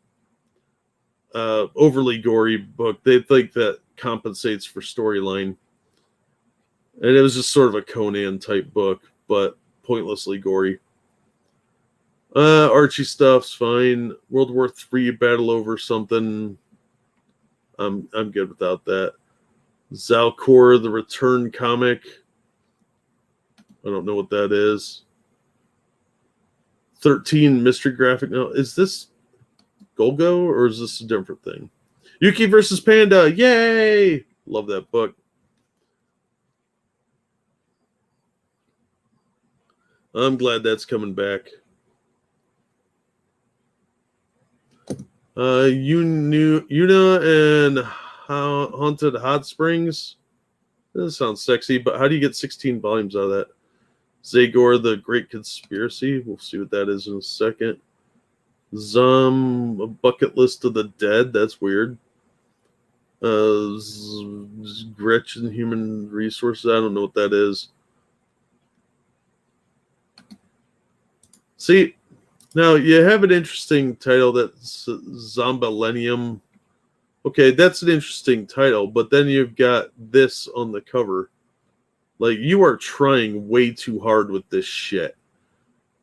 overly gory book. They think that compensates for storyline. And it was just sort of a Conan type book, but pointlessly gory. Archie stuff's fine. World War III battle over something. I'm good without that. Zalcor, the Return comic. I don't know what that is. 13 mystery graphic. No, is this Golgo or is this a different thing? Yuki versus Panda. Yay! Love that book. I'm glad that's coming back. Yuna and Haunted Hot Springs. That sounds sexy, but how do you get 16 volumes out of that? Zagor, the Great Conspiracy. We'll see what that is in a second. A Bucket List of the Dead. That's weird. Gretchen Human Resources. I don't know what that is. See, now you have an interesting title that's Zombilenium. Okay, that's an interesting title, but then you've got this on the cover. Like, you are trying way too hard with this shit.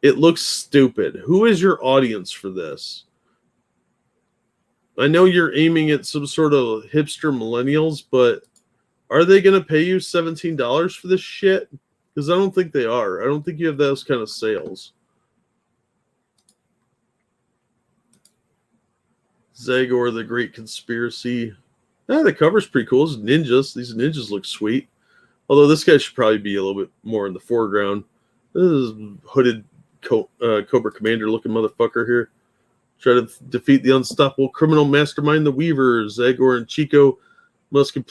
It looks stupid. Who is your audience for this? I know you're aiming at some sort of hipster millennials, but are they going to pay you $17 for this shit? Because I don't think they are. I don't think you have those kind of sales. Zagor, the Great Conspiracy. The cover's pretty cool. It's ninjas. These ninjas look sweet. Although this guy should probably be a little bit more in the foreground. This is hooded Cobra Commander looking motherfucker here. try to defeat the unstoppable criminal mastermind, the Weavers. Zagor and Chico must get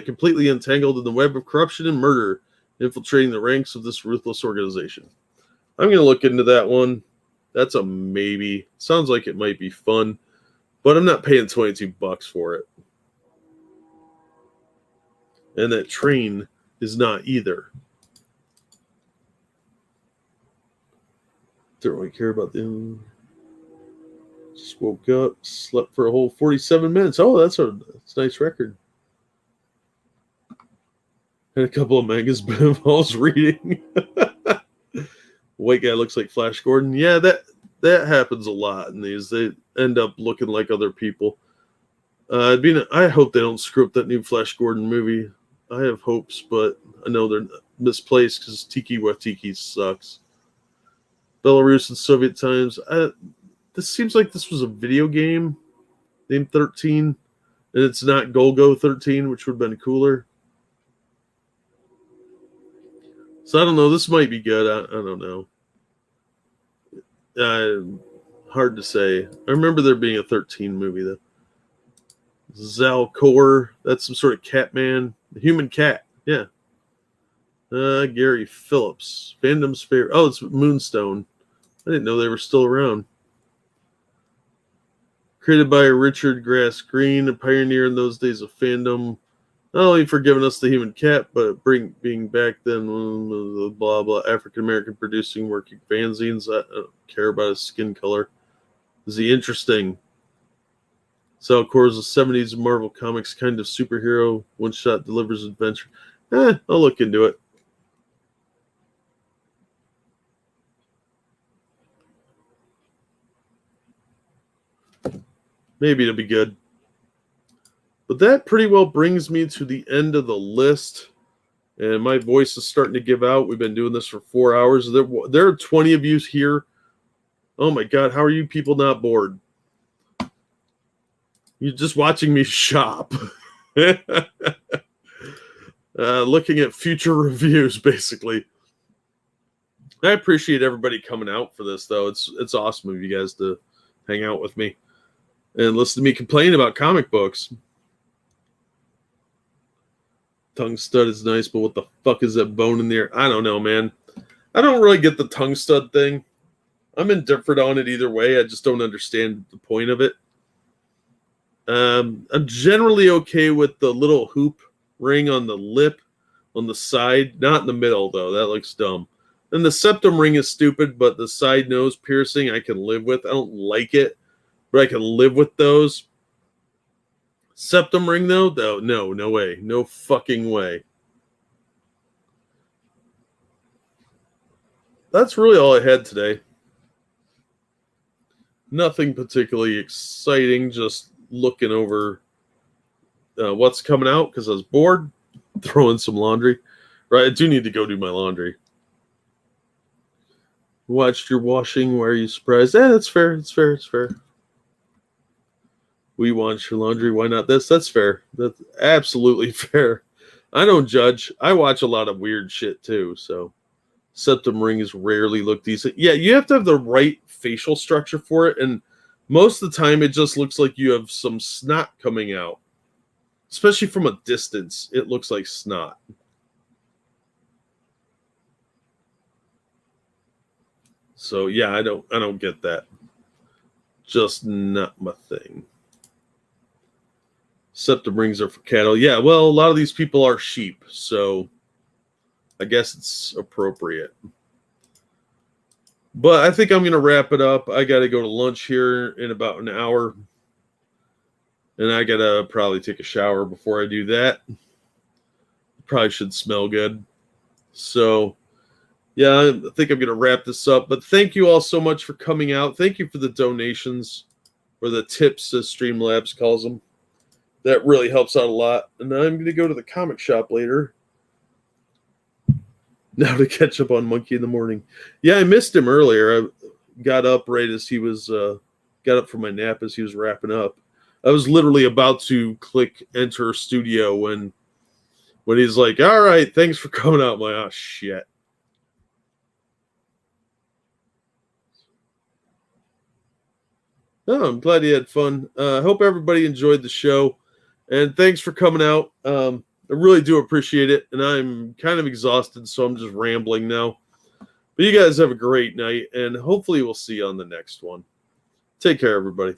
completely entangled in the web of corruption and murder, infiltrating the ranks of this ruthless organization. I'm going to look into that one. That's a maybe. Sounds like it might be fun, but I'm not paying $22 for it. And that train is not either. Don't really care about them. Just woke up, slept for a whole 47 minutes. Oh, that's a nice record. Had a couple of mangas I was reading. White guy looks like Flash Gordon. Yeah, that happens a lot in these. They end up looking like other people. I hope they don't screw up that new Flash Gordon movie. I have hopes, but I know they're misplaced because Tiki Watiki sucks. Belarus in Soviet times. This seems like this was a video game named 13, and it's not Golgo 13, which would have been cooler. So I don't know. This might be good. I don't know. Hard to say. I remember there being a 13 movie, though. Zalcor. That's some sort of cat man. The human cat. Yeah. Gary Phillips. Fandom Spare. Oh, it's Moonstone. I didn't know they were still around. Created by Richard Grass Green, a pioneer in those days of fandom. Not only for giving us the human cat, but being back then, blah, blah, African-American producing working fanzines. I don't care about his skin color. Is he interesting? Zalcor is a 70s Marvel Comics kind of superhero. One shot delivers adventure. I'll look into it. Maybe it'll be good. But that pretty well brings me to the end of the list. And my voice is starting to give out. We've been doing this for 4 hours. There are 20 of you here. Oh my God, how are you people not bored? You're just watching me shop. Looking at future reviews, basically. I appreciate everybody coming out for this, though. It's awesome of you guys to hang out with me and listen to me complain about comic books. Tongue stud is nice, but what the fuck is that bone in there? I don't know, man. I don't really get the tongue stud thing. I'm indifferent on it either way. I just don't understand the point of it. I'm generally okay with the little hoop ring on the lip, on the side. Not in the middle, though. That looks dumb. And the septum ring is stupid, but the side nose piercing I can live with. I don't like it, but I can live with those. Septum ring, though? No way. No fucking way. That's really all I had today. Nothing particularly exciting, just looking over what's coming out because I was bored, throwing some laundry. Right, I do need to go do my laundry. Watched your washing. Why are you surprised? That's fair. It's fair. We watch your laundry. Why not this? That's fair. That's absolutely fair. I don't judge. I watch a lot of weird shit too, so septum rings rarely look decent. Yeah, you have to have the right facial structure for it, and most of the time it just looks like you have some snot coming out. Especially from a distance, it looks like snot. So yeah, I don't get that. Just not my thing. Septum rings are for cattle. Yeah, well, a lot of these people are sheep, so I guess it's appropriate. But I think I'm going to wrap it up. I got to go to lunch here in about an hour. And I got to probably take a shower before I do that. Probably should smell good. So, yeah, I think I'm going to wrap this up. But thank you all so much for coming out. Thank you for the donations, or the tips, as Streamlabs calls them. That really helps out a lot. And I'm going to go to the comic shop later. Now to catch up on Monkey in the Morning. Yeah, I missed him earlier. I got up right as he was, got up from my nap as he was wrapping up. I was literally about to click enter studio when he's like, all right, thanks for coming out. I'm like, oh, shit. No, I'm glad you had fun. I hope everybody enjoyed the show, and thanks for coming out. I really do appreciate it, and I'm kind of exhausted, so I'm just rambling now. But you guys have a great night, and hopefully we'll see you on the next one. Take care, everybody.